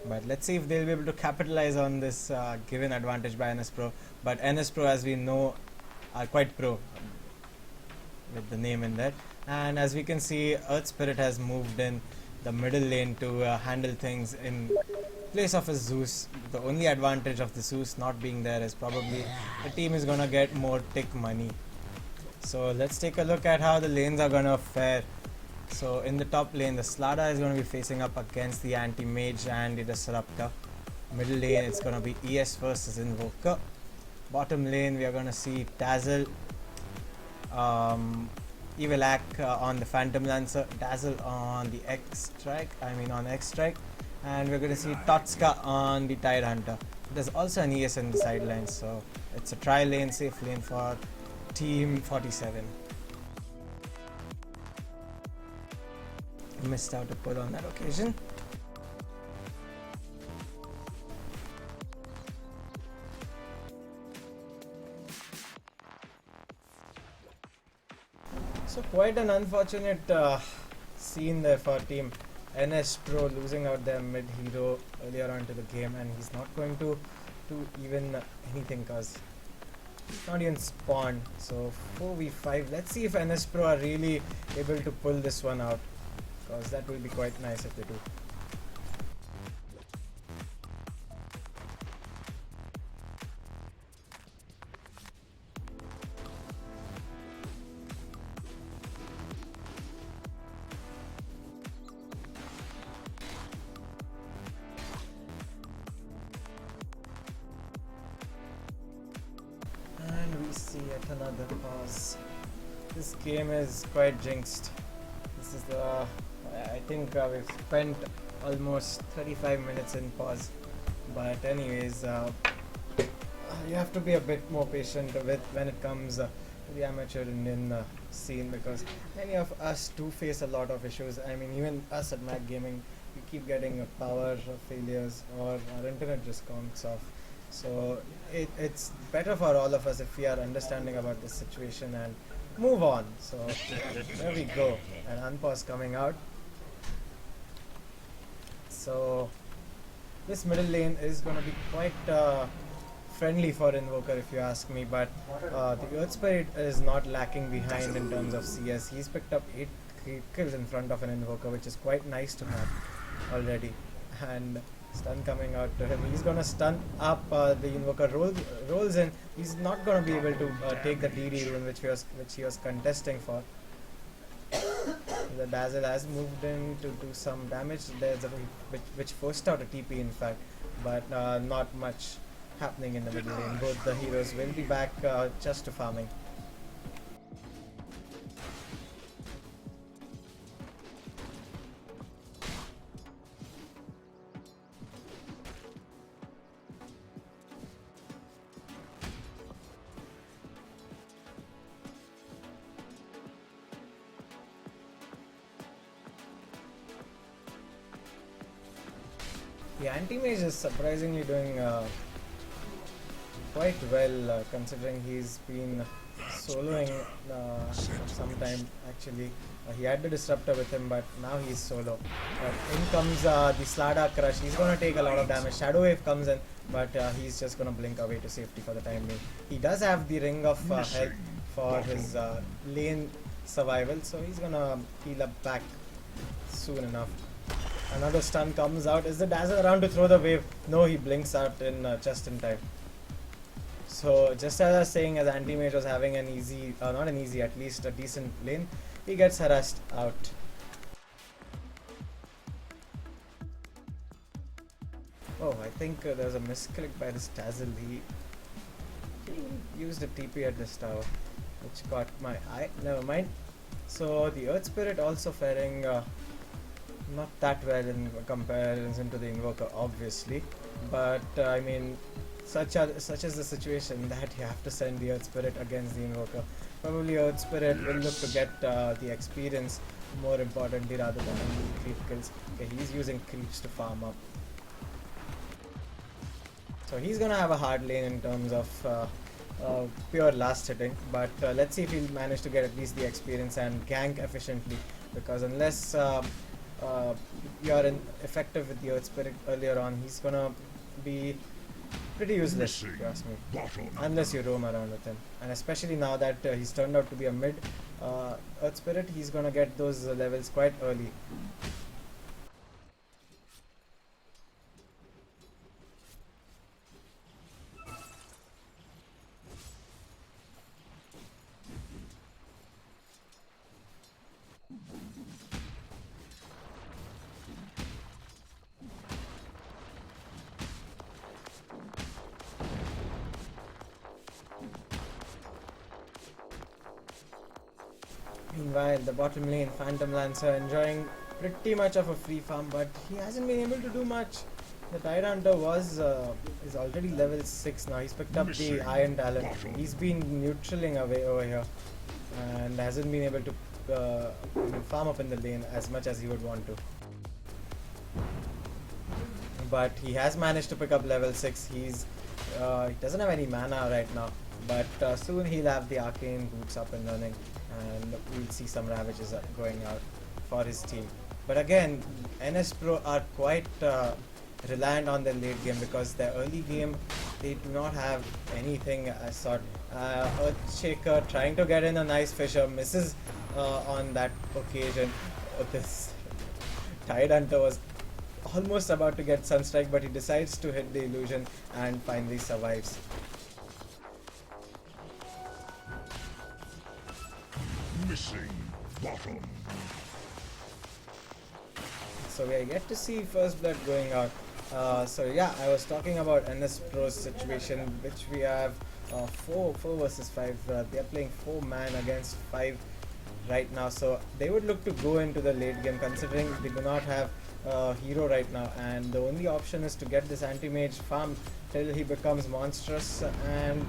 But let's see if they'll be able to capitalize on this given advantage by NS Pro. But NS Pro, as we know, are quite pro with the name in there. And as we can see, Earth Spirit has moved in the middle lane to handle things in place of his Zeus. The only advantage of the Zeus not being there is probably the team is gonna get more tick money. So let's take a look at how the lanes are gonna fare. So in the top lane, the Slada is gonna be facing up against the Anti-Mage and the Disruptor. Middle lane, it's gonna be ES versus Invoker. Bottom lane, we are gonna see Dazzle, Evilac on the Phantom Lancer, Dazzle on the X Strike, and we're going to see Totska on the Tide Hunter. There's also an ES in the sidelines, so it's a tri lane, safe lane for Team 47. Missed out a pull on that occasion. So quite an unfortunate scene there for Team NS Pro, losing out their mid hero earlier on to the game, and he's not going to do even anything because he's not even spawned. So 4v5, let's see if NS Pro are really able to pull this one out, because that will be quite nice if they do. And we see yet another pause. This game is quite jinxed. This is the, I think we've spent almost 35 minutes in pause. But anyways, you have to be a bit more patient with when it comes to the amateur Indian scene, because many of us do face a lot of issues. I mean, even us at Mac Gaming, we keep getting power failures or our internet just conks off. So it's better for all of us if we are understanding about this situation and move on. So there we go, an unpause coming out. So this middle lane is going to be quite friendly for Invoker if you ask me, but the Earth Spirit is not lacking behind in terms of CS. He's picked up 8 kills in front of an Invoker, which is quite nice to have already. And stun coming out to him. He's gonna stun up the Invoker, rolls in. He's not gonna be able to take the DD rune which he was contesting for. The Dazzle has moved in to do some damage. There's a which forced out a TP in fact, but not much happening in the middle lane. Both the heroes will be back just to farming. The Anti-Mage is surprisingly doing quite well, considering he's been soloing for some time actually. He had the Disruptor with him, but now he's solo. But in comes the Slada Crush. He's going to take a lot of damage. Shadow Wave comes in, but he's just going to blink away to safety for the time being. He does have the Ring of Health for his lane survival, so he's going to heal up back soon enough. Another stun comes out. Is the Dazzle around to throw the wave? No, he blinks out in just in time. So just as I was saying, as Anti-Mage was having an easy, not an easy, at least a decent lane, he gets harassed out. Oh, I think there was a misclick by this Tazzle. He used a TP at this tower, which caught my eye. Never mind. So the Earth Spirit also faring not that well in comparison to the Invoker, obviously. But I mean, such is the situation that you have to send the Earth Spirit against the Invoker. Probably Earth Spirit will look to get the experience more importantly rather than creep kills. Okay, he's using creeps to farm up. So he's gonna have a hard lane in terms of pure last hitting, but let's see if he'll manage to get at least the experience and gank efficiently, because unless you're effective with the Earth Spirit earlier on, he's gonna be pretty useless if you ask me, unless you roam around with him. And especially now that he's turned out to be a mid Earth Spirit, he's gonna get those levels quite early. Meanwhile, the bottom lane, Phantom Lancer enjoying pretty much of a free farm, but he hasn't been able to do much. The Tide Hunter is already level 6 now. He's picked up the Iron Talon. He's been neutraling away over here and hasn't been able to farm up in the lane as much as he would want to. But he has managed to pick up level 6. He doesn't have any mana right now, but soon he'll have the Arcane Boots up and running, and we'll see some Ravages going out for his team. But again, NS Pro are quite reliant on their late game, because their early game they do not have anything as sort. Earthshaker trying to get in a nice Fisher, misses on that occasion. This Tide Hunter was almost about to get Sunstrike, but he decides to hit the illusion and finally survives. Missing bottom. So we get to see first blood going out. So yeah, I was talking about NS Pro's situation, which we have 4 versus 5. They are playing 4 man against 5 right now. So they would look to go into the late game, considering they do not have hero right now, and the only option is to get this anti-mage farm till he becomes monstrous, and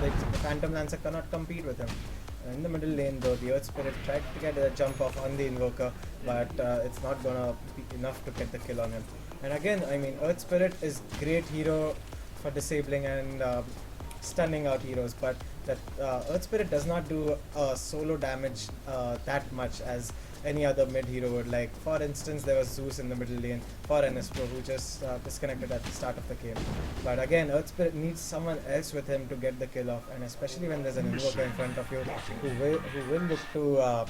the Phantom Lancer cannot compete with him. In the middle lane though, the Earth Spirit tried to get a jump off on the Invoker, but it's not gonna be enough to get the kill on him. And again, I mean, Earth Spirit is great hero for disabling and stunning out heroes, but that Earth Spirit does not do solo damage that much as any other mid hero would. Like for instance, there was Zeus in the middle lane for NS Pro, who just disconnected at the start of the game. But again, Earth Spirit needs someone else with him to get the kill off, and especially when there's an Invoker in front of you who will look to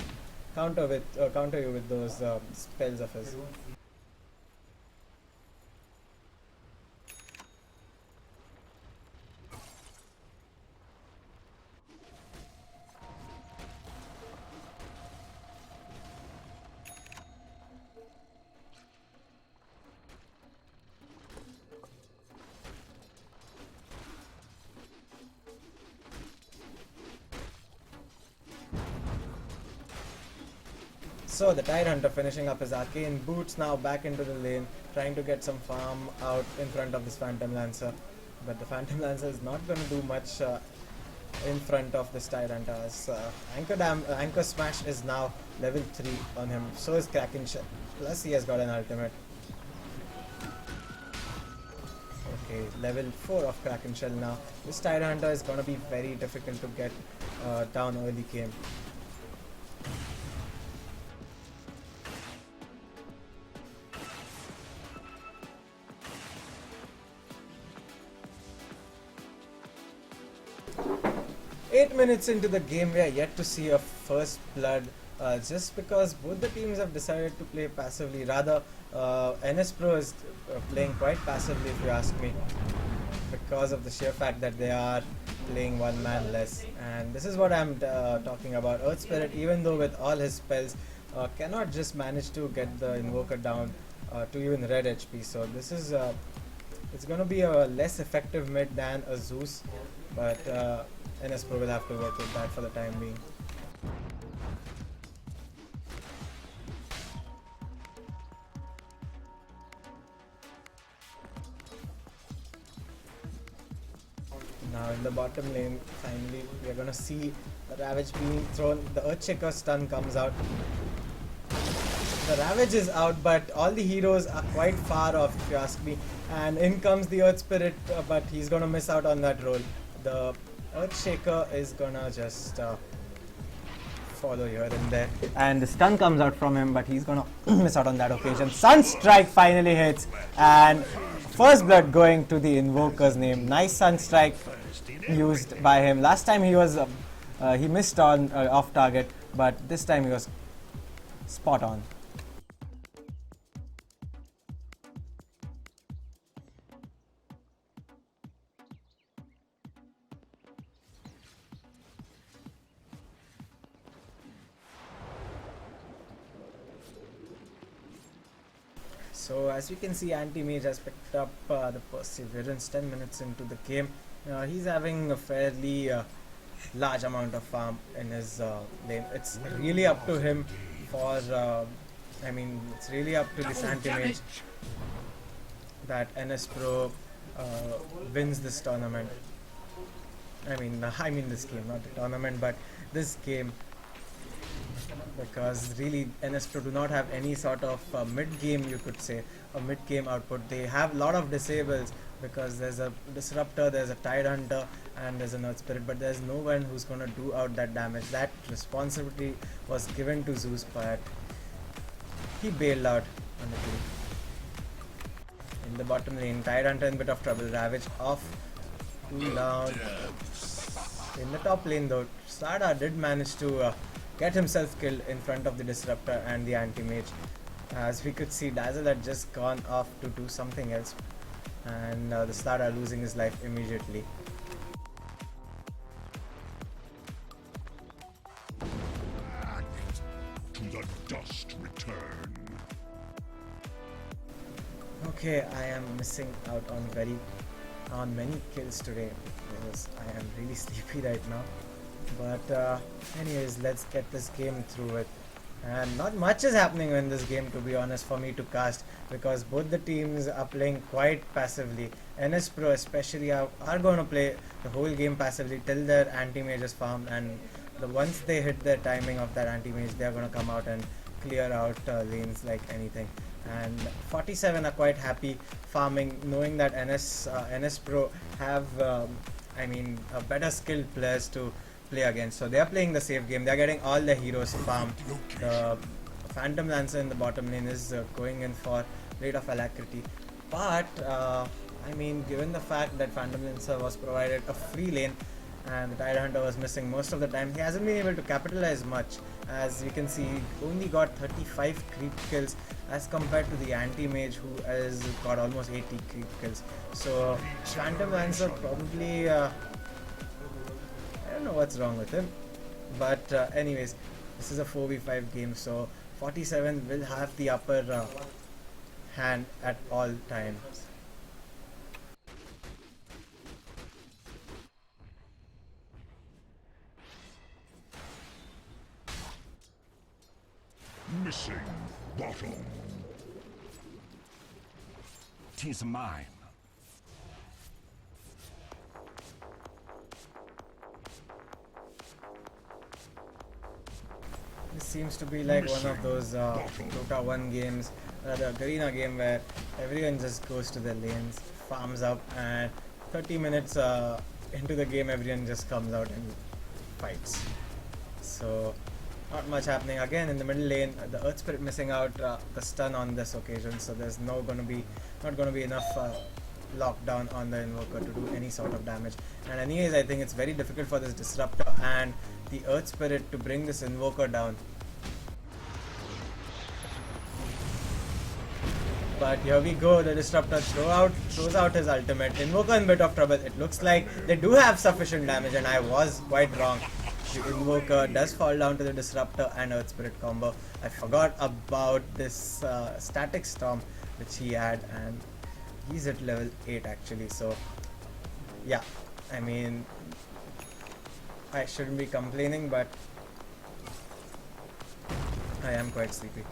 counter you with those spells of his. So the Tide Hunter finishing up his Arcane Boots, now back into the lane, trying to get some farm out in front of this Phantom Lancer. But the Phantom Lancer is not going to do much in front of this Tide Hunter, as Anchor Smash is now level 3 on him, so is Kraken Shell, plus he has got an ultimate. Okay, level 4 of Kraken Shell now. This Tide Hunter is going to be very difficult to get down early game. Eight minutes into the game, we are yet to see a first blood, just because both the teams have decided to play passively. Rather, NS Pro is playing quite passively, if you ask me, because of the sheer fact that they are playing one man less. And this is what I'm talking about. Earth Spirit, even though with all his spells, cannot just manage to get the Invoker down to even red HP. So this is It's gonna be a less effective mid than a Zeus, but NS Pro will have to work with that for the time being. Now in the bottom lane, finally we are gonna see the Ravage being thrown. The Earthshaker stun comes out. The Ravage is out, but all the heroes are quite far off, if you ask me. And in comes the Earth Spirit, but he's gonna miss out on that roll. The Earthshaker is gonna just follow here and there. And the stun comes out from him, but he's gonna miss out on that occasion. Sunstrike finally hits, and first blood going to the Invoker's name. Nice Sunstrike used by him. Last time he was he missed on off target, but this time he was spot on. So as you can see, Anti-Mage has picked up the Perseverance 10 minutes into the game. He's having a fairly large amount of farm in his lane. It's really up to him for, it's really up to this Anti-Mage that NS Pro wins this tournament. I mean this game, not the tournament, but this game. Because really NS Pro do not have any sort of mid-game, you could say, a mid-game output. They have a lot of disables because there's a Disruptor, there's a Tidehunter, and there's an Earth Spirit, but there's no one who's going to do out that damage. That responsibility was given to Zeus, but he bailed out on the team. In the bottom lane, Tidehunter in a bit of trouble. Ravage off, 2 down. In the top lane though, Sada did manage to get himself killed in front of the Disruptor and the Anti-Mage. As we could see, Dazzle had just gone off to do something else, and the Stada losing his life immediately. To the dust return. Okay, I am missing out on many kills today because I am really sleepy right now. But anyways, let's get this game through it. And not much is happening in this game, to be honest, for me to cast, because both the teams are playing quite passively. NS Pro especially are going to play the whole game passively till their Anti-Mage is farmed, and once they hit their timing of that Anti-Mage, they are going to come out and clear out lanes like anything. And 47 are quite happy farming, knowing that NS Pro have a better skilled players to play against. So they are playing the safe game. They are getting all the heroes farmed. The Phantom Lancer in the bottom lane is going in for Blade of Alacrity. But given the fact that Phantom Lancer was provided a free lane and the Tidehunter was missing most of the time, he hasn't been able to capitalize much. As you can see, he only got 35 creep kills as compared to the Anti-Mage, who has got almost 80 creep kills. So Phantom Lancer probably I don't know what's wrong with him, but anyways, this is a 4v5 game, so 47 will have the upper hand at all times. Missing bottom. 'Tis mine. This seems to be like one of those Dota 1 games, the Garena game, where everyone just goes to their lanes, farms up, and 30 minutes into the game everyone just comes out and fights. So not much happening. Again in the middle lane, the Earth Spirit missing out the stun on this occasion, so there's not going to be enough lockdown on the Invoker to do any sort of damage. And anyways, I think it's very difficult for this Disruptor and the Earth Spirit to bring this Invoker down. But here we go, the Disruptor throws out his ultimate. Invoker in a bit of trouble. It looks like they do have sufficient damage, and I was quite wrong. The Invoker does fall down to the Disruptor and Earth Spirit combo. I forgot about this Static Storm which he had, and he's at level 8 actually, so yeah, I mean, I shouldn't be complaining, but I am quite sleepy.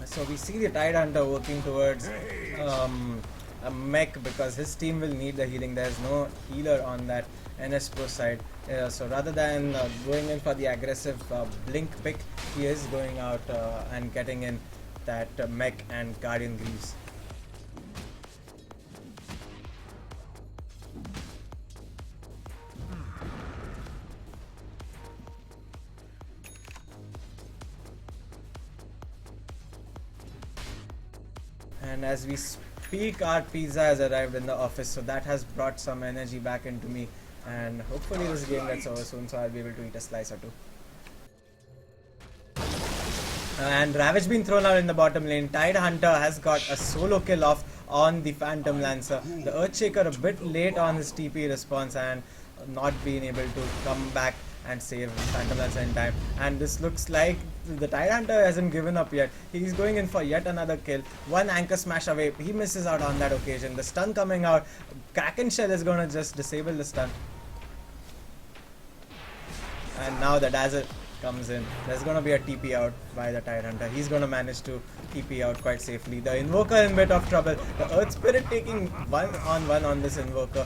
So we see the Tide Hunter working towards a mech because his team will need the healing. There's no healer on that NS Pro side. So rather than going in for the aggressive blink pick, he is going out and getting in that mech and Guardian Greaves. And as we speak, our pizza has arrived in the office, so that has brought some energy back into me, and hopefully this game gets over soon so I'll be able to eat a slice or two. And Ravage being thrown out in the bottom lane. Tide Hunter has got a solo kill off on the Phantom Lancer. The Earthshaker a bit late on his TP response and not being able to come back and save Phantom Lancer in time. And this looks like the Tide Hunter hasn't given up yet. He's going in for yet another kill. One anchor smash away. He misses out on that occasion. The stun coming out. Kraken Shell is going to just disable the stun. And now the Dazzle comes in. There's going to be a TP out by the Tide Hunter. He's going to manage to TP out quite safely. The Invoker in a bit of trouble. The Earth Spirit taking one-on-one on this Invoker.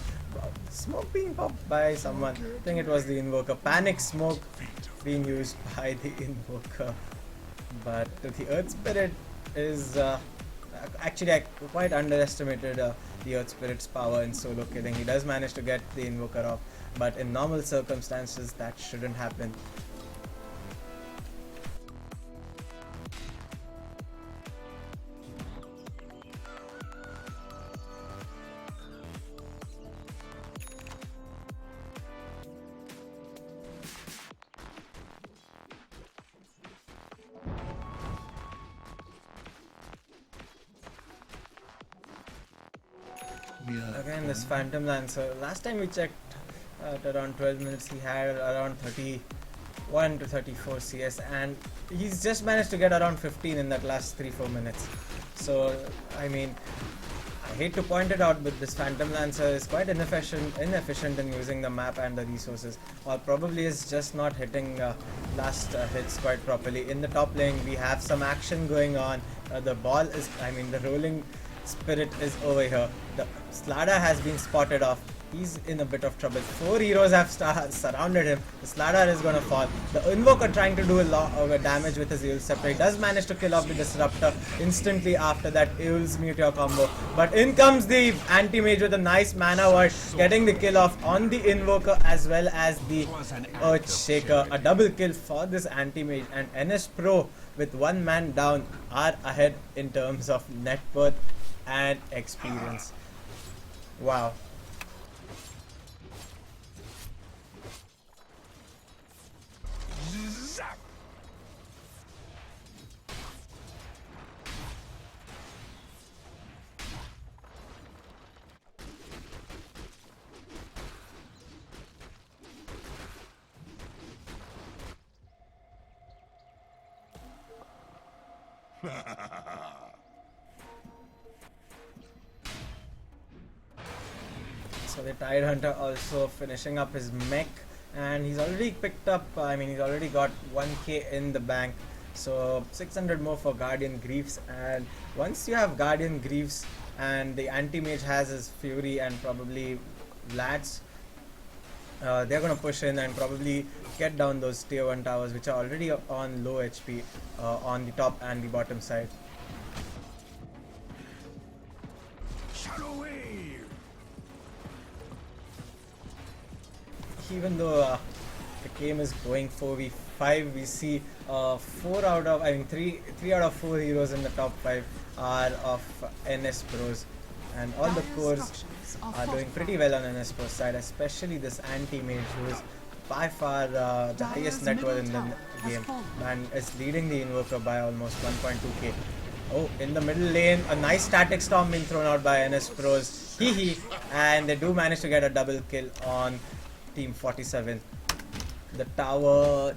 Smoke being popped by someone. I think it was the Invoker. Panic smoke being used by the Invoker. But the Earth Spirit is... actually, I quite underestimated the Earth Spirit's power in solo killing. He does manage to get the Invoker off. But in normal circumstances, that shouldn't happen. Again, this Phantom Lancer. Last time we checked at around 12 minutes, he had around 31 to 34 CS, and he's just managed to get around 15 in that last 3-4 minutes. So, I mean, I hate to point it out, but this Phantom Lancer is quite inefficient in using the map and the resources, or probably is just not hitting last hits quite properly. In the top lane, we have some action going on. The ball is, the rolling Spirit is over here. The Slada has been spotted off. He's in a bit of trouble. 4 heroes have surrounded him. The Slada is going to fall. The Invoker trying to do a lot of damage with his Eul Scepter. He does manage to kill off the Disruptor instantly after that Eul's Meteor combo. But in comes the Anti-Mage with a nice mana ward, getting the kill off on the Invoker as well as the Earthshaker. A double kill for this Anti-Mage, and NS Pro with one man down are ahead in terms of net worth and experience. Wow. So the Tide Hunter also finishing up his mech, and he's already picked up, he's already got 1k in the bank, so 600 more for Guardian Greaves. And once you have Guardian Greaves and the Anti-Mage has his Fury and probably Vlads, they're going to push in and probably get down those tier 1 towers which are already on low HP on the top and the bottom side. Even though the game is going 4v5, we see 3 out of 4 heroes in the top 5 are of NS Pros, and all the cores are doing pretty well on NS Pro's side, especially this Anti-Mage, who is by far the highest net worth in the game and is leading the Invoker by almost 1.2k. Oh, in the middle lane, a nice static storm being thrown out by NS Pros. Hee hee. And they do manage to get a double kill on Team 47. The tower.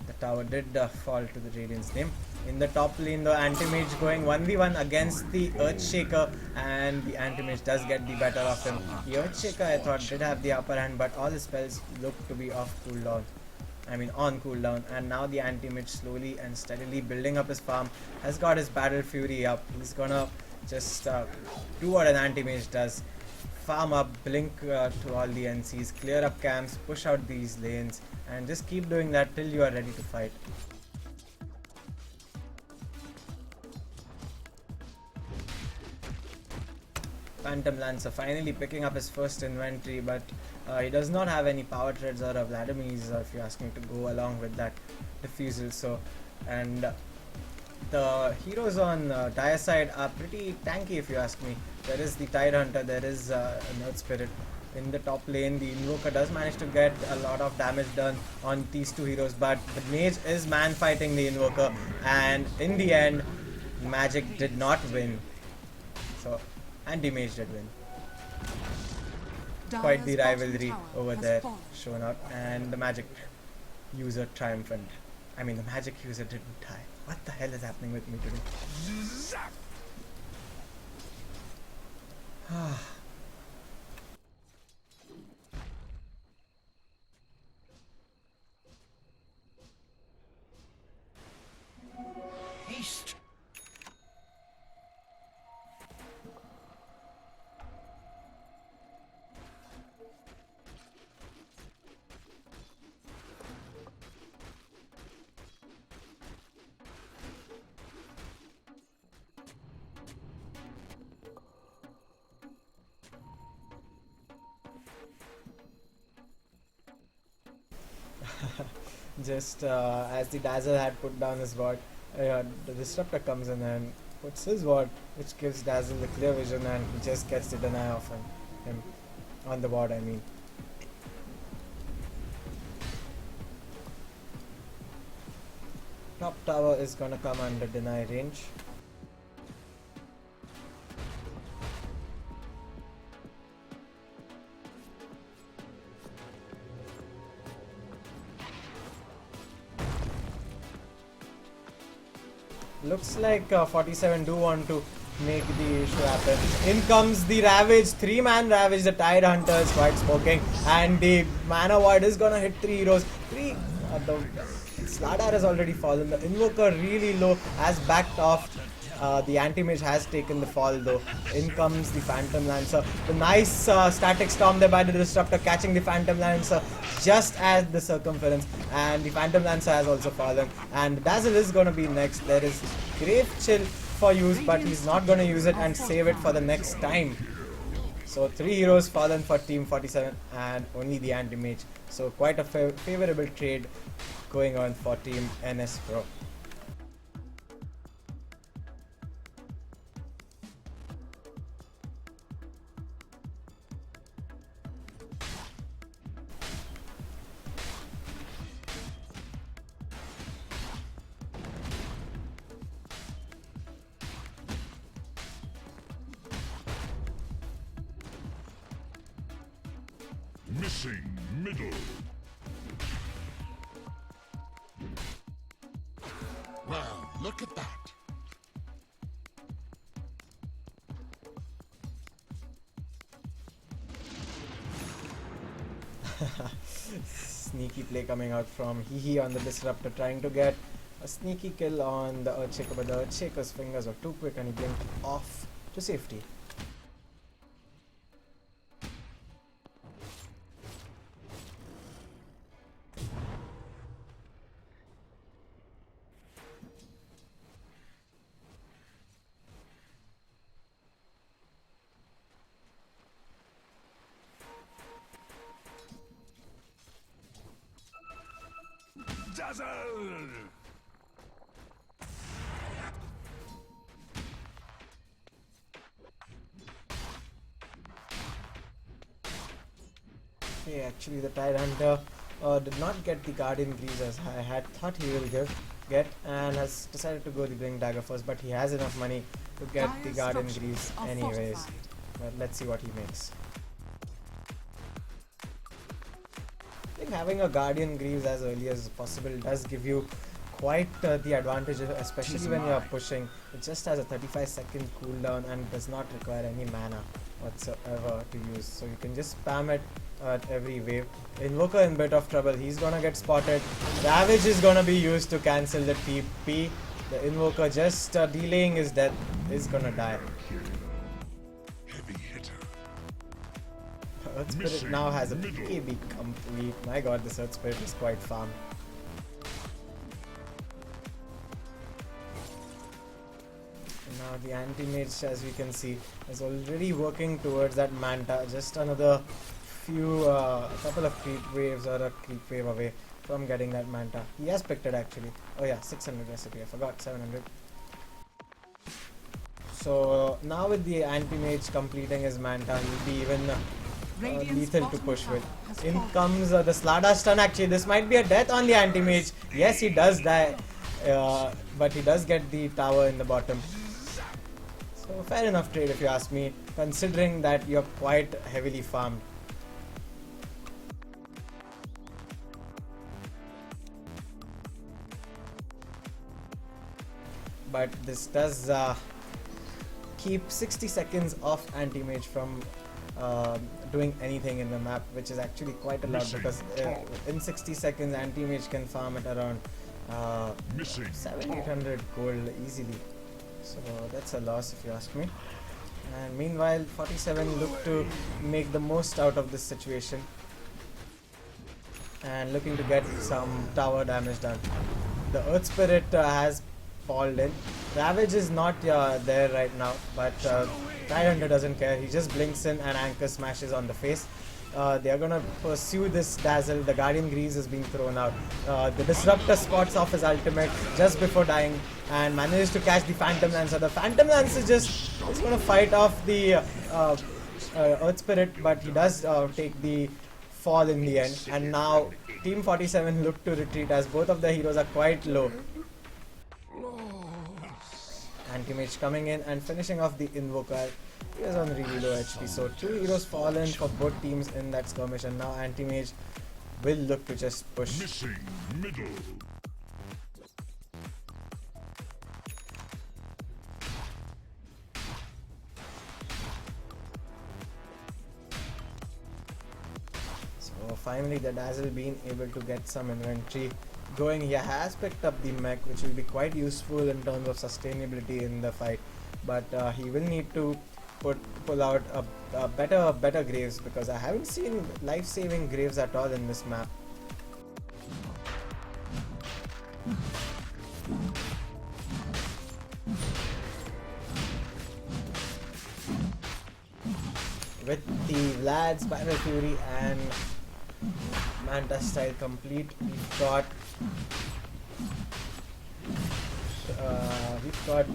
The tower did fall to the Radiant's name. In the top lane, the Anti-Mage going 1v1 against the Earthshaker, and the Anti-Mage does get the better of him. The Earthshaker, I thought, did have the upper hand, but all his spells look to be off cooldown. I mean on cooldown, and now the Anti-Mage slowly and steadily building up his farm, has got his Battle Fury up. He's gonna just do what an Anti-Mage does. Farm up, blink to all the NCs, clear up camps, push out these lanes, and just keep doing that till you are ready to fight. Phantom Lancer finally picking up his first inventory, but he does not have any power treads or a Vladimir's, if you ask me, to go along with that diffusal. So, and the heroes on Dire side are pretty tanky, if you ask me. There is the Tide Hunter, there is Earth Spirit. In the top lane, the Invoker does manage to get a lot of damage done on these two heroes, but the Mage is man fighting the Invoker, and in the end, Magic did not win. So, Anti-Mage did win. Quite the rivalry over there shown up, and the Magic user triumphant. I mean, the Magic user didn't die. What the hell is happening with me today? Haste. Just as the Dazzle had put down his ward, the Disruptor comes in and puts his ward, which gives Dazzle the clear vision, and he just gets the deny off him on the ward, I mean. Top tower is gonna come under deny range. Looks like 47 do want to make the issue happen. In comes the Ravage, 3-man Ravage, the Tide Hunter is quite smoking, and the Mana Void is gonna hit 3 heroes. The Slardar has already fallen, the Invoker really low, has backed off. The Anti-Mage has taken the fall though. In comes the Phantom Lancer. The nice static storm there by the Disruptor, catching the Phantom Lancer just as the circumference, and the Phantom Lancer has also fallen, and Dazzle is going to be next. There is Grave Chill for use, but he's not going to use it and save it for the next time. So 3 heroes fallen for Team 47 and only the Anti-Mage. So quite a favorable trade going on for Team NS Pro. Missing middle. Well, look at that. Sneaky play coming out from Hehe on the Disruptor, trying to get a sneaky kill on the Earthshaker, but the Earthshaker's fingers were too quick and he blinked off to safety. Dazzle! Okay, actually the Tide Hunter did not get the Guardian Greaves as I had thought he will get, and has decided to go the Blink Dagger first, but he has enough money to get the Dire's Guardian structures Greaves are anyways. fortified. But let's see what he makes. I think having a Guardian Greaves as early as possible does give you quite the advantage, especially when you're pushing. It just has a 35-second cooldown and does not require any mana whatsoever to use. So you can just spam it at every wave. Invoker in bit of trouble. He's gonna get spotted. Ravage is gonna be used to cancel the TP. The Invoker just delaying his death is gonna die. Heavy hitter. Earth Spirit now has a BKB complete. My god, this Earth Spirit is quite farm. Now the anti-mage, as we can see, is already working towards that Manta. Just another few, couple of creep waves or a creep wave away from getting that Manta. He has picked it actually. Oh yeah, 600 recipe. I forgot 700. So now with the anti-mage completing his Manta, he'll be even lethal to push with. In comes the Slada stun. Actually, this might be a death on the anti-mage. Yes, he does die, but he does get the tower in the bottom. So fair enough trade if you ask me, considering that you're quite heavily farmed. But this does keep 60 seconds off anti-mage from doing anything in the map, which is actually quite a lot, because in 60 seconds anti-mage can farm at around 700-800 gold easily. So that's a loss if you ask me. And meanwhile 47 look to make the most out of this situation and looking to get some tower damage done. The Earth Spirit has fallen in. Ravage is not there right now, but Tidehunter doesn't care. He just blinks in and anchor smashes on the face. They are gonna pursue this Dazzle. The Guardian Greaves is being thrown out. The Disruptor spots off his ultimate just before dying and manages to catch the Phantom Lancer. The Phantom Lancer is gonna fight off the Earth Spirit, but he does take the fall in the end. And now Team 47 look to retreat as both of the heroes are quite low. Anti-mage coming in and finishing off the Invoker. He is on really low HP, so 2 heroes fallen for both teams in that skirmish, and now anti-mage will look to just push. Missing middle. So finally the Dazzle being able to get some inventory going. He has picked up the mech, which will be quite useful in terms of sustainability in the fight, but he will need to pull out a better graves, because I haven't seen life-saving graves at all in this map. With the Vlad, Spiral Fury and Manta style complete, we've got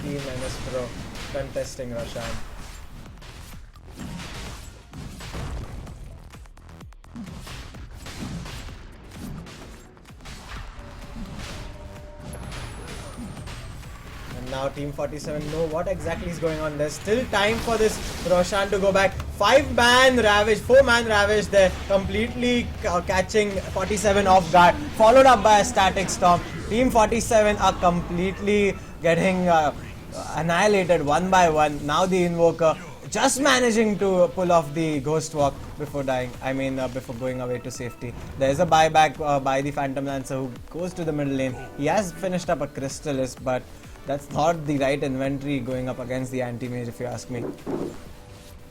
Team NS Pro contesting Roshan. And now Team 47 know what exactly is going on. There's still time for this Roshan to go back. 5-man Ravage, 4-man Ravage there, completely catching 47 off guard, followed up by a Static Storm. Team 47 are completely getting annihilated one by one. Now the Invoker just managing to pull off the Ghost Walk before dying. Before going away to safety. There's a buyback by the Phantom Lancer who goes to the middle lane. He has finished up a Crystalist, but that's not the right inventory going up against the anti-mage if you ask me.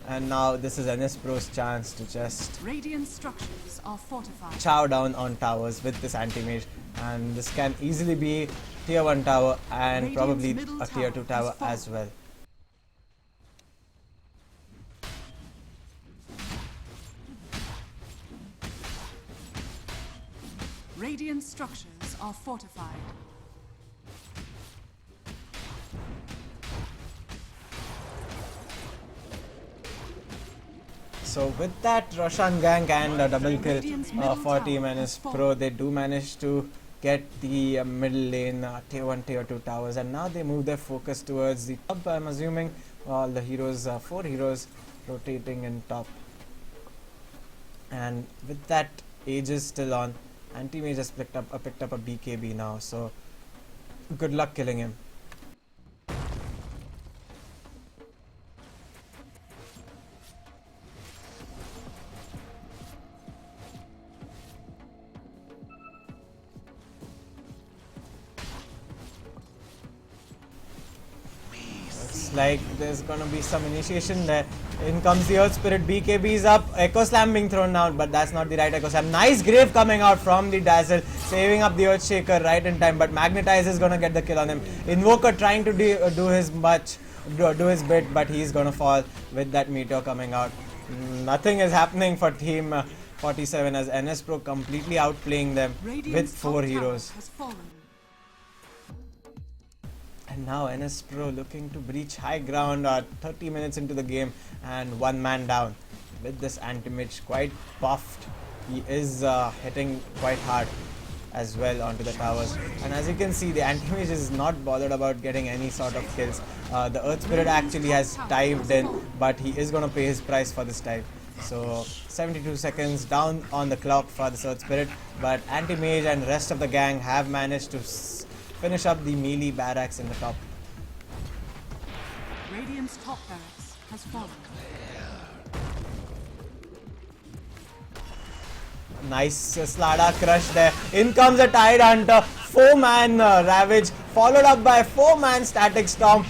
And now this is NS Pro's chance to just Radiant structures are fortified. chow down on towers with this anti-mage, and this can easily be tier 1 tower and probably a tier 2 tower as well. Radiant structures are fortified. So with that Roshan gank and a double kill for Team NS Pro, they do manage to get the middle lane, tier 1, tier 2 towers, and now they move their focus towards the top. I'm assuming all the heroes, 4 heroes rotating in top. And with that, Aegis still on, Anti-Mage has picked up a BKB now, so good luck killing him. Looks like there's gonna be some initiation there. In comes the Earth Spirit, BKB is up, Echo Slam being thrown down, but that's not the right Echo Slam. Nice Grave coming out from the Dazzle, saving up the Earthshaker right in time, but Magnetize is gonna get the kill on him. Invoker trying to do his bit, but he's gonna fall with that Meteor coming out. Nothing is happening for Team 47 as NS Pro completely outplaying them with 4 heroes. And now NS Pro looking to breach high ground 30 minutes into the game and 1 man down. With this Anti-Mage quite buffed, he is hitting quite hard as well onto the towers. And as you can see, the Anti-Mage is not bothered about getting any sort of kills. The Earth Spirit actually has dived in, but he is going to pay his price for this dive. So 72 seconds down on the clock for the Earth Spirit, but Anti-Mage and rest of the gang have managed to finish up the melee barracks in the top. Radiant's top barracks has fallen. Nice Slada crush there. In comes a Tide Hunter. 4-man Ravage followed up by 4-man Static Storm.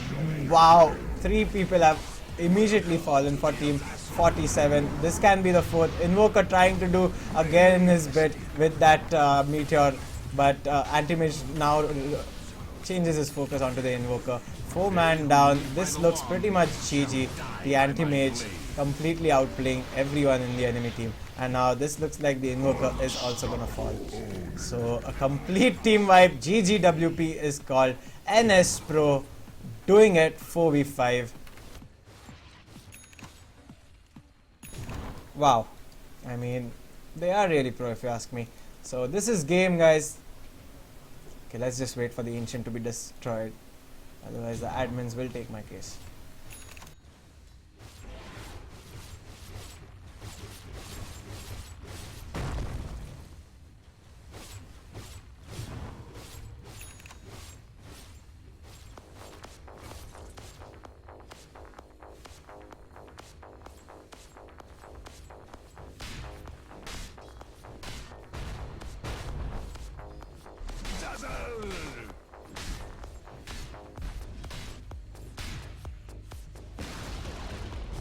Wow. 3 people have immediately fallen for Team 47. This can be the 4th. Invoker trying to do again his bit with that Meteor. But Anti-Mage now changes his focus onto the Invoker. 4-man down. This looks pretty much GG. The Anti-Mage completely outplaying everyone in the enemy team. And now this looks like the Invoker is also gonna fall. So a complete team wipe. GGWP is called. NS Pro doing it 4v5. Wow. I mean, they are really pro if you ask me. So this is game, guys. Okay, let's just wait for the Ancient to be destroyed. Otherwise the admins will take my case.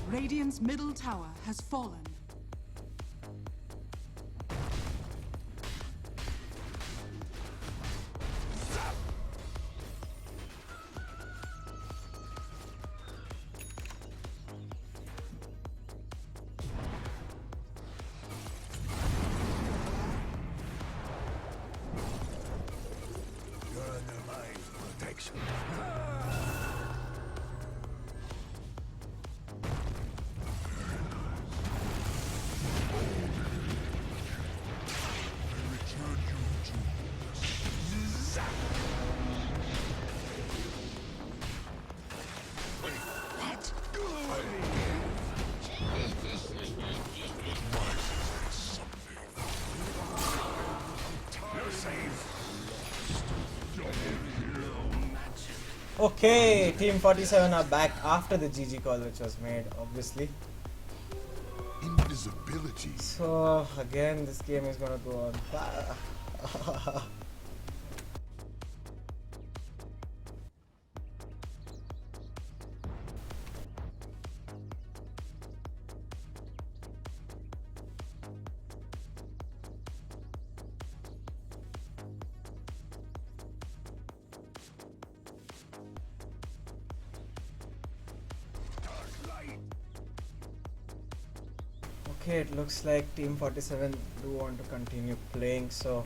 Radiant's middle tower has fallen. Okay, Team 47 are back after the GG call which was made, obviously. Invisibility. So again, this game is gonna go on. Okay, it looks like Team 47 do want to continue playing, so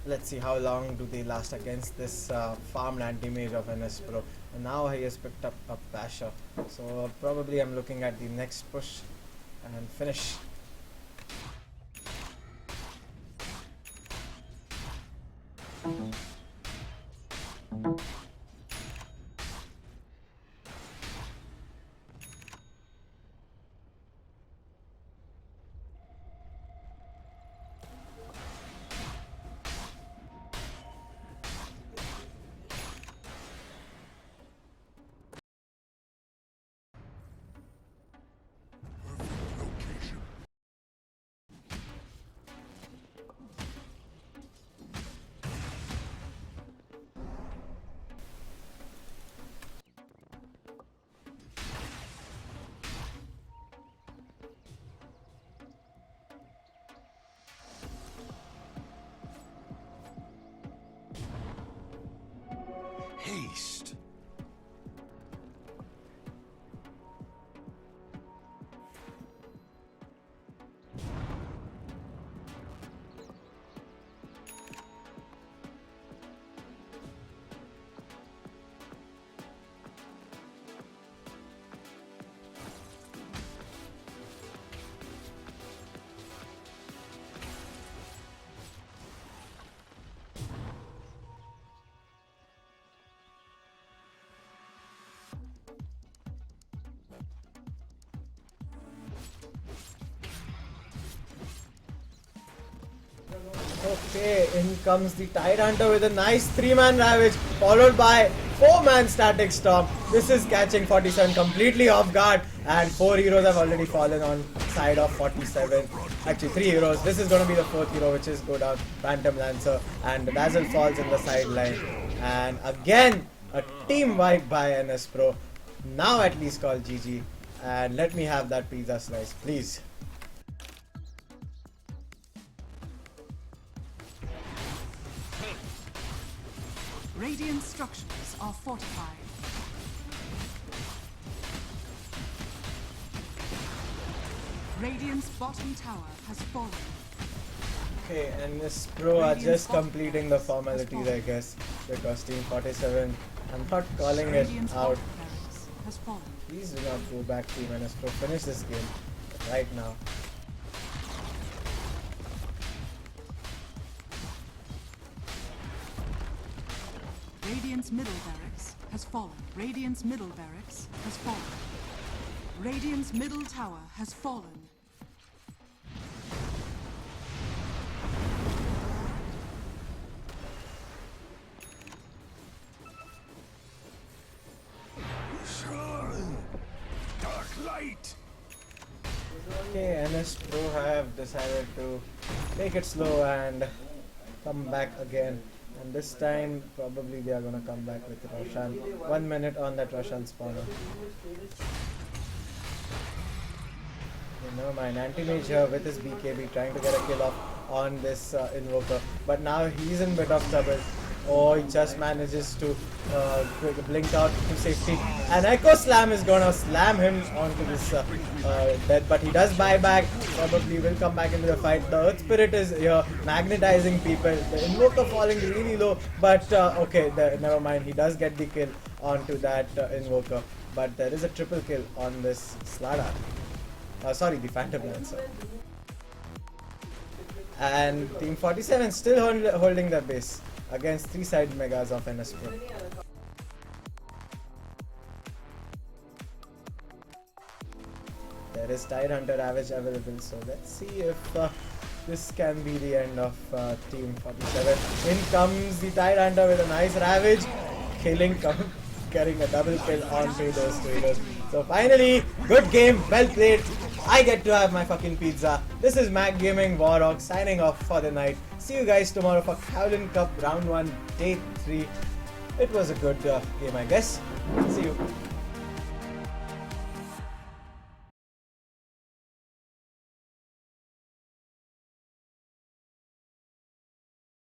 let's see how long do they last against this farmed Anti-Mage of NS Pro. And now he has picked up a Basher, so probably I'm looking at the next push and then finish. Haste. Okay, in comes the Tide Hunter with a nice 3-man Ravage, followed by 4-man Static Storm. This is catching 47 completely off guard, and 4 heroes have already fallen on side of 47. Actually, 3 heroes. This is going to be the 4th hero, which is go down Phantom Lancer, and Dazzle falls in the sideline. And again, a team wipe by NS Pro. Now at least call GG, and let me have that pizza slice, please. Radiant structures are fortified. Radiant's bottom tower has fallen. Okay, and this Pro are just completing the formalities, I guess, because Team 47, I'm not calling it out. Has fallen. Please do not go back, Team NS Pro. Finish this game right now. Radiant's middle barracks has fallen. Radiant's middle barracks has fallen. Radiant's middle tower has fallen. Dark light. Okay, NS Pro have decided to take it slow and come back again. And this time, probably they are gonna come back with Roshan. 1 minute on that Roshan spawner. Okay, never mind. Anti-Mage here with his BKB trying to get a kill off on this Invoker. But now he's in bit of trouble. Oh, he just manages to blink out to safety. And Echo Slam is gonna slam him onto this death, but he does buy back. Probably will come back into the fight. The Earth Spirit is here, magnetizing people. The Invoker falling really low, but okay, never mind. He does get the kill onto that Invoker, but there is a triple kill on this Slardar. Sorry, the Phantom Lancer. And Team 47 still holding their base against 3-side megas of NS Pro. There is Tide Hunter Ravage available, so let's see if this can be the end of Team 47. In comes the Tide Hunter with a nice Ravage, getting a double kill onto those two heroes. So finally, good game, well played. I get to have my fucking pizza. This is Mac Gaming Warhawk signing off for the night. See you guys tomorrow for Kaolin Cup Round 1, Day 3. It was a good game, I guess. See you.